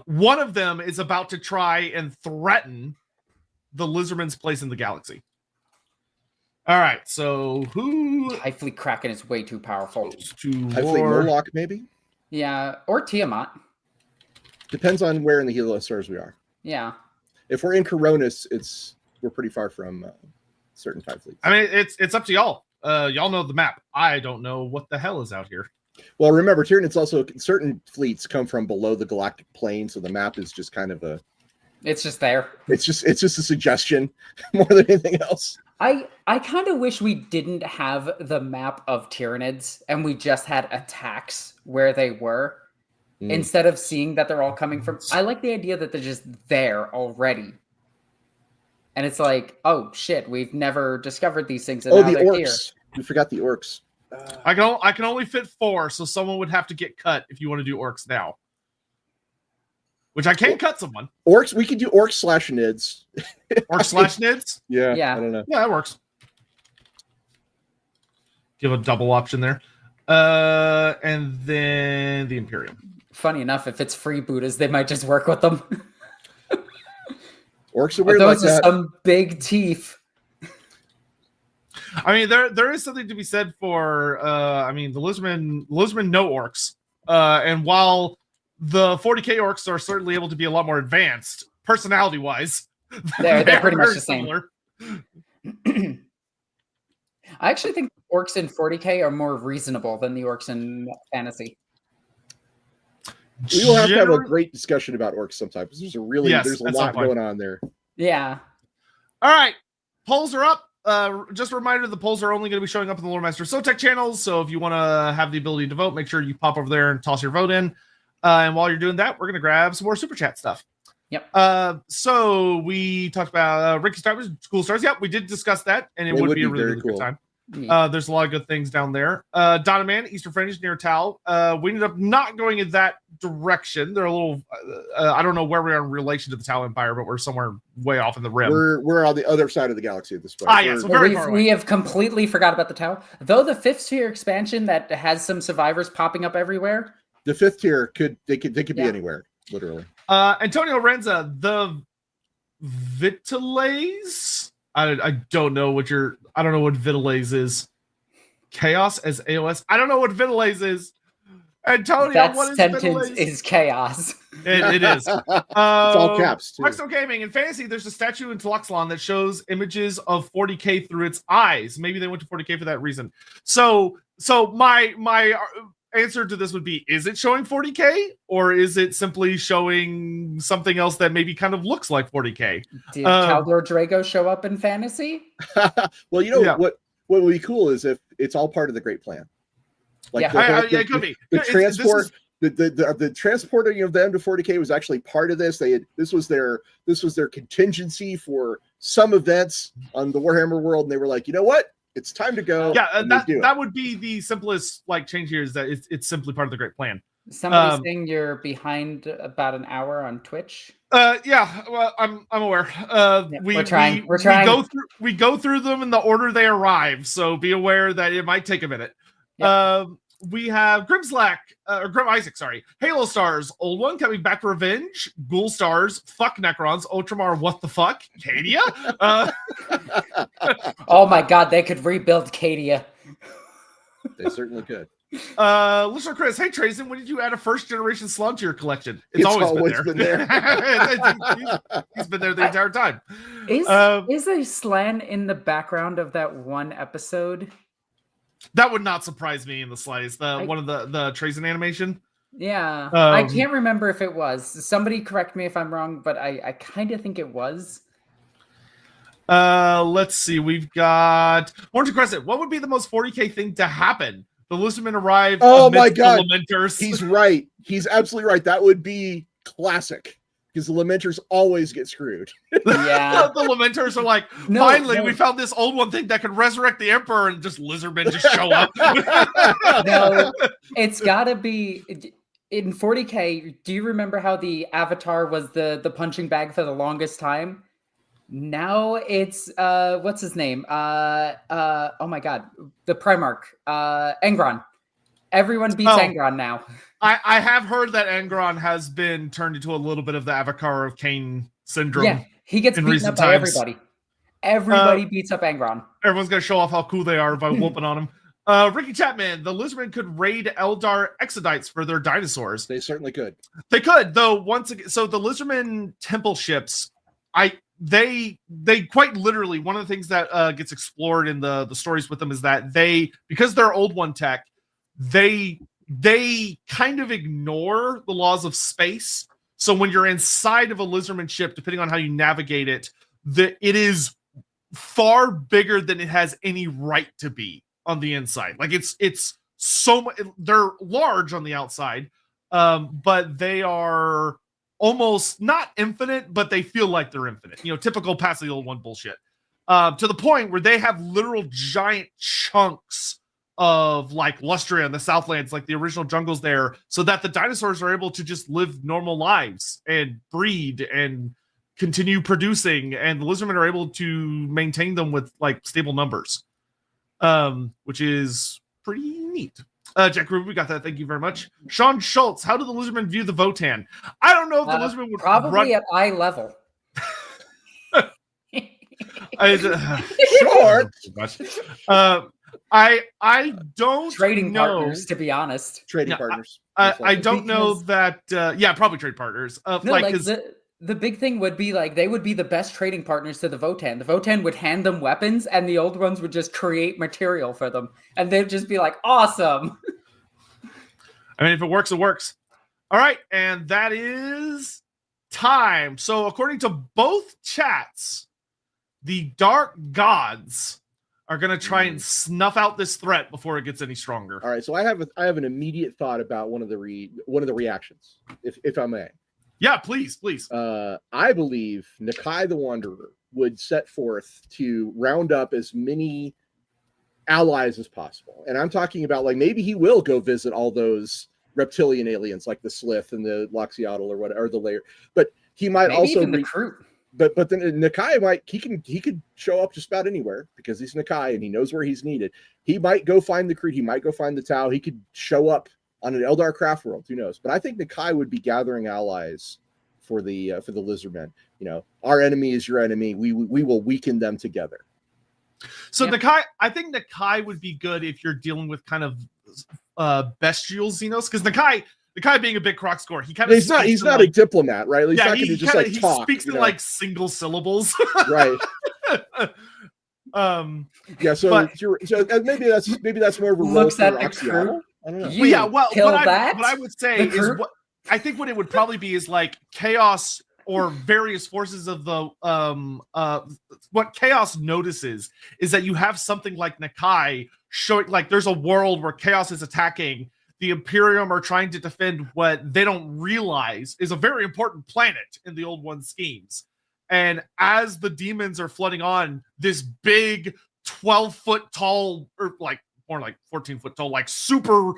A: One of them is about to try and threaten the Lizardmen's place in the galaxy. All right, so who?
B: Highfleet Kraken is way too powerful.
C: Highfleet Moloch, maybe?
B: Yeah, or Tiamat.
C: Depends on where in the Helo stars we are.
B: Yeah.
C: If we're in Coronis, we're pretty far from certain type fleets.
A: I mean, it's up to y'all. Y'all know the map. I don't know what the hell is out here.
C: Well, remember, Tyranids also certain fleets come from below the galactic plane, so the map is just kind of a.
B: It's just there.
C: It's just a suggestion more than anything else.
B: I kind of wish we didn't have the map of Tyranids and we just had attacks where they were instead of seeing that they're all coming from. I like the idea that they're just there already. And it's like, oh shit, we've never discovered these things. And
C: the
B: they're
C: orcs.
B: Here.
C: We forgot the orcs.
A: I can only fit 4, so someone would have to get cut if you want to do orcs now. Which I can cut someone.
C: Orcs, we could do orcs / nids.
A: Orcs / nids?
C: Yeah.
B: I
C: don't know.
A: Yeah, that works. Give a double option there. And then the Imperium.
B: Funny enough, if it's freebooters, they might just work with them.
C: Orcs are weird
B: those
C: like
B: are
C: that.
B: some big teeth.
A: I mean, there is something to be said for, the Lizardmen know orcs. And while the 40k orcs are certainly able to be a lot more advanced, personality-wise,
B: they're pretty much the same.
A: similar.
B: I actually think orcs in 40k are more reasonable than the orcs in fantasy.
C: We will have to have a great discussion about orcs sometimes. There's a lot going on there.
B: Yeah.
A: All right. Polls are up. Just a reminder, the polls are only going to be showing up in the Loremaster of Sotek channels. So if you want to have the ability to vote, make sure you pop over there and toss your vote in. And while you're doing that, we're going to grab some more super chat stuff.
B: Yep.
A: So we talked about Ricky Stars, School Stars. Yep, we did discuss that, and it would be a really cool time. There's a lot of good things down there. Donna Man, Eastern Fringe, near Tal. We ended up not going in that direction. They're a little, I don't know where we are in relation to the Tal Empire, but we're somewhere way off in the rim.
C: We're on the other side of the galaxy at this point.
A: Yes, very far away.
B: We have completely forgot about the Tau. Though the 5th tier expansion that has some survivors popping up everywhere.
C: The 5th tier could be anywhere, literally.
A: Antonio Renza, the Vitalays. I don't know what Vitalays is. Chaos as AOS. I don't know what Vitalays is. Antonio,
B: that
A: what is
B: sentence
A: Vitalays?
B: Is chaos.
A: It is.
C: It's all caps too.
A: Exo Gaming in fantasy. There's a statue in Tluxlon that shows images of 40k through its eyes. Maybe they went to 40k for that reason. So my answer to this would be: is it showing 40k, or is it simply showing something else that maybe kind of looks like 40k?
B: Did Caldor Drago show up in fantasy?
C: Well, what would be cool is if it's all part of the great plan. Like
A: it could be.
C: The transport, the transporting of them to 40k was actually part of this. This was their contingency for some events on the Warhammer world, and they were like, you know what? It's time to go.
A: Yeah, and that would be the simplest change here, is that it's simply part of the great plan.
B: Somebody's saying you're behind about an hour on Twitch.
A: Yeah, well, I'm aware. We're trying. We go through them in the order they arrive, so be aware that it might take a minute. Yep. We have Grim Isaac, sorry. Halo Stars, old one coming back for revenge. Ghoul Stars, fuck Necrons. Ultramar, what the fuck? Cadia?
B: Oh my god, they could rebuild Cadia.
C: They certainly could.
A: Listener Chris, hey Trazen, when did you add a first generation Slann to your collection? It's always been there. He's been there the entire time.
B: Is a Slann in the background of that one episode?
A: That would not surprise me in the slightest. One of the Trazen animation.
B: Yeah, I can't remember if it was. Somebody correct me if I'm wrong, but I kind of think it was.
A: Let's see. We've got Orange Crescent. What would be the most 40k thing to happen? The Lizardmen arrive.
C: Oh my god!
A: Elementers.
C: He's right. He's absolutely right. That would be classic. because the Lamenters always get screwed.
B: Yeah.
A: The Lamenters are like,
B: No,
A: finally,
B: no.
A: we found this old one thing that could resurrect the Emperor, and just Lizardmen just show up.
B: No, it's gotta be in 40K. Do you remember how the Avatar was the punching bag for the longest time? Now it's what's his name? Oh my god, the Primarch, Angron. Everyone beats Angron now.
A: I have heard that Angron has been turned into a little bit of the Avatar of Cain syndrome.
B: Yeah, he gets beaten up by everybody. Everybody beats up Angron.
A: Everyone's gonna show off how cool they are by whooping on him. Ricky Chapman, the Lizardmen could raid Eldar Exodites for their dinosaurs.
C: They certainly could.
A: They could, though. Once again, so the Lizardmen temple ships, they quite literally, one of the things that gets explored in the stories with them is that because they're old one tech, they kind of ignore the laws of space. So when you're inside of a Lizardman ship, depending on how you navigate it, it is far bigger than it has any right to be on the inside. Like it's so much. They're large on the outside, but they are almost not infinite, but they feel like they're infinite. Typical pass the old one bullshit. To the point where they have literal giant chunks of like Lustria and the Southlands, like the original jungles there, so that the dinosaurs are able to just live normal lives and breed and continue producing, and the Lizardmen are able to maintain them with like stable numbers, which is pretty neat. Jack Ruby, we got that. Thank you very much. Sean Schultz, how do the Lizardmen view the Votan? I don't know if the Lizardmen would
B: probably at eye level.
C: Sure.
A: I don't
B: trading
A: know.
B: Partners, to be honest.
C: Trading partners.
A: I don't know that. Yeah, probably trade partners.
B: The big thing would be like they would be the best trading partners to the Votan. The Votan would hand them weapons, and the old ones would just create material for them, and they'd just be like, "Awesome."
A: I mean, if it works, it works. All right, and that is time. So, according to both chats, the Dark Gods are going to try and snuff out this threat before it gets any stronger.
C: All right, so I have an immediate thought about one of the reactions, if I may.
A: Yeah, please.
C: I believe Nakai the Wanderer would set forth to round up as many allies as possible. And I'm talking about like maybe he will go visit all those reptilian aliens like the Slith and the Loxiotl or whatever, or the Lair. But he might
B: maybe
C: also
B: even the crew.
C: But then Nakai he could show up just about anywhere because he's Nakai and he knows where he's needed. He might go find the Creed, he might go find the Tau, he could show up on an Eldar craft world, who knows? But I think Nakai would be gathering allies for the Lizardmen. Our enemy is your enemy. We will weaken them together.
A: So yeah. I think Nakai would be good if you're dealing with kind of bestial Xenos, because Nakai being a big croc score, he kind of
C: he's not a diplomat, right? He's
A: yeah,
C: not going to just like
A: he
C: talk.
A: Speaks in like single syllables,
C: right? Yeah, so maybe that's more of a role for Loxiotl. I don't know.
A: Well, yeah, well, what I would say is I think what it would probably be is like chaos or various forces of the what chaos notices is that you have something like Nakai showing like there's a world where chaos is attacking. The Imperium are trying to defend what they don't realize is a very important planet in the Old One schemes. And as the demons are flooding on, this big 12-foot tall, or like more like 14-foot tall, like super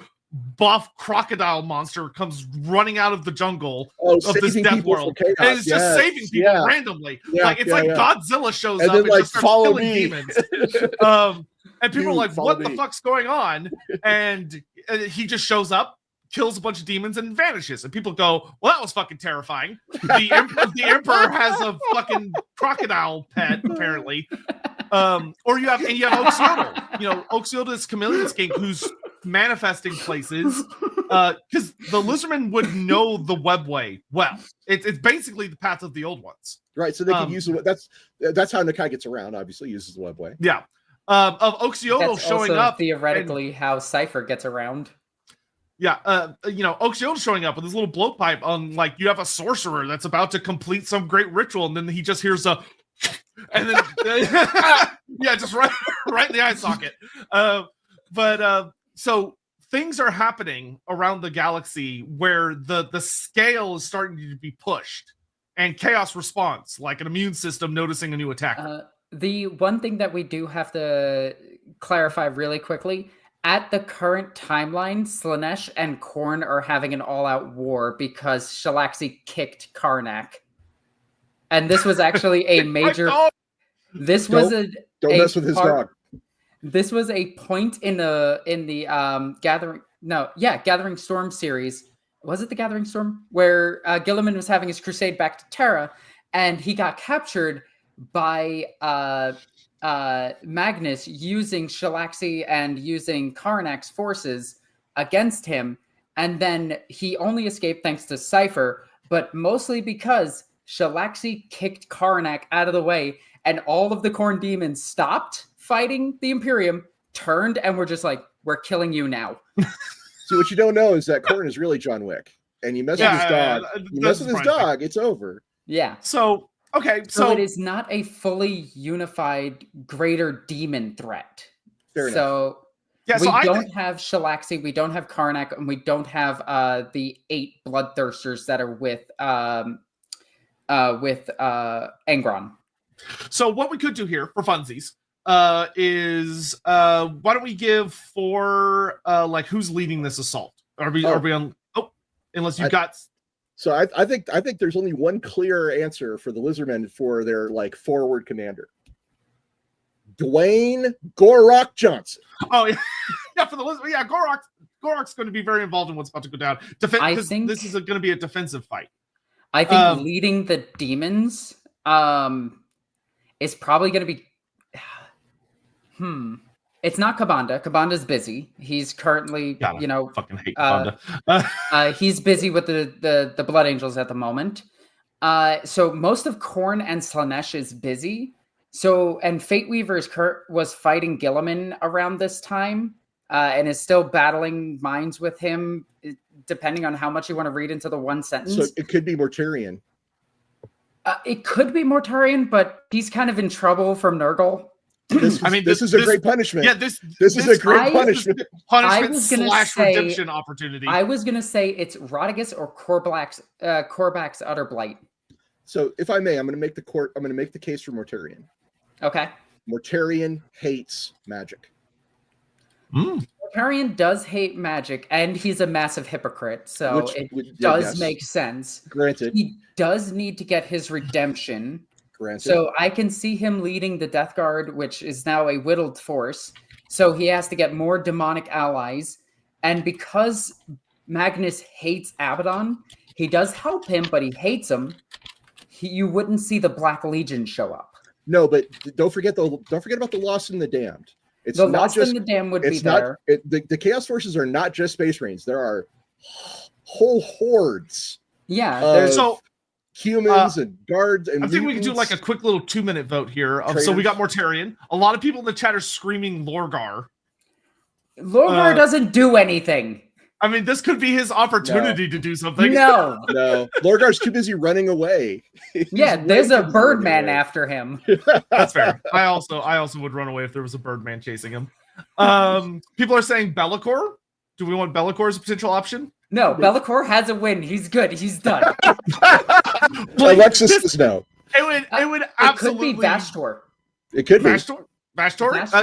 A: buff crocodile monster comes running out of the jungle of this death world. And it's just saving people randomly. Godzilla shows up and just starts killing demons. And people are like, what the fuck's going on? And he just shows up, kills a bunch of demons, and vanishes. And people go, well, that was fucking terrifying. The Emperor has a fucking crocodile pet, apparently. Or you have Oxiotl. Oxiotl is Chameleon Skink, who's manifesting places. Because the Lizardmen would know the webway well. It's basically the path of the old ones.
C: Right, so they can use it. That's how Nakai gets around, obviously, uses the webway.
A: Yeah. Of Oxiotl showing up,
B: theoretically how Cypher gets around.
A: Yeah, Oxiotl showing up with his little blowpipe on, like, you have a sorcerer that's about to complete some great ritual, and then he just hears a, and then yeah, just right in the eye socket. So things are happening around the galaxy where the scale is starting to be pushed, and chaos response, like an immune system noticing a new attacker.
B: The one thing that we do have to clarify really quickly, at the current timeline, Slaanesh and Khorne are having an all-out war because Shalaxi kicked Karnak. And this was actually a major... This was
C: don't mess with his dog.
B: This was a point in the Gathering Storm series. Was it the Gathering Storm? Where Guilliman was having his crusade back to Terra, and he got captured by Magnus using Shalaxi and using Karnak's forces against him. And then he only escaped thanks to Cypher, but mostly because Shalaxi kicked Karnak out of the way, and all of the Khorne demons stopped fighting the Imperium, turned, and were just like, we're killing you now.
C: See, what you don't know is that Khorne is really John Wick. And you mess with his dog. You mess with his dog, it's over.
B: Yeah.
A: So
B: it is not a fully unified greater demon threat.
C: Fair enough.
B: We don't have Shalaxi, we don't have Karnak, and we don't have the 8 bloodthirsters that are with Angron.
A: So what we could do here for funsies is why don't we give 4 like who's leading this assault? Are we on? Oh, unless you've got.
C: So I think there's only one clear answer for the Lizardmen for their like forward commander. Dwayne Gorok Johnson.
A: Oh yeah, for the Lizardmen. Yeah, Gorok's going to be very involved in what's about to go down. I think this is going to be a defensive fight.
B: I think leading the demons is probably going to be. It's not Kabanda. Kabanda's busy. He's currently,
A: fucking hate Kabanda.
B: He's busy with the Blood Angels at the moment. So most of Khorne and Slaanesh is busy. And Fate Weaver was fighting Guilliman around this time, and is still battling minds with him, depending on how much you want to read into the one sentence.
C: So it could be Mortarion.
B: It could be Mortarion, but he's kind of in trouble from Nurgle.
C: This is a great punishment. Yeah, this is a great punishment.
A: Redemption opportunity.
B: I was gonna say it's Rodigus or Korbak's Utter Blight.
C: So, if I may, I'm gonna make the case for Mortarion.
B: Okay.
C: Mortarion hates magic.
B: Mortarion does hate magic, and he's a massive hypocrite, so it does make sense.
C: Granted,
B: he does need to get his redemption.
C: Granted.
B: So I can see him leading the Death Guard, which is now a whittled force. So he has to get more demonic allies. And because Magnus hates Abaddon, he does help him, but he hates him. You wouldn't see the Black Legion show up.
C: No, but don't forget about the Lost and the Damned. It's
B: the
C: not
B: Lost
C: just,
B: and the Damned would be
C: not,
B: there.
C: The Chaos Forces are not just Space Marines. There are whole hordes.
B: Yeah,
C: humans and guards and
A: I think we could do like a quick little 2-minute vote here. So we got Mortarion. A lot of people in the chat are screaming Lorgar.
B: Lorgar doesn't do anything.
A: I mean, this could be his opportunity to do something.
B: No.
C: Lorgar's too busy running away.
B: There's a Birdman after him.
A: That's fair. I also would run away if there was a Birdman chasing him. People are saying Be'lakor. Do we want Be'lakor as a potential option?
B: No, Be'lakor has a win. He's good. He's done.
C: Alexis is no.
A: It would absolutely.
B: It could be Vashtor.
C: It could be
A: Vashtor.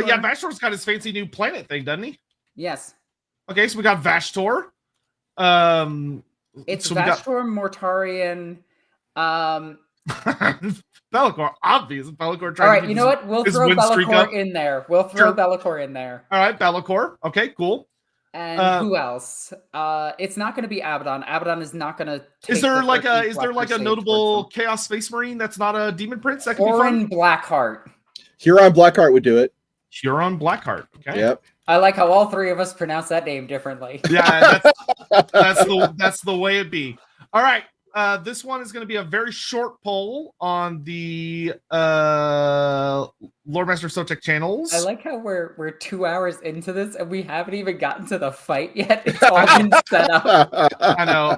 A: Yeah, Vashtor's got his fancy new planet thing, doesn't he?
B: Yes.
A: Okay, so we got Vashtor.
B: It's Vashtor, Mortarion.
A: Be'lakor, obvious. Be'lakor.
B: All right, you know what? We'll throw Be'lakor in there. Be'lakor in there.
A: All right, Be'lakor. Okay, cool.
B: And who else? It's not going to be Abaddon. Abaddon is not going to.
A: Is there like a notable Chaos Space Marine that's not a Demon Prince that could be fun?
B: Blackheart.
C: Huron Blackheart would do it.
A: Huron Blackheart. Okay.
C: Yep.
B: I like how all 3 of us pronounce that name differently.
A: Yeah, that's the way it be. All right. This one is going to be a very short poll on the Loremaster of Sotek channels.
B: I like how we're 2 hours into this and we haven't even gotten to the fight yet. It's all been set up.
A: I know.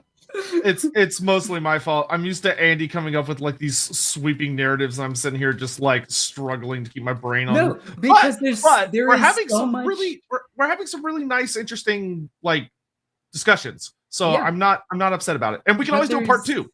A: It's mostly my fault. I'm used to Andy coming up with like these sweeping narratives, and I'm sitting here just like struggling to keep my brain on.
B: No, because
A: we're having some really nice, interesting like discussions. So yeah. I'm not upset about it, and we can always do a part 2.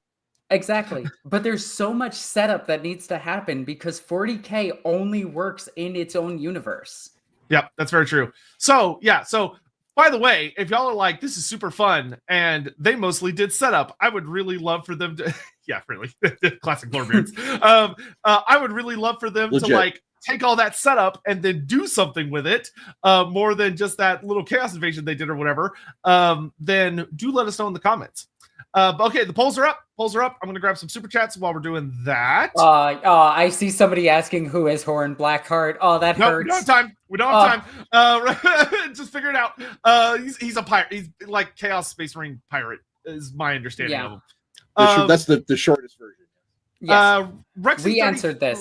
B: Exactly. But there's so much setup that needs to happen because 40K only works in its own universe.
A: Yep, that's very true. So, yeah, so by the way, if y'all are like, this is super fun, and they mostly did setup, I would really love for them to, yeah, really, classic lore beards. I would really love for them
C: Legit.
A: to like take all that setup and then do something with it, more than just that little chaos invasion they did or whatever. Then do let us know in the comments. Okay, the polls are up. Polls are up. I'm going to grab some super chats while we're doing that.
B: I see somebody asking who is Horn Blackheart. Oh, that hurts.
A: We don't have time. We don't have time. Just figure it out. He's a pirate. He's like Chaos Space Marine pirate, is my understanding of him.
C: That's the shortest version.
B: Yes.
A: Rex,
B: we answered this.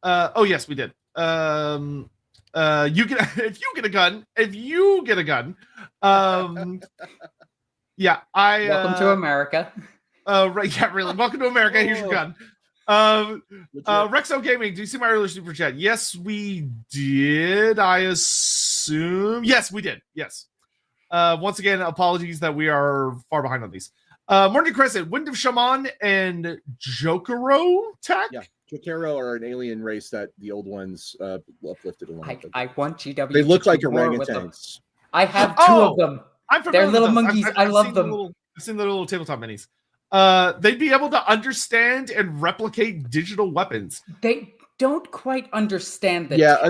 A: Oh yes, we did. You get if you get a gun. Yeah,
B: Welcome to America.
A: Right, yeah, really. Welcome to America. Here's your gun. Rexo Gaming, do you see my earlier super chat? Yes, we did. I assume. Yes, we did. Yes. Once again, apologies that we are far behind on these. Morning Crescent, Wind of Shaman and Jokero Tech?
C: Yeah, Jokero are an alien race that the old ones uplifted along.
B: I want GW.
C: They look like
B: more
C: orangutans.
B: I have two of them. They're little monkeys. I love them.
A: I've seen the little tabletop minis. They'd be able to understand and replicate digital weapons.
B: They don't quite understand the
C: tech.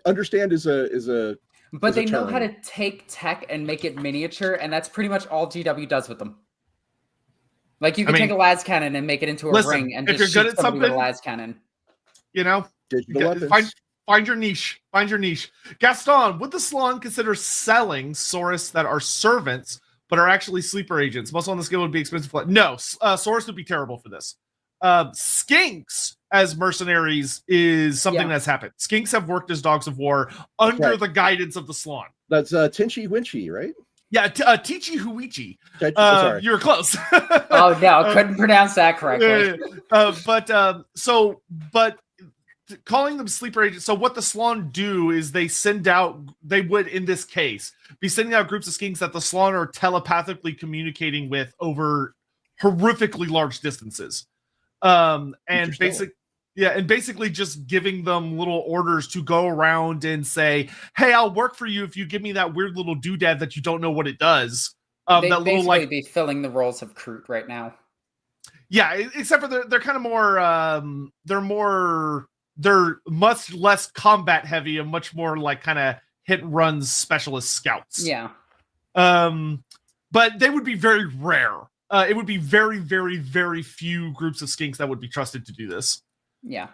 C: Understand is a
B: but they know how to take tech and make it miniature, and that's pretty much all GW does with them. Like you can take a las cannon and make it into a ring and just shoot somebody with a las cannon.
A: You know, find your niche. Find your niche. Gaston, would the Slann consider selling Saurus that are servants but are actually sleeper agents? Most on the skill would be expensive. No, Saurus would be terrible for this. Skinks as mercenaries is something that's happened. Skinks have worked as dogs of war under the guidance of the Slann. That's
C: Tinchi Winchi, right?
A: Yeah, Tichi Huichi. You were close.
B: Oh no, couldn't pronounce that correctly.
A: But calling them sleeper agents. So what the Slann do is they would in this case be sending out groups of skinks that the Slann are telepathically communicating with over horrifically large distances. And basically just giving them little orders to go around and say, hey, I'll work for you if you give me that weird little doodad that you don't know what it does.
B: They that little like be filling the roles of Kroot right now.
A: Yeah, except for they're kind of they're much less combat heavy and much more like kind of hit and run specialist scouts.
B: Yeah.
A: But they would be very rare. It would be very, very, very few groups of skinks that would be trusted to do this.
B: Yeah.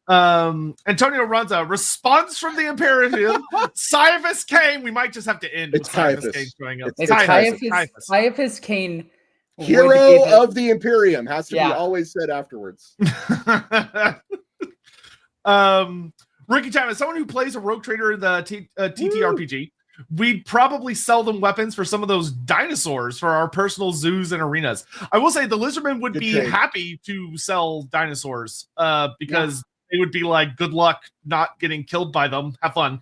A: Antonio Runza, response from the Imperium. Caiaphas Kane. We might just have to end with Caiaphas Kane showing up.
B: It's Caiaphas Kane.
C: Hero of the Imperium has to be always said afterwards.
A: Ricky Time, as someone who plays a rogue trader in the TTRPG, we'd probably sell them weapons for some of those dinosaurs for our personal zoos and arenas. I will say the Lizardmen would be happy to sell dinosaurs because they would be like, good luck not getting killed by them. Have fun.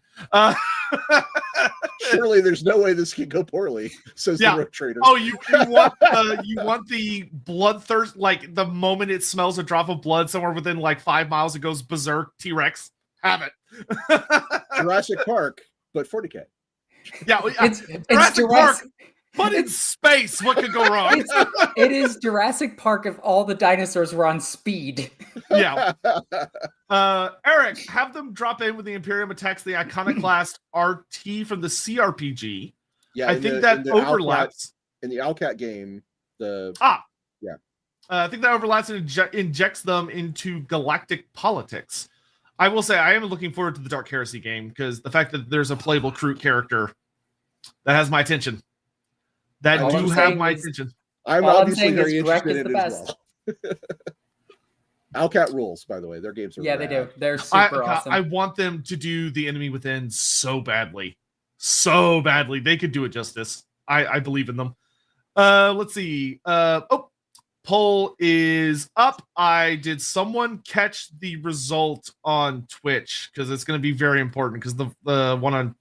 C: Surely there's no way this can go poorly, says the rogue trader.
A: Oh, you want the bloodthirst, like the moment it smells a drop of blood somewhere within like 5 miles, it goes berserk. T-Rex, have it.
C: Jurassic Park, but 40K.
A: Yeah, it's Jurassic Park, but in space. What could go wrong?
B: It is Jurassic Park if all the dinosaurs were on speed.
A: Yeah. Eric, have them drop in when the Imperium attacks the Iconoclast RT from the CRPG.
C: Yeah,
A: I think that overlaps
C: in the Alcat game.
A: I think that overlaps and injects them into galactic politics. I will say I am looking forward to the Dark Heresy game because the fact that there's a playable Kroot character that has my attention. That do have my attention.
C: I'm obviously very interested in it as well. Alcat rules, by the way. Their games are
B: they do. They're super awesome.
A: I want them to do the Enemy Within so badly. So badly. They could do it justice. I believe in them. Let's see. Poll is up. Did someone catch the result on Twitch? Because it's going to be very important because the one on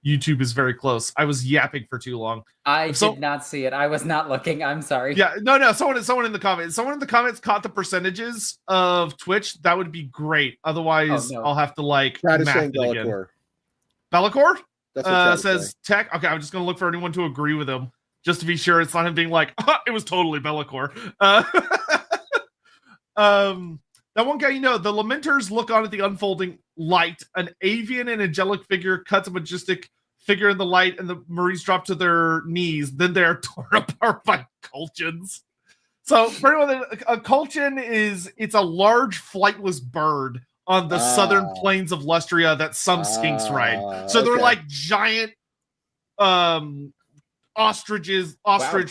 A: YouTube is very close. I was yapping for too long.
B: I did not see it. I was not looking. I'm sorry.
A: Yeah, no. Someone in the comments. Someone in the comments caught the percentages of Twitch. That would be great. Otherwise, I'll have to like
C: Brad is
A: math
C: saying
A: it again.
C: Bellicor.
A: Bellicor?
C: That's what
A: says tech. Okay, I'm just gonna look for anyone to agree with him, just to be sure it's not him being like, it was totally Bellicor. That one guy, the Lamenters look on at the unfolding light. An avian and angelic figure cuts a majestic figure in the light, and the Marines drop to their knees. Then they are torn apart by Colchins. So, for anyone, a Colchin it's a large flightless bird on the southern plains of Lustria that some skinks ride. So they're like giant ostrich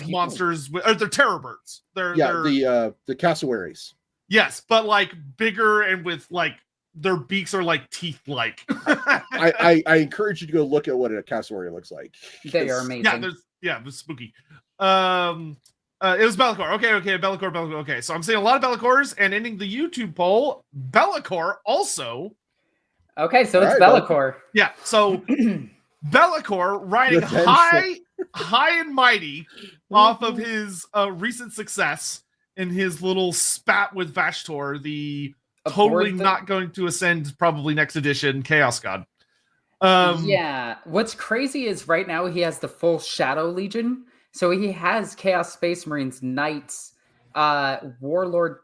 A: monsters. They're terror birds. They're
C: the cassowaries.
A: Yes, but like bigger and with like their beaks are like teeth-like.
C: I encourage you to go look at what a cassowary looks like.
B: They are amazing.
A: They're spooky. It was Bellicor. Okay, Bellicor. Okay, so I'm seeing a lot of Bellicors, and ending the YouTube poll, Bellicor also.
B: Okay, so it's Bellicor.
A: Yeah, so Bellicor riding high and mighty off of his recent success in his little spat with Vashtor, the totally not going to ascend probably next edition Chaos God.
B: Yeah, what's crazy is right now he has the full Shadow Legion. So he has Chaos Space Marines, Knights, a Warlord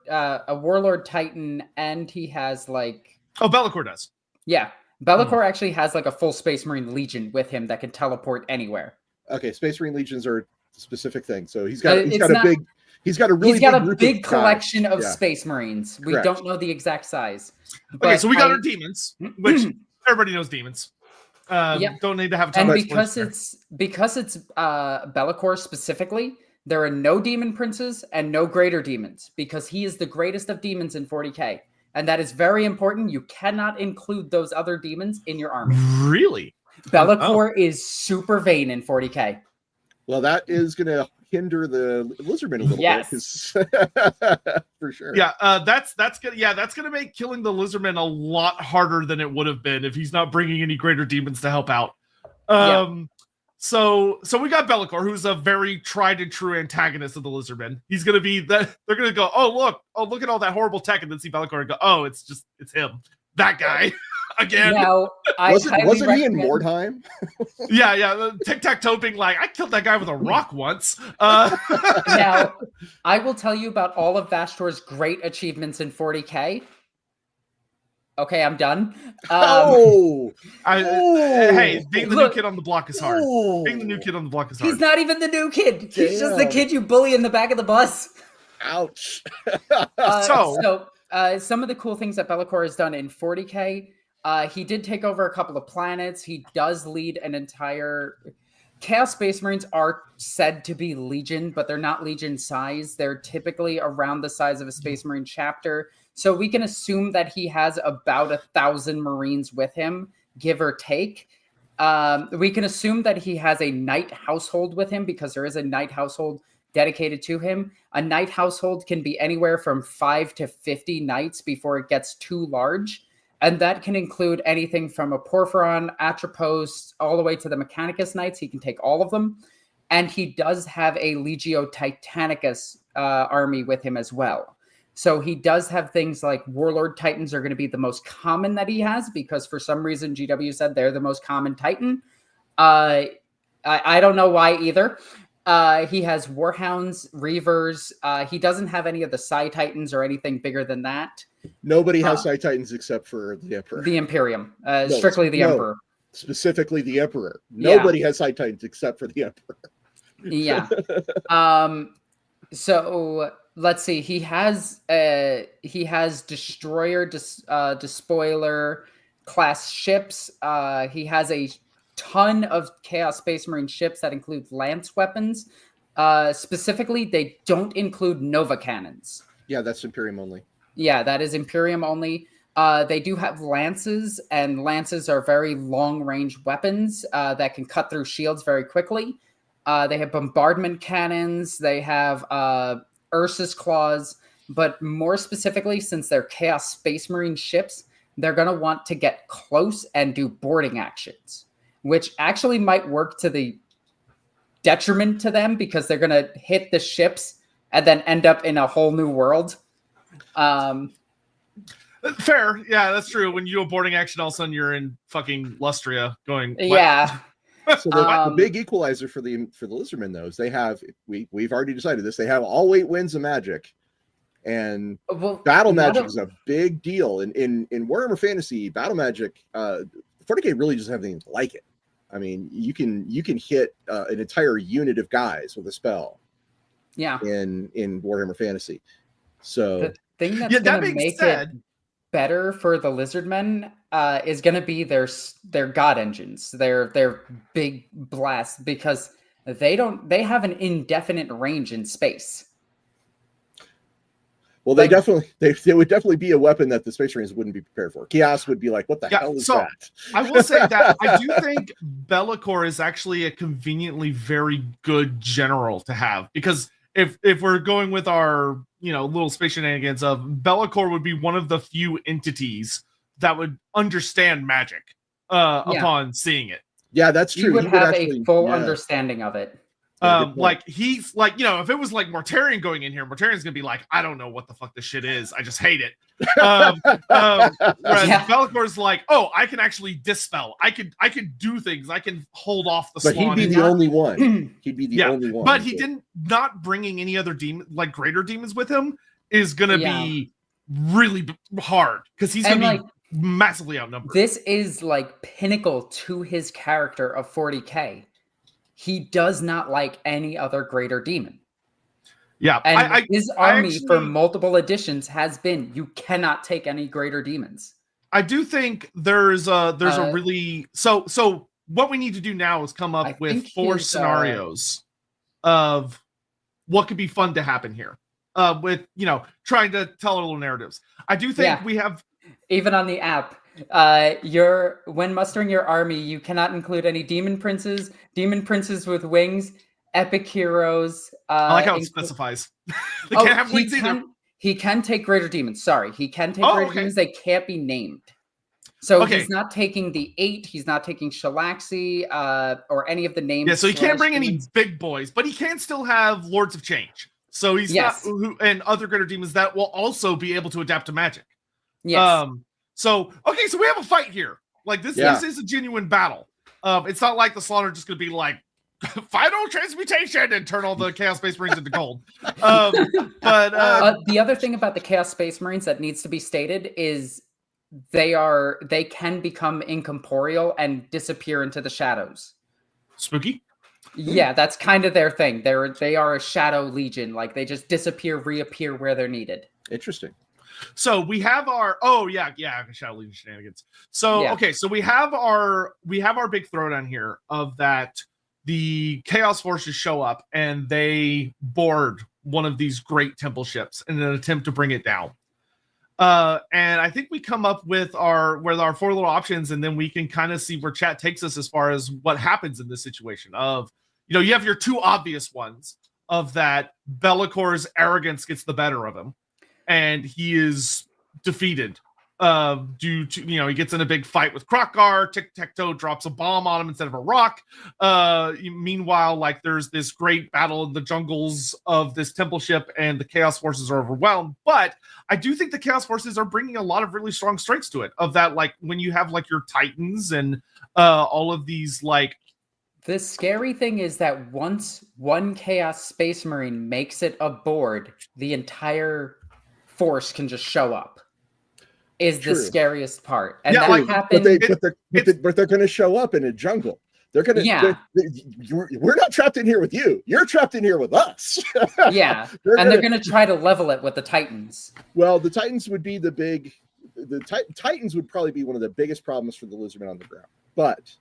B: Titan, and he has like...
A: Oh, Bellicor does.
B: Yeah, Bellicor actually has like a full Space Marine Legion with him that can teleport anywhere.
C: Okay, Space Marine Legions are a specific thing. So he's got a big
B: collection of Space Marines. We don't know the exact size.
A: Okay, so we got our demons, which everybody knows demons. Don't need to have a ton
B: and
A: of
B: because it's Bellicor specifically, there are no demon princes and no greater demons because he is the greatest of demons in 40k, and that is very important. You cannot include those other demons in your army.
A: Really,
B: Bellicor is super vain in 40k.
C: Well, that is going to hinder the Lizardmen a little bit, for sure.
A: Yeah, that's gonna make killing the Lizardmen a lot harder than it would have been if he's not bringing any greater demons to help out. So we got Bellicor, who's a very tried and true antagonist of the Lizardmen. He's gonna be that they're gonna go, look at all that horrible tech, and then see Bellicor and go, it's him, that guy. Again,
B: now,
C: wasn't he in Mordheim?
A: yeah, tic-tac-toe being like, I killed that guy with a rock once.
B: Now, I will tell you about all of Vashtor's great achievements in 40k. Okay, I'm done.
A: Hey, being the new kid on the block is hard. Being the new kid on the block is hard.
B: He's not even the new kid. He's just the kid you bully in the back of the bus.
C: Ouch.
B: So some of the cool things that Bellicor has done in 40k. He did take over a couple of planets. He does lead an entire... Chaos Space Marines are said to be Legion, but they're not Legion size. They're typically around the size of a Space Marine chapter. So we can assume that he has about 1,000 Marines with him, give or take. We can assume that he has a Knight household with him because there is a Knight household dedicated to him. A Knight household can be anywhere from 5 to 50 Knights before it gets too large. And that can include anything from a Porphyron, Atropos, all the way to the Mechanicus Knights. He can take all of them. And he does have a Legio Titanicus army with him as well. So he does have things like Warlord Titans are going to be the most common that he has because for some reason GW said they're the most common Titan. I don't know why either. He has Warhounds, Reavers. He doesn't have any of the Psi Titans or anything bigger than that.
C: Nobody has Psi Titans except for the Emperor.
B: The Imperium. Strictly the Emperor.
C: Specifically the Emperor. Nobody has Psi Titans except for the Emperor.
B: Yeah. So let's see. He has Destroyer, Despoiler class ships. He has a ton of Chaos Space Marine ships that include lance weapons. Specifically, they don't include Nova cannons.
C: Yeah, that's Imperium only.
B: Yeah, that is Imperium only. They do have lances, and lances are very long-range weapons that can cut through shields very quickly. They have bombardment cannons. They have Ursus claws. But more specifically, since they're Chaos Space Marine ships, they're going to want to get close and do boarding actions. which actually might work to the detriment to them because they're going to hit the ships and then end up in a whole new world.
A: Fair. Yeah, that's true. When you do a boarding action, all of a sudden you're in fucking Lustria going, what?
B: Yeah.
C: So the big equalizer for the Lizardmen, though, is they have, we've already decided this, they have all 8 winds of magic. And battle magic is a big deal. In Warhammer Fantasy, battle magic, 40K really doesn't have anything like it. I mean, you can hit an entire unit of guys with a spell.
B: Yeah.
C: In Warhammer Fantasy. So
B: the thing that's going to make it better for the Lizardmen is going to be their god engines, their big blast, because they have an indefinite range in space.
C: Well, they would definitely be a weapon that the Space Marines wouldn't be prepared for. Chaos would be like, what the hell is that?
A: I will say that I do think Be'lakor is actually a conveniently very good general to have, because if we're going with our little space shenanigans of Be'lakor would be one of the few entities that would understand magic upon seeing it.
C: Yeah, that's true.
B: He would have a full understanding of it.
A: Like he's like, if it was like Mortarion going in here, Mortarion's gonna be like, I don't know what the fuck this shit is. I just hate it. Whereas Be'lakor's like, oh, I can actually dispel. I could do things. I can hold off the Slann.
C: But he'd be the only one. He'd be the only one.
A: But he didn't. Not bringing any other demon, like greater demons, with him is gonna be really hard because he's gonna be massively outnumbered. This
B: is like pinnacle to his character of 40K. He does not like any other greater demon.
A: Yeah,
B: and his army for multiple editions has been, you cannot take any greater demons.
A: I do think there's a really so what we need to do now is come up with 4 scenarios of what could be fun to happen here. With trying to tell our little narratives. I do think we have,
B: even on the app, when mustering your army, you cannot include any demon princes with wings, epic heroes.
A: I like how it specifies. They can't have wings either.
B: He can take greater demons. Sorry, he can take greater demons. They can't be named. So he's not taking the 8. He's not taking Shalaxi or any of the names.
A: Yeah, so he can't bring any big boys, but he can still have Lords of Change. So he's not, and other greater demons that will also be able to adapt to magic.
B: Yes.
A: So we have a fight here. Like this is a genuine battle. It's not like the Slann are just gonna be like final transmutation and turn all the Chaos Space Marines into gold. But
B: the other thing about the Chaos Space Marines that needs to be stated is they can become incorporeal and disappear into the shadows.
A: Spooky.
B: Yeah, that's kind of their thing. They are a shadow legion. Like they just disappear, reappear where they're needed.
C: Interesting.
A: So we have our Shadow Legion shenanigans. So so we have our big throwdown here of that the Chaos forces show up and they board one of these great temple ships in an attempt to bring it down. And I think we come up with our 4 little options, and then we can kind of see where chat takes us as far as what happens in this situation. Of you have your 2 obvious ones of that Be'lakor's arrogance gets the better of him. And he is defeated due to, he gets in a big fight with Krokgar. Tic-Tac-Toe drops a bomb on him instead of a rock. Meanwhile, like there's this great battle in the jungles of this temple ship and the Chaos forces are overwhelmed. But I do think the Chaos forces are bringing a lot of really strong strengths to it. Of that, like when you have like your Titans and all of these like.
B: The scary thing is that once one Chaos Space Marine makes it aboard, the entire force can just show up. Is the scariest part, and that happens.
C: But they're going to show up in a jungle. They're going to. We're not trapped in here with you. You're trapped in here with us.
B: Yeah, they're going to try to level it with the Titans.
C: Well, the Titans would be the big. The Titans would probably be one of the biggest problems for the Lizardmen on the ground. But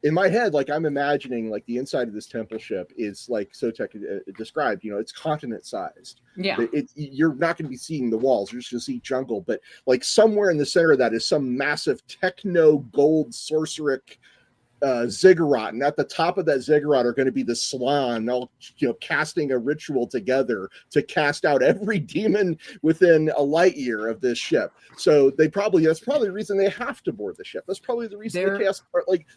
C: in my head, like I'm imagining, like the inside of this temple ship is like Sotek described. It's continent sized.
B: Yeah,
C: you're not going to be seeing the walls. You're just going to see jungle. But like somewhere in the center of that is some massive techno gold sorceric ziggurat, and at the top of that ziggurat are going to be the Slann, all casting a ritual together to cast out every demon within a light year of this ship. So that's probably the reason they have to board the ship. That's probably the reason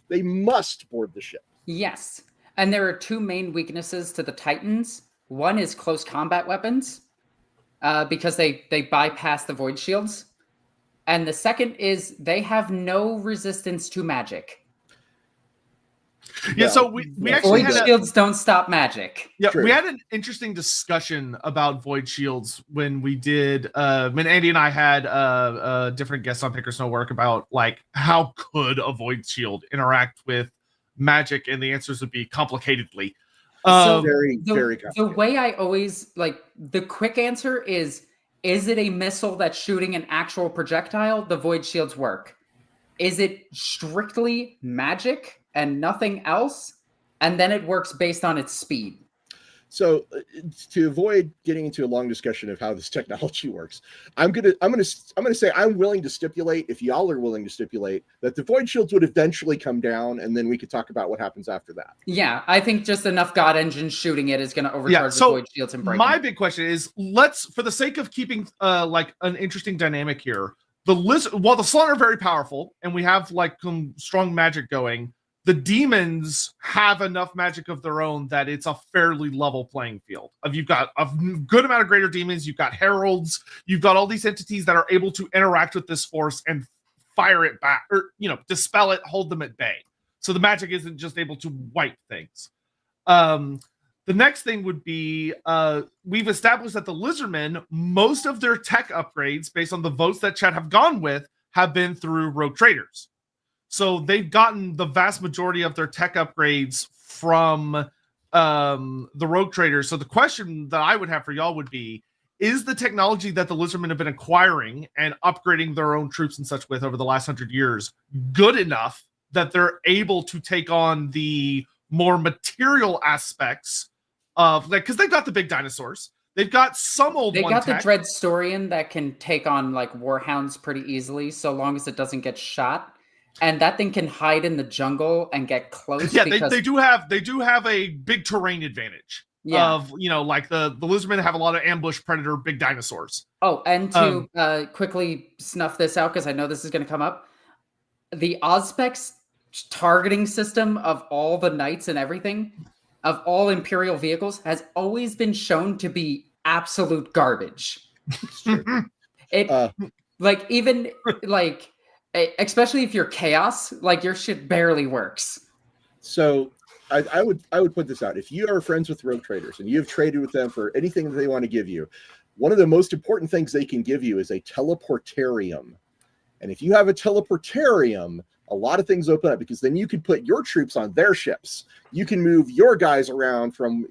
C: they must board the ship.
B: Yes, and there are two main weaknesses to the Titans. One is close combat weapons, because they bypass the void shields, and the second is they have no resistance to magic.
A: Yeah, so we actually
B: void shields don't stop magic.
A: Yeah,
C: True.
A: we had an interesting discussion about void shields when we did when Andy and I had different guests on Pick or Snow Work about like how could a void shield interact with magic, and the answers would be complicatedly.
C: Very complicated.
B: The way I always the quick answer is it a missile that's shooting an actual projectile? The void shields work. Is it strictly magic and nothing else? And then it works based on its speed.
C: So to avoid getting into a long discussion of how this technology works, I'm gonna say I'm willing to stipulate, if y'all are willing to stipulate, that the void shields would eventually come down, and then we could talk about what happens after that.
B: Yeah, I think just enough God engines shooting it is going to overcharge the void shields and break
A: my
B: them.
A: big question is, for the sake of keeping like an interesting dynamic here, while the Slann are very powerful and we have like some strong magic going, the demons have enough magic of their own that it's a fairly level playing field. You've got a good amount of greater demons, you've got heralds, you've got all these entities that are able to interact with this force and fire it back, or dispel it, hold them at bay. So the magic isn't just able to wipe things. The next thing would be, we've established that the Lizardmen, most of their tech upgrades, based on the votes that chat have gone with, have been through rogue traders. So they've gotten the vast majority of their tech upgrades from the rogue traders. So the question that I would have for y'all would be, is the technology that the Lizardmen have been acquiring and upgrading their own troops and such with over the last 100 years good enough that they're able to take on the more material aspects of, like, because they've got the big dinosaurs. They've got some old
B: They
A: one
B: got
A: tech.
B: the Dreadstarian that can take on like warhounds pretty easily, so long as it doesn't get shot. And that thing can hide in the jungle and get close.
A: Yeah, they do have a big terrain advantage.
B: Yeah.
A: Of like the Lizardmen have a lot of ambush predator big dinosaurs.
B: Oh, and to quickly snuff this out, because I know this is going to come up, the Ozpex targeting system of all the knights and everything, of all Imperial vehicles, has always been shown to be absolute garbage. Especially if you're chaos, like your shit barely works.
C: So I would put this out. If you are friends with rogue traders and you have traded with them for anything that they want to give you, one of the most important things they can give you is a teleportarium. And if you have a teleportarium, a lot of things open up, because then you can put your troops on their ships. You can move your guys around from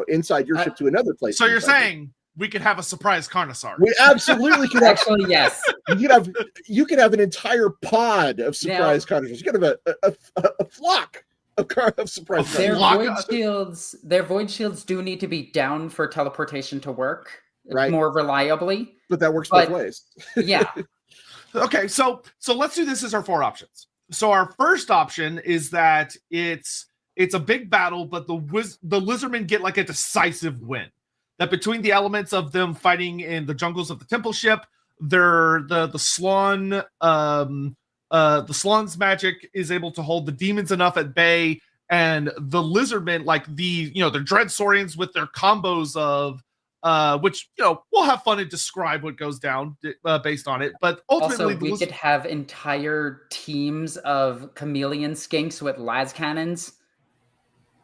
C: inside your ship to another place.
A: So you're saying we could have a surprise Carnosaur?
C: We absolutely could.
B: Actually, yes.
C: You could have an entire pod of surprise Carnosaurs. You could have a flock of surprise
B: Carnosaurs. Their void shields do need to be down for teleportation to work more reliably.
C: But that works both ways.
B: Yeah.
A: Okay, so let's do this as our 4 options. So our first option is that it's a big battle, but the Lizardmen get like a decisive win. That between the elements of them fighting in the jungles of the temple ship, the Slann, the Slann's magic is able to hold the demons enough at bay, and the Lizardmen, like the Dreadsaurians with their combos of which we'll have fun and describe what goes down based on it. But ultimately,
B: also, we could have entire teams of chameleon skinks with las cannons.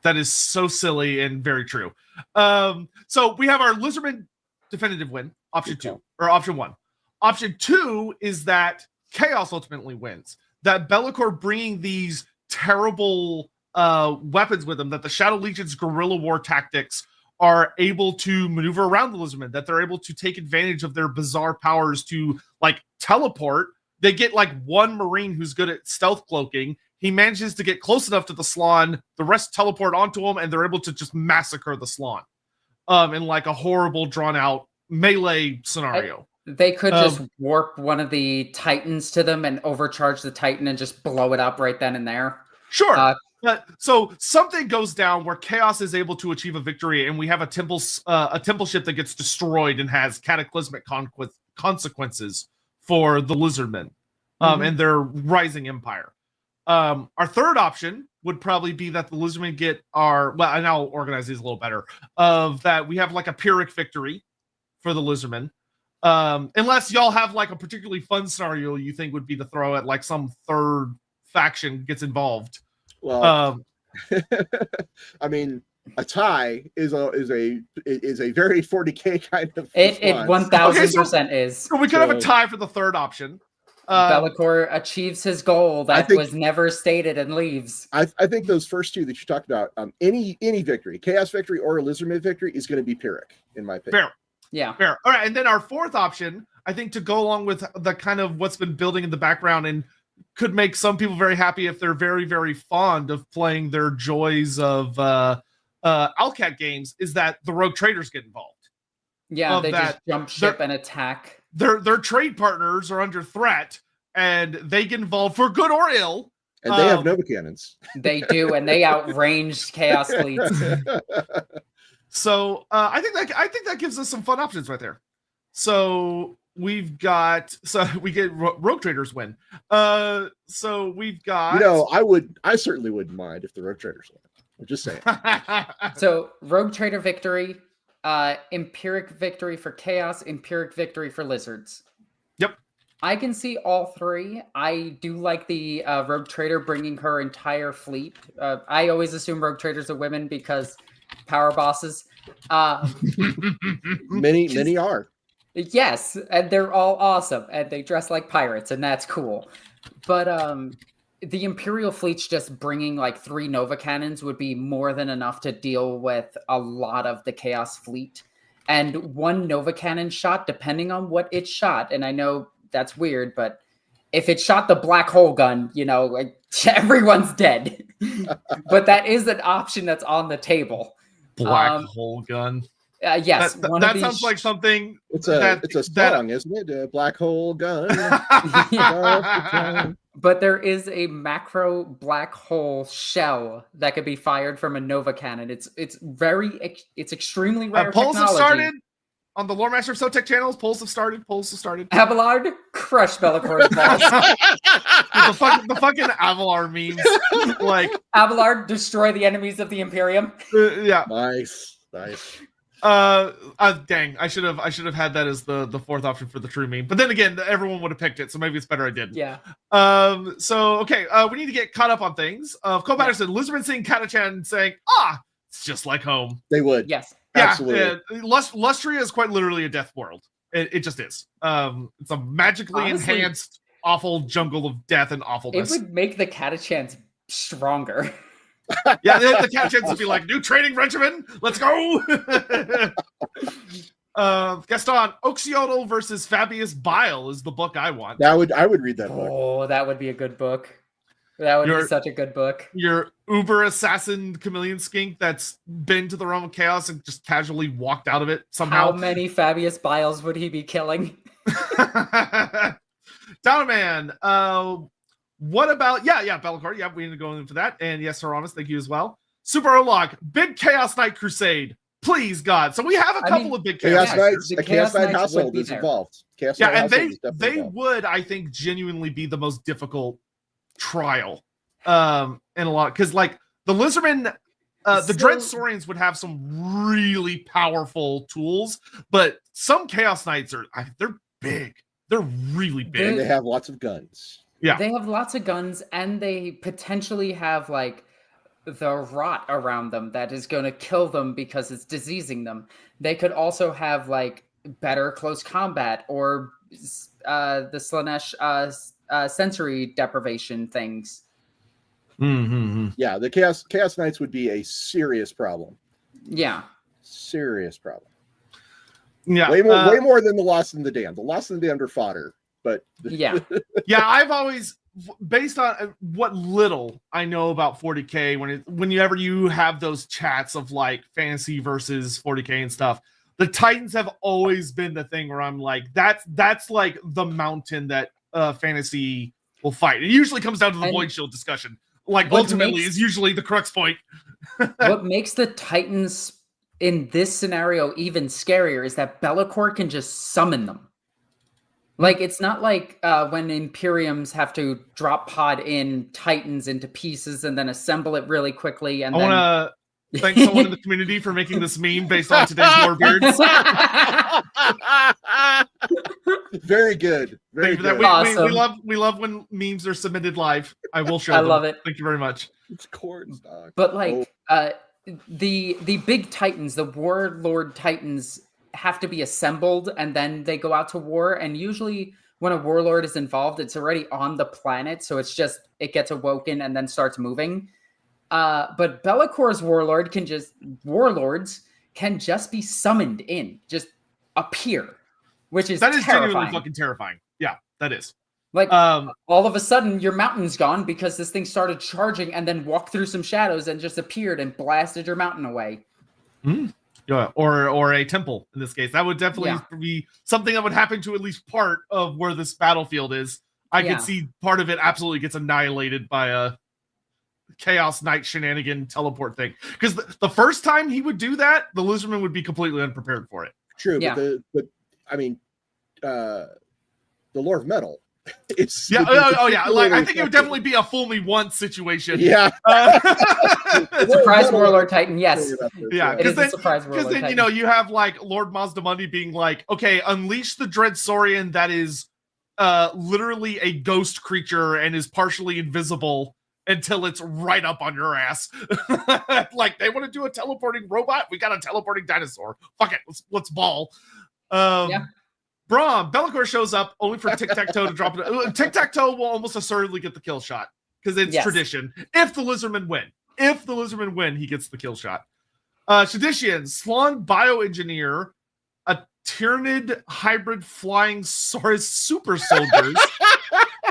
A: That is so silly and very true. So we have our Lizardmen definitive win, option 2 or option 1. Option 2 is that Chaos ultimately wins. That Be'lakor bringing these terrible weapons with them, that the Shadow Legion's guerrilla war tactics are able to maneuver around the Lizardmen, that they're able to take advantage of their bizarre powers to like teleport. They get like one Marine who's good at stealth cloaking. He manages to get close enough to the Slann. The rest teleport onto him, and they're able to just massacre the Slann in like a horrible, drawn-out melee scenario.
B: They could just warp one of the Titans to them and overcharge the Titan and just blow it up right then and there.
A: Sure. So something goes down where Chaos is able to achieve a victory, and we have a temple ship that gets destroyed and has cataclysmic consequences for the Lizardmen and their rising empire. Our third option would probably be that the Lizardmen get and I'll organize these a little better, of that we have like a Pyrrhic victory for the Lizardmen. Unless y'all have like a particularly fun scenario you think would be to throw at like some third faction gets involved.
C: Well, I mean, a tie is a very 40K kind of.
B: It 1000% is.
A: So we could have a tie for the third option.
B: Be'lakor achieves his goal that was never stated and leaves.
C: I think those first two that you talked about, any victory, Chaos victory or a Lizardman victory, is going to be Pyrrhic, in my opinion.
A: Fair.
B: Yeah.
A: Fair. All right, and then our fourth option, I think, to go along with the kind of what's been building in the background and could make some people very happy if they're very, very fond of playing their joys of Alcat games, is that the Rogue Traders get involved.
B: Yeah, they just jump ship and attack.
A: Their trade partners are under threat, and they get involved for good or ill.
C: And they have Nova cannons.
B: They do, and they outrange Chaos fleets.
A: So I think that gives us some fun options right there. So we get Rogue Traders win. So we've got.
C: I certainly wouldn't mind if the Rogue Traders win. I'm just saying.
B: So Rogue Trader victory. Empiric victory for Chaos, Empiric victory for Lizards.
A: Yep.
B: I can see all three. I do like the Rogue Trader bringing her entire fleet. I always assume Rogue Traders are women because power bosses.
C: Many are.
B: Yes, and they're all awesome, and they dress like pirates, and that's cool. But the Imperial fleet's just bringing like 3 Nova cannons would be more than enough to deal with a lot of the Chaos fleet. And 1 Nova cannon shot, depending on what it shot, and I know that's weird, but if it shot the black hole gun, like everyone's dead. But that is an option that's on the table.
A: Black hole gun.
B: Yes,
A: that sounds like something.
C: It's a song, isn't it? A black hole gun.
B: But there is a macro black hole shell that could be fired from a Nova cannon. It's extremely rare.
A: Polls have started on the Loremaster of Sotek channels. Polls have started.
B: Abelard, crush Be'lakor's balls.
A: the fucking Avalar memes. Like
B: Abelard, destroy the enemies of the Imperium.
A: Yeah.
C: Nice.
A: Dang, I should have had that as the fourth option for the true meme. But then again, everyone would have picked it, so maybe it's better I did.
B: Yeah.
A: So okay, we need to get caught up on things. Cole Patterson, Lizardmen seeing Katachan saying, it's just like home.
C: They would.
B: Yes.
C: Absolutely.
A: Lustria is quite literally a death world. It just is. It's a magically enhanced awful jungle of death and awfulness.
B: It would make the Katachans stronger.
A: Yeah, the Katachans would be like, new training regimen, let's go. Gaston, Oxiodal versus Fabius Bile is the book I want.
C: I would read that book.
B: Oh, that would be a good book. That would be such a good book.
A: Your uber assassin chameleon skink that's been to the realm of chaos and just casually walked out of it somehow.
B: How many Fabius Biles would he be killing?
A: Downman, what about Be'lakor? Yeah, we need to go into that. And yes, Haramis, thank you as well. Super Olog, big Chaos Knight Crusade. Please, God. So we have a couple of big Chaos
C: Knights. The Chaos Knight household is involved.
A: And they would, I think, genuinely be the most difficult trial. In a lot, because like the Lizardmen, the Dread Saurians would have some really powerful tools, but some Chaos Knights they're big. They're really big.
C: And they have lots of guns.
A: Yeah.
B: They have lots of guns, and they potentially have like the rot around them that is going to kill them because it's diseasing them. They could also have like better close combat or the Slaanesh sensory deprivation things.
A: Mm-hmm.
C: Yeah, the Chaos Knights would be a serious problem.
B: Yeah.
C: Serious problem.
A: Yeah.
C: Way more than the Lost and the Damned. The Lost and the Damned are fodder. But
B: yeah.
A: I've always, based on what little I know about 40K, whenever you have those chats of like fantasy versus 40K and stuff, the Titans have always been the thing where I'm like, that's like the mountain that fantasy will fight. It usually comes down to the
B: And
A: void shield discussion. Like
B: what
A: ultimately
B: makes-
A: is usually the crux point.
B: What makes the Titans in this scenario even scarier is that Be'lakor can just summon them. Like, it's not like when Imperiums have to drop pod in Titans into pieces and then assemble it really quickly. And
A: I want to thank someone in the community for making this meme based on today's Warbeards.
C: Very good. Very
A: Thank you for that.
C: good.
B: Awesome.
A: We love when memes are submitted live. I will show
B: I
A: them.
B: love it.
A: Thank you very much.
C: It's corns, dog.
B: But like the big Titans, the Warlord Titans have to be assembled and then they go out to war. And usually when a Warlord is involved, it's already on the planet. So it's just, it gets awoken and then starts moving. But Be'lakor's Warlords can just be summoned in, just appear, which is
A: That is
B: terrifying.
A: genuinely fucking terrifying. Yeah, that is.
B: Like, all of a sudden, your mountain's gone because this thing started charging and then walked through some shadows and just appeared and blasted your mountain away.
A: Yeah, or a temple in this case. That would definitely be something that would happen to at least part of where this battlefield is. I could see part of it absolutely gets annihilated by a Chaos Knight shenanigan teleport thing. Because the first time he would do that, the Lizardmen would be completely unprepared for it.
C: True, but I mean, the Lore of Metal.
A: Like I think it would definitely be a fool me once situation.
C: Yeah.
B: Surprise Warlord Titan, yes.
A: Yeah,
B: It is a surprise Warlord
A: because then
B: Titan.
A: you have like Lord Mazdamundi being like, okay, unleash the Dread Saurian that is literally a ghost creature and is partially invisible until it's right up on your ass. Like they want to do a teleporting robot, we got a teleporting dinosaur. Fuck it, let's ball. Braum, Be'lakor shows up only for Tic-Tac-Toe to drop it. Tic-Tac-Toe will almost assuredly get the kill shot because it's tradition. If the Lizardmen win, he gets the kill shot. Shadishian, Slann bioengineer, a Tyranid hybrid flying Saurus super soldiers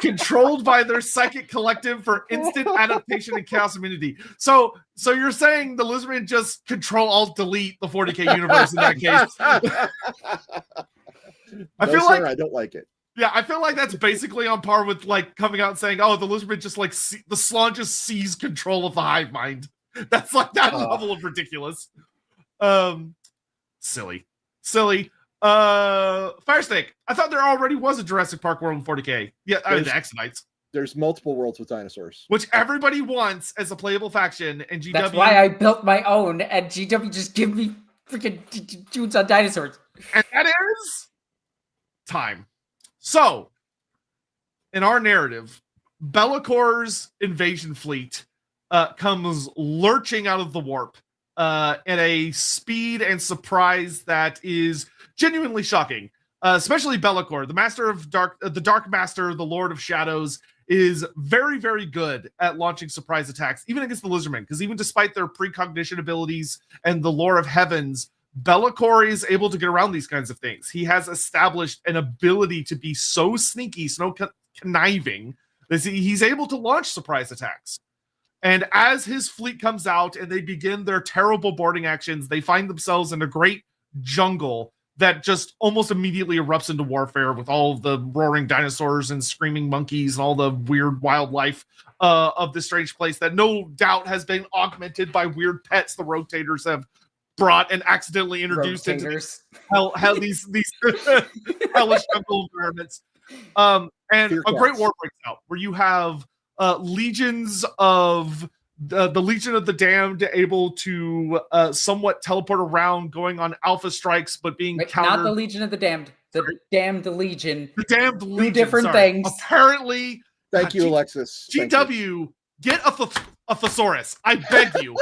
A: controlled by their psychic collective for instant adaptation and chaos immunity. So you're saying the Lizardmen just control alt delete the 40k universe in that case? I feel like
C: I don't like it.
A: Yeah, I feel like that's basically on par with like coming out and saying, "Oh, the Lizardmen just like the Slann just seize control of the hive mind." That's like that level of ridiculous. Silly. Firestick. I thought there already was a Jurassic Park world in 40k. Yeah, I mean the Exonites.
C: There's multiple worlds with dinosaurs,
A: which everybody wants as a playable faction, and GW.
B: That's why I built my own, and GW just give me freaking dudes on dinosaurs.
A: And that is time. So, in our narrative, Be'lakor's invasion fleet comes lurching out of the warp at a speed and surprise that is genuinely shocking. Especially Be'lakor, the Dark Master, the Lord of Shadows, is very, very good at launching surprise attacks, even against the Lizardmen. Because even despite their precognition abilities and the lore of heavens, Be'lakor is able to get around these kinds of things. He has established an ability to be so sneaky, so conniving, that he's able to launch surprise attacks. And as his fleet comes out and they begin their terrible boarding actions, they find themselves in a great jungle that just almost immediately erupts into warfare with all of the roaring dinosaurs and screaming monkeys and all the weird wildlife of this strange place that no doubt has been augmented by weird pets the rotators have brought and accidentally introduced into these hellish jungle environments. And a great war breaks out where you have legions of the Legion of the Damned able to somewhat teleport around, going on alpha strikes, but being countered.
B: Not the Legion of the Damned, the Damned Legion.
A: The Damned Legion.
B: Two different things.
A: Apparently.
C: Thank you, Alexis.
A: GW, get a thesaurus. I beg you.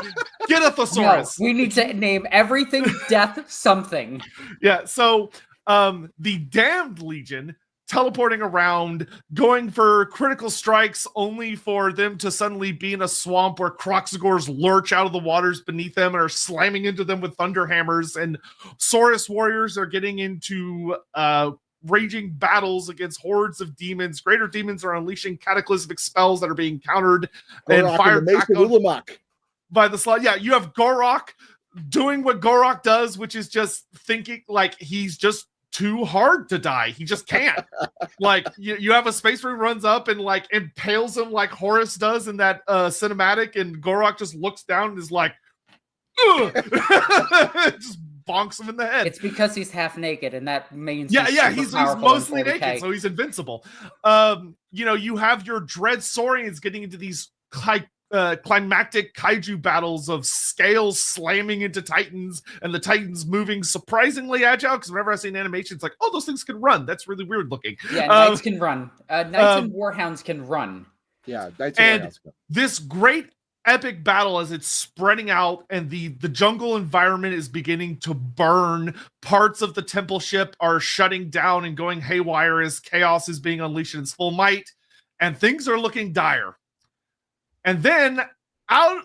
A: Get a thesaurus.
B: No, we need to name everything death something.
A: Yeah, so the Damned Legion teleporting around, going for critical strikes, only for them to suddenly be in a swamp where Kroxigors lurch out of the waters beneath them and are slamming into them with thunder hammers, and Saurus warriors are getting into raging battles against hordes of demons. Greater demons are unleashing cataclysmic spells that are being countered and fired back by the slot. Yeah, you have Gorok doing what Gorok does, which is just thinking like he's just too hard to die. He just can't. Like you have a Space Marine runs up and like impales him like Horus does in that cinematic, and Gorok just looks down and is like, just bonks him in the head.
B: It's because he's half naked, and that means
A: he's mostly naked, so he's invincible. You have your Dread Saurians getting into these climactic kaiju battles of scales slamming into Titans, and the Titans moving surprisingly agile, because whenever I see an animation, it's like, oh, those things can run. That's really weird looking.
B: Yeah, Knights can run. Knights and Warhounds can run.
C: Yeah, Knights and Warhounds can.
A: This great epic battle as it's spreading out, and the jungle environment is beginning to burn. Parts of the temple ship are shutting down and going haywire as chaos is being unleashed in its full might, and things are looking dire. And then out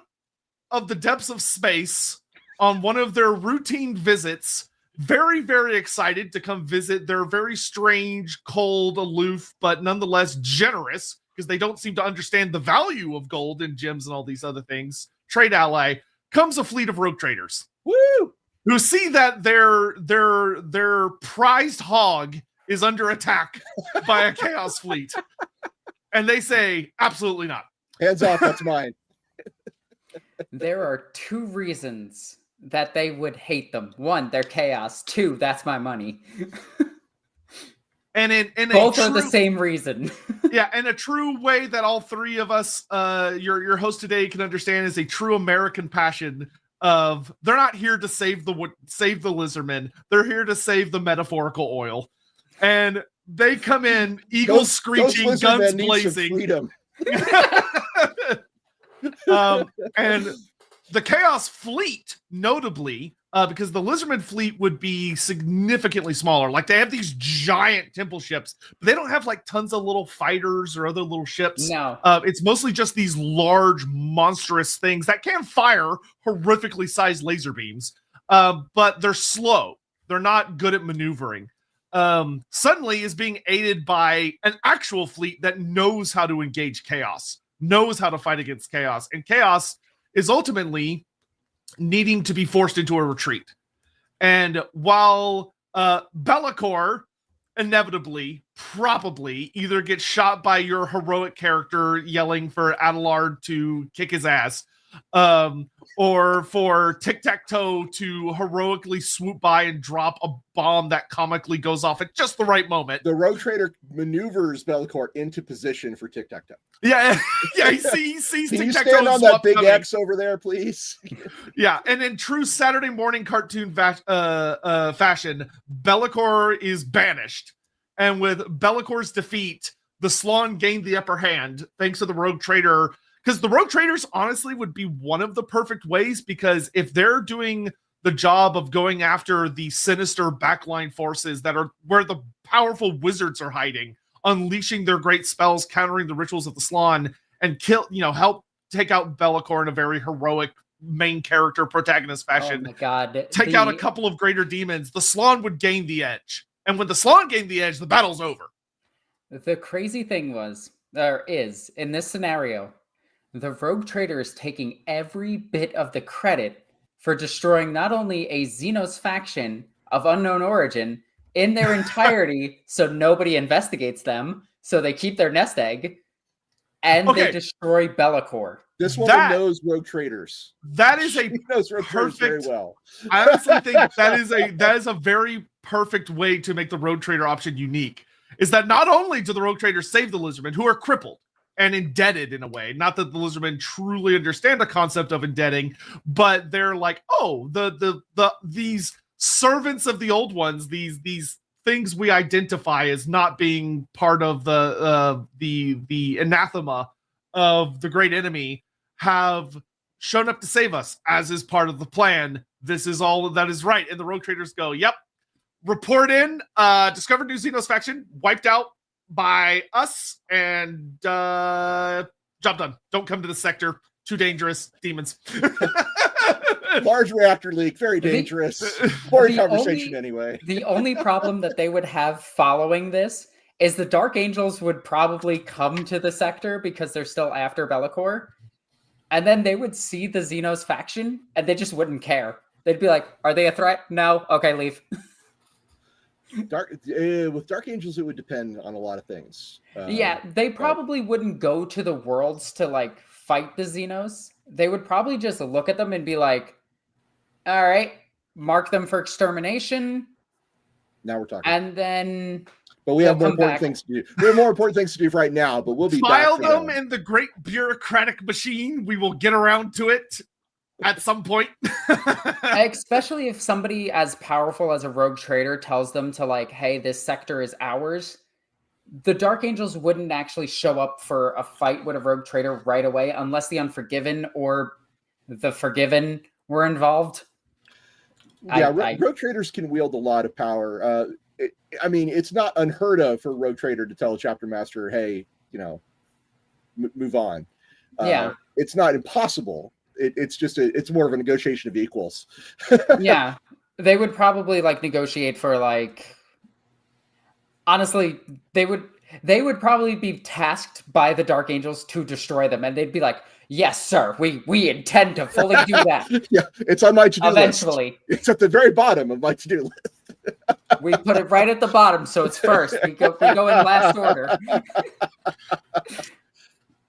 A: of the depths of space, on one of their routine visits, very, very excited to come visit their very strange, cold, aloof, but nonetheless generous, because they don't seem to understand the value of gold and gems and all these other things, trade ally, comes a fleet of rogue traders.
C: Woo!
A: Who see that their prized hog is under attack by a chaos fleet. And they say, absolutely not.
C: Hands off, that's mine.
B: There are 2 reasons that they would hate them. 1, they're chaos. 2, that's my money.
A: And in
B: both are the same reason.
A: Yeah, and a true way that all 3 of us, your host today, can understand is a true American passion of they're not here to save the Lizardmen. They're here to save the metaphorical oil. And they come in, eagles screeching, guns blazing.
C: Freedom.
A: And the Chaos fleet, notably, because the Lizardman fleet would be significantly smaller. Like, they have these giant temple ships, but they don't have like tons of little fighters or other little ships.
B: No.
A: It's mostly just these large, monstrous things that can fire horrifically sized laser beams, but they're slow. They're not good at maneuvering. Suddenly is being aided by an actual fleet that knows how to engage chaos, knows how to fight against chaos, and chaos is ultimately needing to be forced into a retreat. And while Be'lakor inevitably, probably either gets shot by your heroic character yelling for Adelard to kick his ass, or for Tic-Tac-Toe to heroically swoop by and drop a bomb that comically goes off at just the right moment.
C: The rogue trader maneuvers Be'lakor into position for Tic-Tac-Toe.
A: Yeah, he sees
C: Can you
A: Tic-Tac-Toe
C: stand on that big
A: coming.
C: X over there, please?
A: Yeah, and in true Saturday morning cartoon fashion, Be'lakor is banished. And with Bellacor's defeat, the Slann gained the upper hand thanks to the rogue trader. Because the rogue traders, honestly, would be one of the perfect ways, because if they're doing the job of going after the sinister backline forces that are where the powerful wizards are hiding, unleashing their great spells, countering the rituals of the Slann, and help take out Be'lakor in a very heroic main character protagonist fashion.
B: Oh my god.
A: Take out a couple of greater demons, the Slann would gain the edge. And when the Slann gained the edge, the battle's over.
B: The crazy thing is, in this scenario, the rogue trader is taking every bit of the credit for destroying not only a Xenos faction of unknown origin in their entirety, so nobody investigates them, so they keep their nest egg, and they destroy Be'lakor.
C: This woman knows rogue traders.
A: That is
C: she knows rogue traders very well.
A: I honestly think that is a very perfect way to make the rogue trader option unique. Is that not only do the rogue traders save the Lizardmen, who are crippled and indebted in a way, not that the Lizardmen truly understand the concept of indebting, but they're like, oh, these servants of the old ones, these things we identify as not being part of the anathema of the great enemy, have shown up to save us, as is part of the plan. This is all that is right. And the rogue traders go, yep, report in, discovered new Xenos faction, wiped out by us, and job done. Don't come to the sector. Too dangerous. Demons.
C: Large reactor leak. Very dangerous. Boring conversation anyway.
B: The only problem that they would have following this is the Dark Angels would probably come to the sector because they're still after Be'lakor. And then they would see the Xenos faction and they just wouldn't care. They'd be like, are they a threat? No. Okay, leave.
C: With Dark Angels, it would depend on a lot of things.
B: Yeah, they probably wouldn't go to the worlds to like fight the Xenos. They would probably just look at them and be like, all right, mark them for extermination.
C: Now we're talking.
B: And then
C: but we have more important things to do. We have more important things to do right now, but we'll be
A: file
C: back
A: them in the great bureaucratic machine. We will get around to it at some point.
B: Especially if somebody as powerful as a rogue trader tells them to like, hey, this sector is ours. The Dark Angels wouldn't actually show up for a fight with a rogue trader right away unless the Unforgiven or the Forgiven were involved.
C: Yeah, rogue traders can wield a lot of power. I mean, it's not unheard of for a rogue trader to tell a chapter master, hey, move on.
B: Yeah.
C: It's not impossible. It's more of a negotiation of equals.
B: Yeah. They would probably like negotiate for like, honestly, they would probably be tasked by the Dark Angels to destroy them. And they'd be like, yes, sir, we intend to fully do that.
C: Yeah, it's on my to-do list.
B: Eventually.
C: It's at the very bottom of my to-do list.
B: We put it right at the bottom, so it's first. We go in last order.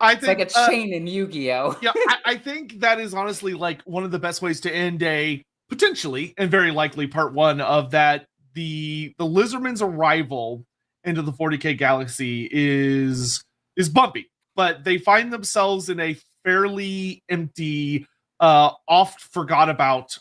B: It's like a chain in Yu-Gi-Oh!
A: Yeah, I think that is honestly like one of the best ways to end a potentially and very likely part one of that. The Lizardmen's arrival into the 40K galaxy is bumpy, but they find themselves in a fairly empty, oft forgot about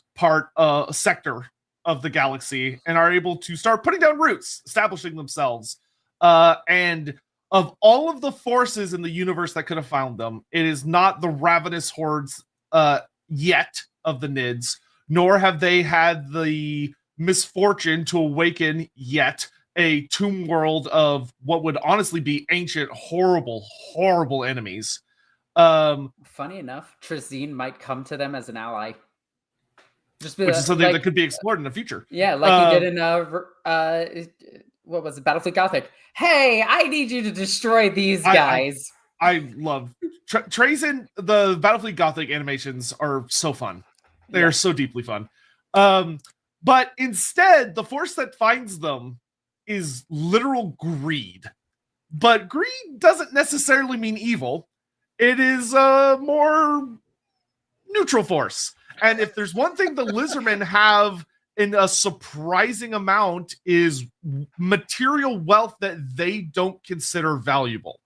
A: sector of the galaxy, and are able to start putting down roots, establishing themselves. And of all of the forces in the universe that could have found them, it is not the ravenous hordes yet of the Nids, nor have they had the misfortune to awaken yet a tomb world of what would honestly be ancient, horrible enemies.
B: Funny enough, Trazeen might come to them as an ally.
A: Which is something that could be explored in the future.
B: Yeah, like he did in what was it, Battlefield Gothic? Hey, I need you to destroy these guys.
A: I love Trazeen. The Battlefield Gothic animations are so fun. They are so deeply fun. But instead, the force that finds them is literal greed. But greed doesn't necessarily mean evil. It is a more neutral force. And if there's one thing the Lizardmen have in a surprising amount is material wealth that they don't consider valuable,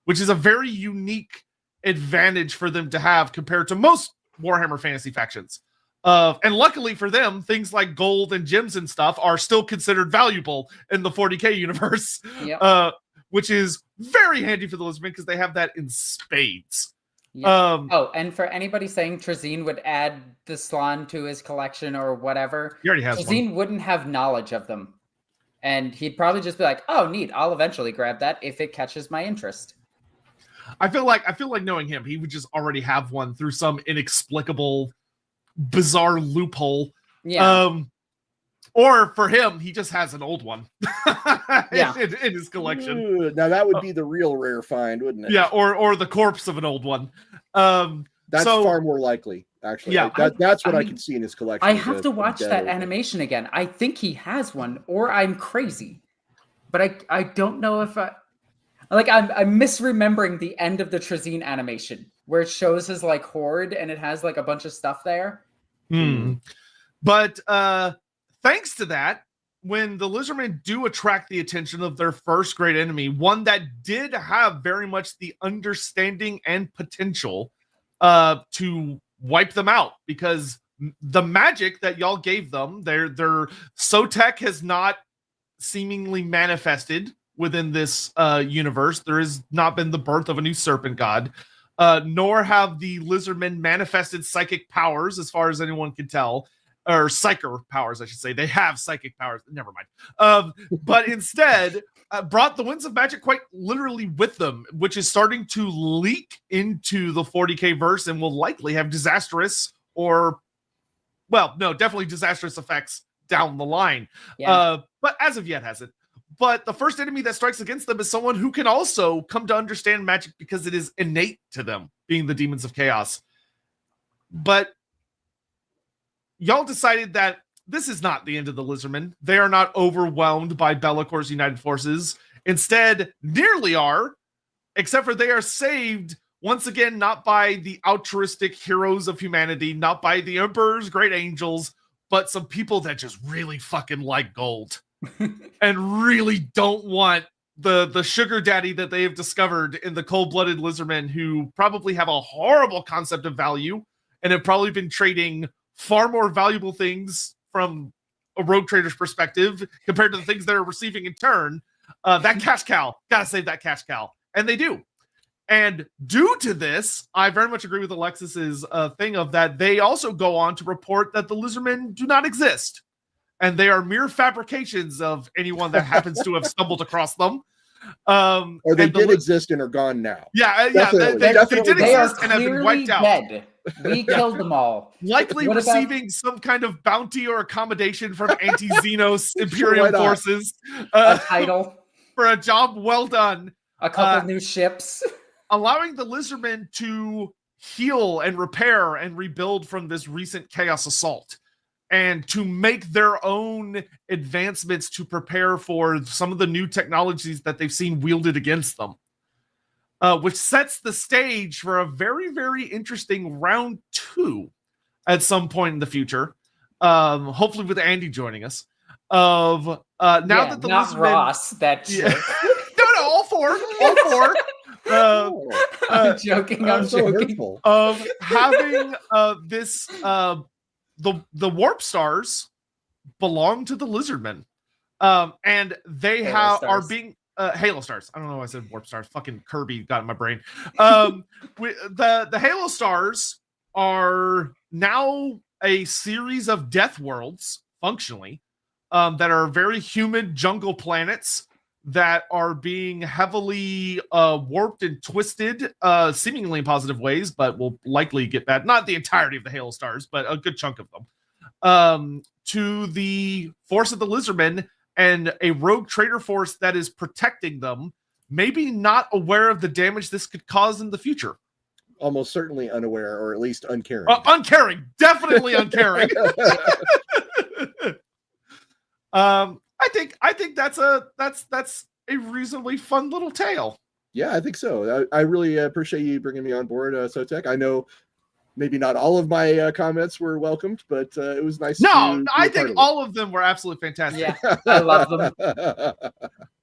A: which is a very unique advantage for them to have compared to most Warhammer Fantasy factions. And luckily for them, things like gold and gems and stuff are still considered valuable in the 40K universe, which is very handy for the Lizardmen because they have that in spades.
B: Yeah. And for anybody saying Trazeen would add the Slann to his collection or whatever,
A: he already has
B: Trazeen wouldn't have knowledge of them. And he'd probably just be like, oh, neat, I'll eventually grab that if it catches my interest.
A: I feel like knowing him, he would just already have one through some inexplicable, bizarre loophole.
B: Yeah.
A: Or for him, he just has an old one in his collection.
C: Ooh, now that would be the real rare find, wouldn't it?
A: Yeah, or the corpse of an old one.
C: That's far more likely, actually.
A: Yeah,
C: that's what I can see in his collection.
B: I have to watch that animation again. I think he has one, or I'm crazy. But I don't know if I'm misremembering the end of the Trazeen animation where it shows his like horde and it has like a bunch of stuff there.
A: But thanks to that, when the Lizardmen do attract the attention of their first great enemy, one that did have very much the understanding and potential to wipe them out, because the magic that y'all gave them, their Sotek has not seemingly manifested within this universe. There has not been the birth of a new serpent god, nor have the Lizardmen manifested psychic powers, as far as anyone can tell. Or psyker powers, I should say. They have psychic powers. Never mind. But instead, brought the winds of magic quite literally with them, which is starting to leak into the 40K verse and will likely have disastrous definitely disastrous effects down the line.
B: Yeah.
A: But as of yet hasn't. But the first enemy that strikes against them is someone who can also come to understand magic because it is innate to them, being the demons of chaos. But y'all decided that this is not the end of the Lizardmen. They are not overwhelmed by Bellacor's united forces. Instead, nearly are, except for they are saved once again, not by the altruistic heroes of humanity, not by the Emperor's great angels, but some people that just really fucking like gold and really don't want the sugar daddy that they have discovered in the cold-blooded Lizardmen, who probably have a horrible concept of value and have probably been trading far more valuable things from a rogue trader's perspective compared to the things they're receiving in turn. That cash cow, gotta save that cash cow. And they do. And due to this, I very much agree with Alexis's thing of that they also go on to report that the Lizardmen do not exist. And they are mere fabrications of anyone that happens to have stumbled across them.
C: Or they did exist and are gone now.
A: Yeah,
C: Definitely.
A: they did
B: They are
A: exist and have been
B: clearly
A: wiped out.
B: dead. We killed them all.
A: Likely
B: What
A: receiving some kind of bounty or accommodation from anti-Xenos Imperial
C: why not?
A: forces
B: A title,
A: for a job well done.
B: a couple new ships.
A: Allowing the Lizardmen to heal and repair and rebuild from this recent chaos assault, and to make their own advancements to prepare for some of the new technologies that they've seen wielded against them, which sets the stage for a very, very interesting round 2 at some point in the future, hopefully with Andy joining us. Now that the
B: not
A: Lizardmen,
B: Ross, that
A: Yeah.
B: jerk.
A: no, all four.
B: I'm joking. I'm
C: so
B: joking.
C: hurtful.
A: Of having this the warp stars belong to the Lizardmen, and they are being Halo stars. I don't know why I said warp stars. Fucking Kirby got in my brain. The Halo stars are now a series of death worlds, functionally, that are very humid jungle planets that are being heavily warped and twisted, seemingly in positive ways, but will likely get bad. Not the entirety of the Halo stars, but a good chunk of them. To the force of the Lizardmen and a rogue trader force that is protecting them, maybe not aware of the damage this could cause in the future.
C: Almost certainly unaware, or at least uncaring.
A: Uncaring, definitely uncaring. I think that's a reasonably fun little tale.
C: Yeah, I think so. I really appreciate you bringing me on board, Sotek. I know maybe not all of my comments were welcomed, but it was nice.
A: I think all of them were absolutely fantastic.
B: Yeah, I love them.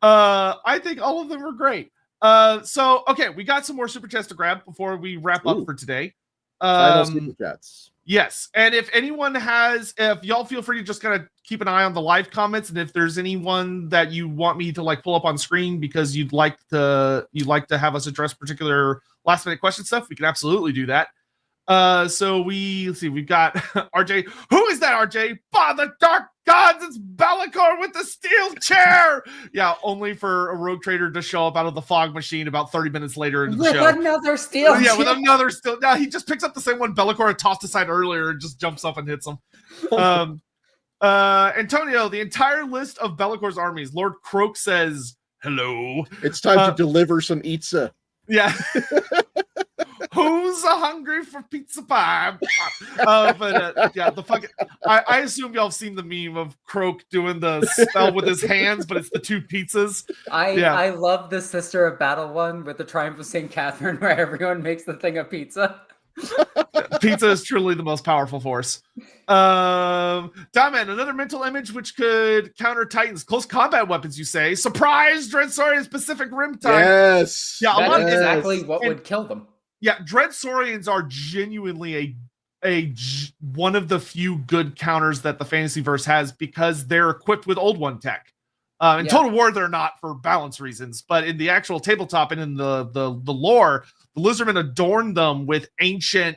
A: I think all of them were great. So okay, we got some more super chats to grab before we wrap up for today.
C: Final super chats.
A: Yes, and if anyone has, if y'all feel free to just kind of keep an eye on the live comments, and if there's anyone that you want me to like pull up on screen because you'd like to have us address particular last minute question stuff, we can absolutely do that. So let's see, we've got RJ. Who is that, RJ? By the dark gods, it's Be'lakor with the steel chair. Yeah, only for a rogue trader to show up out of the fog machine about 30 minutes later in the show.
B: With another steel chair.
A: With another steel. No, he just picks up the same one Be'lakor had tossed aside earlier and just jumps up and hits him. Antonio, the entire list of Bellacor's armies. Lord Croak says, hello.
C: It's time to deliver some pizza.
A: Yeah. Who's hungry for pizza pie? The fucking. I assume y'all have seen the meme of Croak doing the spell with his hands, but it's the two pizzas.
B: I love the Sister of Battle one with the Triumph of St. Catherine, where everyone makes the thing of pizza.
A: Pizza is truly the most powerful force. Diamond, another mental image which could counter Titan's close combat weapons, you say. Surprise, Dreadsaurians Pacific Rim time.
C: Yes.
A: Yeah,
B: that's exactly what would kill them.
A: Yeah, Dreadsaurians are genuinely a one of the few good counters that the Fantasyverse has, because they're equipped with Old One tech. In Total War, they're not, for balance reasons, but in the actual tabletop and in the lore, the Lizardmen adorn them with ancient,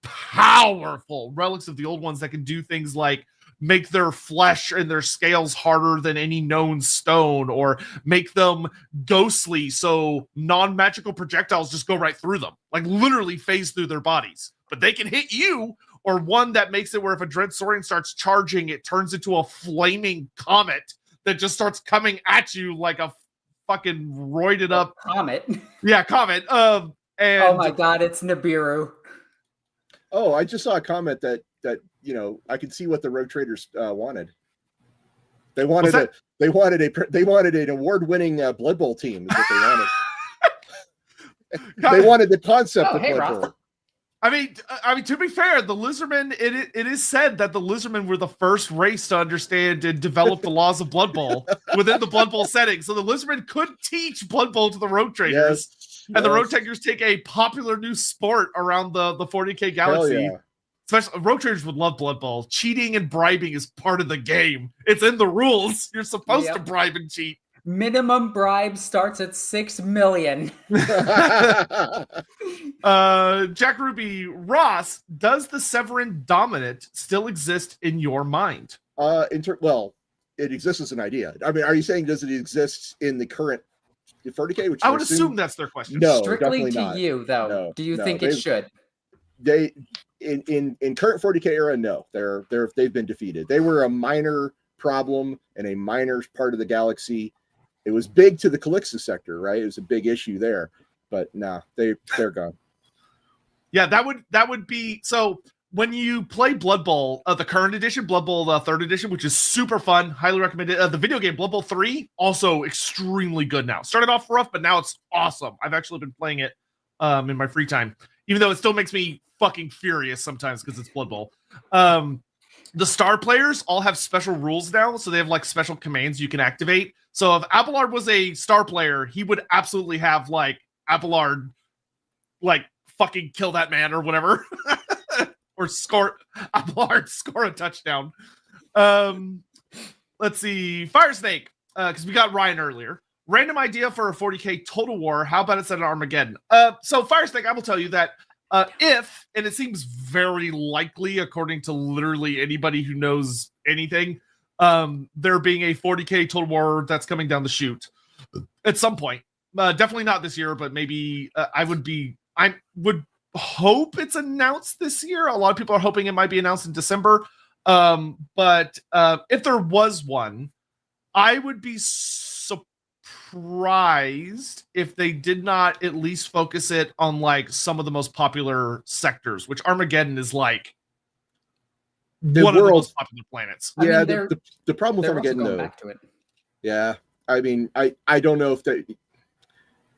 A: powerful relics of the Old Ones that can do things like make their flesh and their scales harder than any known stone, or make them ghostly so non-magical projectiles just go right through them, like literally phase through their bodies. But they can hit you, or one that makes it where if a Dreadsaurian starts charging, it turns into a flaming comet that just starts coming at you like a fucking roided up
B: comet.
A: Yeah, comet. And
B: oh my god, it's Nibiru.
C: Oh, I just saw a comment that I could see what the Rogue Traders wanted. They wanted an award-winning Blood Bowl team. Is what they wanted. They wanted the concept of Blood Bowl.
A: I mean, to be fair, the Lizardmen, it is said that the Lizardmen were the first race to understand and develop the laws of Blood Bowl within the Blood Bowl setting. So the Lizardmen could teach Blood Bowl to the Rogue Traders.
C: Yes,
A: and the Rogue Traders take a popular new sport around the 40K galaxy.
C: Yeah.
A: Especially Rogue Traders would love Blood Bowl. Cheating and bribing is part of the game. It's in the rules. You're supposed to bribe and cheat.
B: Minimum bribe starts at 6 million.
A: Jack Ruby Ross, does the Severin Dominant still exist in your mind?
C: Well, it exists as an idea. I mean, are you saying does it exist in the current 40K? Which
A: I would assume that's their question.
C: No,
B: strictly to
C: not.
B: you, though.
C: No,
B: do you think it should?
C: They in current 40K era, no. They've been defeated. They were a minor problem in a minor part of the galaxy. It was big to the Calixis sector, right? It was a big issue there, but nah, they're gone.
A: Yeah, that would be so. When you play Blood Bowl, the current edition, Blood Bowl 3rd edition, which is super fun, highly recommended. The video game Blood Bowl 3, also extremely good now. Started off rough, but now it's awesome. I've actually been playing it in my free time, even though it still makes me fucking furious sometimes because it's Blood Bowl. The star players all have special rules now, so they have like special commands you can activate. So if Abelard was a star player, he would absolutely have like Abelard, like fucking kill that man or whatever, or Abelard score a touchdown. Let's see, Firesnake, because we got Ryan earlier. Random idea for a 40K Total War. How about instead of Armageddon? So Firesnake, I will tell you that. If, and it seems very likely according to literally anybody who knows anything, there being a 40K Total War that's coming down the chute at some point. Definitely not this year, but maybe I would hope it's announced this year. A lot of people are hoping it might be announced in December. But if there was one, I would be surprised if they did not at least focus it on like some of the most popular sectors, which Armageddon is like one of the most popular planets.
C: Yeah, the problem with Armageddon, though.
B: Back to it.
C: Yeah, I mean, I don't know if they.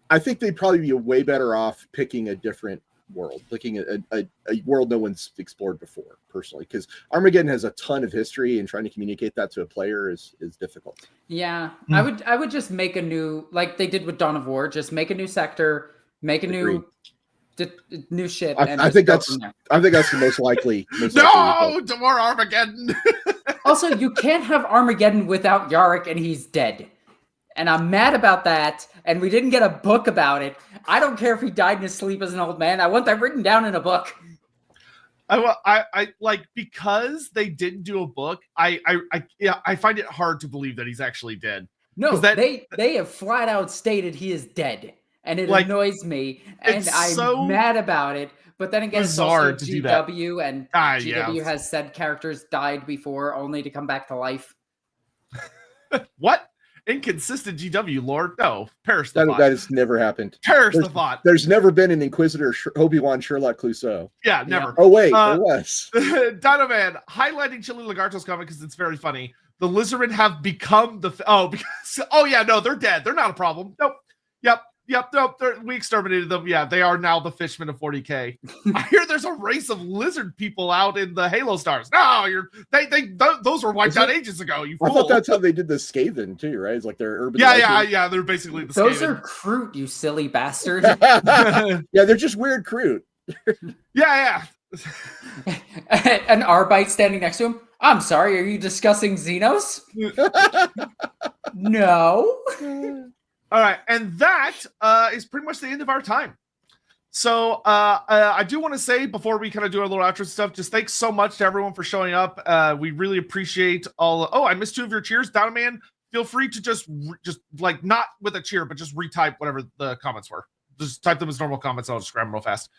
C: I think they'd probably be way better off picking a different world, picking a world no one's explored before, personally, because Armageddon has a ton of history, and trying to communicate that to a player is difficult.
B: Yeah, I would just make a new, like they did with Dawn of War, just make a new sector, make a new shit.
C: I think that's the most likely.
A: No, more Armageddon.
B: Also, you can't have Armageddon without Yarick, and he's dead. And I'm mad about that. And we didn't get a book about it. I don't care if he died in his sleep as an old man. I want that written down in a book.
A: I like, because they didn't do a book. I find it hard to believe that he's actually dead.
B: No, they have flat out stated he is dead, and it annoys me, and I'm mad about it. But then again, it's also
A: to
B: GW, and GW has said characters died before, only to come back to life.
A: What? Inconsistent GW, Lord. No, perish the thought.
C: That has never happened.
A: Perish the thought.
C: There's never been an Inquisitor Obi-Wan Sherlock Clousseau.
A: Yeah, never.
C: Yeah. Oh, wait, there was.
A: Dino Man, highlighting Chili Lagarto's comment because it's very funny. The Lizardmen have become the... they're dead. They're not a problem. Nope. Nope. We exterminated them. Yeah, they are now the Fishmen of 40K. I hear there's a race of lizard people out in the Halo stars. No, those were wiped out ages ago. You fool.
C: I thought that's how they did the Skaven too, right? It's like they're urban.
A: Yeah. They're basically the
B: Those
A: Skaven.
B: are Kroot, you silly bastard.
C: Yeah, they're just weird Kroot.
A: Yeah.
B: An Arbite standing next to him. I'm sorry, are you discussing Xenos? No.
A: All right, and that is pretty much the end of our time. So I do want to say, before we kind of do our little outro stuff, just thanks so much to everyone for showing up. We really appreciate all. Oh, I missed 2 of your cheers. Down Man, feel free to just like, not with a cheer, but just retype whatever the comments were. Just type them as normal comments. I'll just grab them real fast.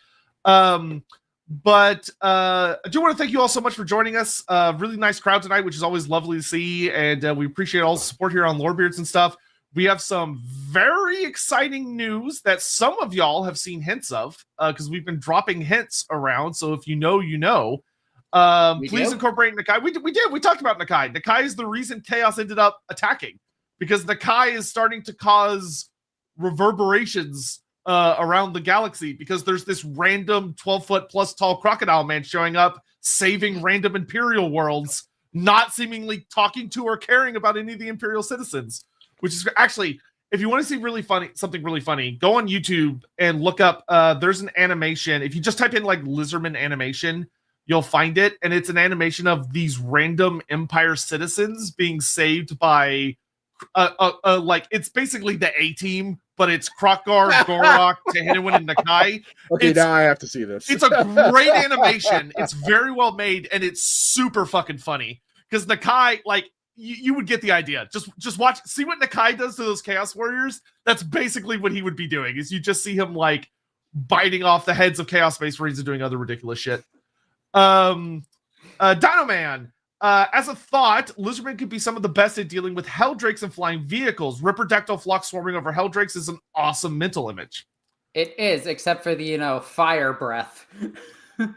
A: But I do want to thank you all so much for joining us. Really nice crowd tonight, which is always lovely to see. And we appreciate all the support here on Lorebeards and stuff. we have some very exciting news that some of y'all have seen hints of, because we've been dropping hints around. So if you know, you know. Please incorporate Nakai. We did. We talked about Nakai. Nakai is the reason Chaos ended up attacking, because Nakai is starting to cause reverberations around the galaxy, because there's this random 12-foot plus tall crocodile man showing up, saving random Imperial worlds, not seemingly talking to or caring about any of the Imperial citizens. Which is actually, if you want to see something really funny, go on YouTube and look up. There's an animation. If you just type in like Lizardmen animation, you'll find it, and it's an animation of these random Empire citizens being saved by, like, it's basically the A-Team, but it's Krokgar, Gorok, Tehidawin, and Nakai.
C: Okay, now I have to see this.
A: It's a great animation. It's very well made, and it's super fucking funny. Because Nakai, like, you would get the idea. Just watch, see what Nakai does to those Chaos Warriors. That's basically what he would be doing, is you just see him, like, biting off the heads of Chaos Space Marines and doing other ridiculous shit. Dino Man. As a thought, Lizardmen could be some of the best at dealing with Helldrakes and flying vehicles. Ripperdactyl flock swarming over Helldrakes is an awesome mental image.
B: It is, except for the, fire breath.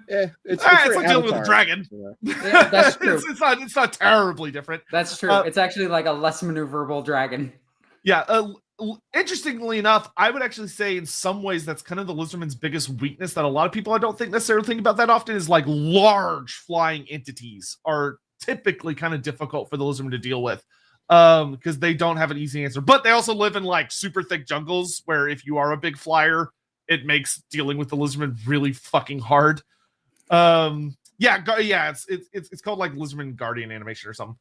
C: It's
A: like dealing with a dragon.
B: Yeah, that's true.
A: It's not terribly different.
B: That's true. It's actually like a less maneuverable dragon.
A: Yeah. Interestingly enough, I would actually say in some ways that's kind of the Lizardmen's biggest weakness that a lot of people I don't think necessarily think about that often, is like large flying entities are typically kind of difficult for the Lizardmen to deal with, because they don't have an easy answer. But they also live in like super thick jungles where if you are a big flyer, it makes dealing with the Lizardmen really fucking hard. It's called like Lizardman Guardian animation or something.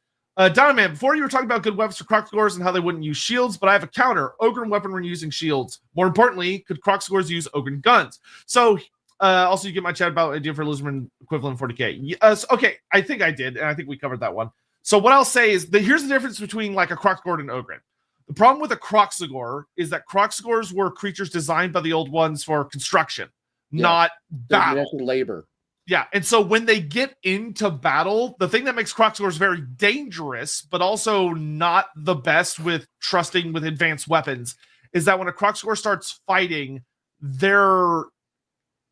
A: Donovan, before you were talking about good weapons for Kroxigors and how they wouldn't use shields, but I have a counter. Ogren weaponry using shields. More importantly, could Kroxigors use Ogren guns? So, also you get my chat about idea for Lizardman equivalent 40k. Okay, I think I did, and I think we covered that one. So what I'll say is that here's the difference between like a Kroxigor and an Ogren. The problem with a Kroxigor is that Kroxigors were creatures designed by the old ones for construction, not battle.
C: Labor.
A: Yeah, and so when they get into battle, the thing that makes Kroxigors very dangerous, but also not the best with trusting with advanced weapons, is that when a Kroxigor starts fighting, their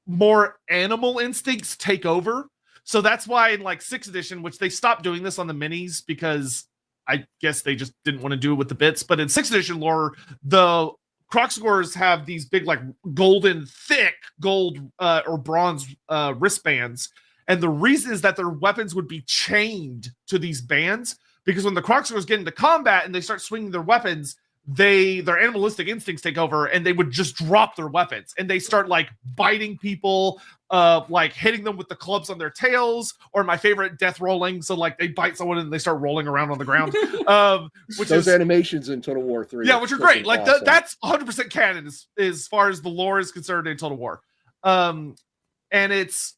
A: more animal instincts take over. So that's why in like 6th edition, which they stopped doing this on the minis because I guess they just didn't want to do it with the bits, but in 6th edition lore, the Kroxigors have these big, like, golden, thick gold or bronze wristbands. And the reason is that their weapons would be chained to these bands, because when the Kroxigors get into combat and they start swinging their weapons, their animalistic instincts take over, and they would just drop their weapons. And they start, like, biting people, like, hitting them with the clubs on their tails, or my favorite, death rolling. So, like, they bite someone and they start rolling around on the ground. Which
C: Those animations in Total War 3.
A: Yeah, which are great. Like, awesome. That's 100% canon as far as the lore is concerned in Total War. And it's...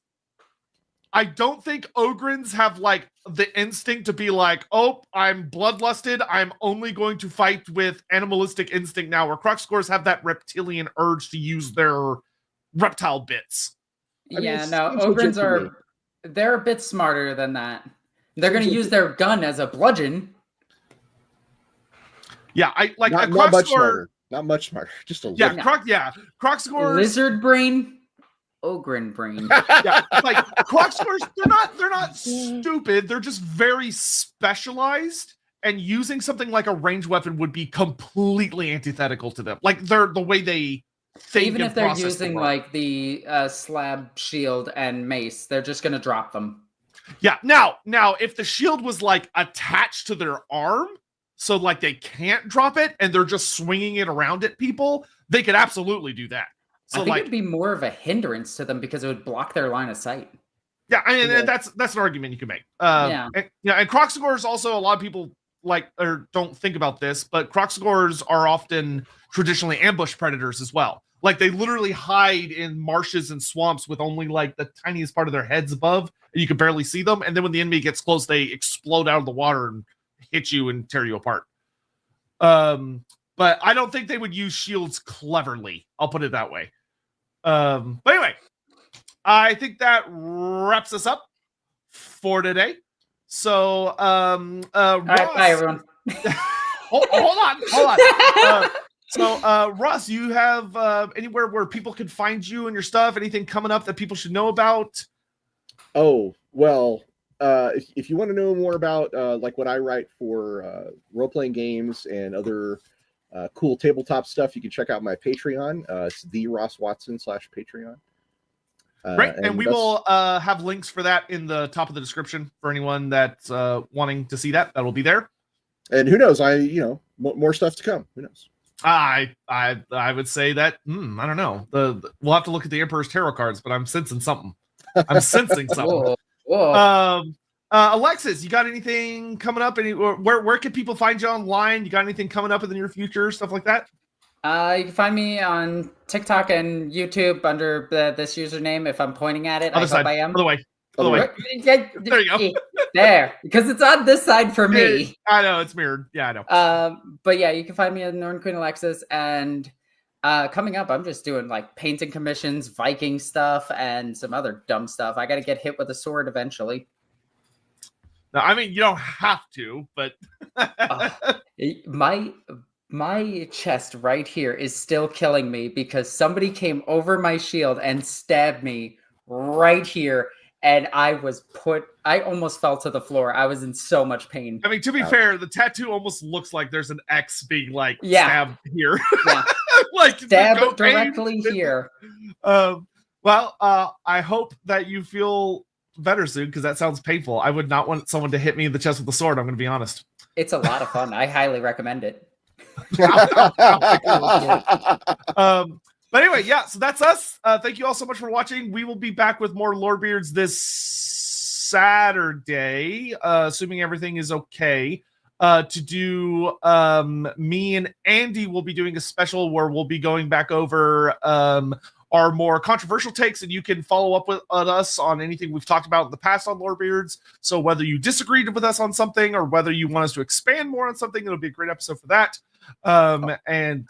A: I don't think Ogrins have, like, the instinct to be like, oh, I'm bloodlusted, I'm only going to fight with animalistic instinct now, where Kroxigors have that reptilian urge to use their reptile bits.
B: Ogrins they're a bit smarter than that. They're going to use their gun as a bludgeon.
A: Yeah,
C: not much smarter. Not much smarter. Just a little.
A: Kroxigors...
B: Lizard brain... Ogren brain.
A: Yeah, like Kroxigors, they're not stupid. They're just very specialized, and using something like a ranged weapon would be completely antithetical to them. Like the way they think.
B: Even if they're using like the slab shield and mace, they're just gonna drop them.
A: Yeah. Now, if the shield was like attached to their arm, so like they can't drop it, and they're just swinging it around at people, they could absolutely do that. So
B: I think it'd be more of a hindrance to them because it would block their line of sight.
A: Yeah, and that's an argument you can make. And Kroxigors also, a lot of people like or don't think about this, but Kroxigors are often traditionally ambush predators as well. Like they literally hide in marshes and swamps with only like the tiniest part of their heads above, and you can barely see them. And then when the enemy gets close, they explode out of the water and hit you and tear you apart. But I don't think they would use shields cleverly. I'll put it that way. But anyway, I think that wraps us up for today. So,
B: all right, bye everyone.
A: hold on. So, Russ, you have anywhere where people can find you and your stuff? Anything coming up that people should know about?
C: Oh, well, if you want to know more about like what I write for role-playing games and other cool tabletop stuff, you can check out my Patreon. It's the Ross Watson /Patreon.
A: Great, and we will have links for that in the top of the description for anyone that's wanting to see that. That will be there.
C: And who knows? More stuff to come. Who knows?
A: I would say that I don't know. We'll have to look at the Emperor's Tarot cards, but I'm sensing something. I'm sensing something.
B: Whoa.
A: Alexis, you got anything coming up? Where can people find you online? You got anything coming up in the near future? Stuff like that?
B: You can find me on TikTok and YouTube under this username. If I'm pointing at it, I hope I am.
A: Other way. There you go.
B: There, because it's on this side for me.
A: I know it's mirrored. Yeah, I know.
B: But yeah, you can find me on NornQueenAlexis, and coming up, I'm just doing like painting commissions, Viking stuff, and some other dumb stuff. I got to get hit with a sword eventually.
A: No, I mean you don't have to, but
B: my chest right here is still killing me because somebody came over my shield and stabbed me right here. And I almost fell to the floor. I was in so much pain.
A: I mean, to be fair, the tattoo almost looks like there's an X being like stabbed here.
B: Yeah.
A: Like
B: stabbed directly here.
A: I hope that you feel better soon because that sounds painful. I would not want someone to hit me in the chest with a sword. I'm going to be honest.
B: It's a lot of fun. I highly recommend it.
A: But anyway, yeah, so that's us. Thank you all so much for watching. We will be back with more Lorebeards this Saturday, assuming everything is okay. To do me and Andy will be doing a special where we'll be going back over our more controversial takes, and you can follow up with us on anything we've talked about in the past on Lorebeards. So whether you disagreed with us on something or whether you want us to expand more on something, it'll be a great episode for that. And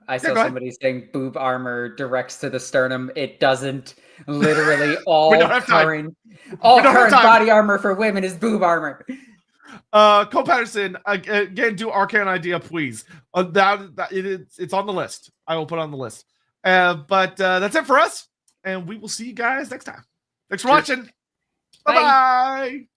B: I saw somebody saying boob armor directs to the sternum. It doesn't. Literally all current body armor for women is boob armor.
A: Cole Patterson, again, do Arcane Idea, please. It's on the list. I will put it on the list. But that's it for us, and we will see you guys next time. Thanks for watching. Bye-bye.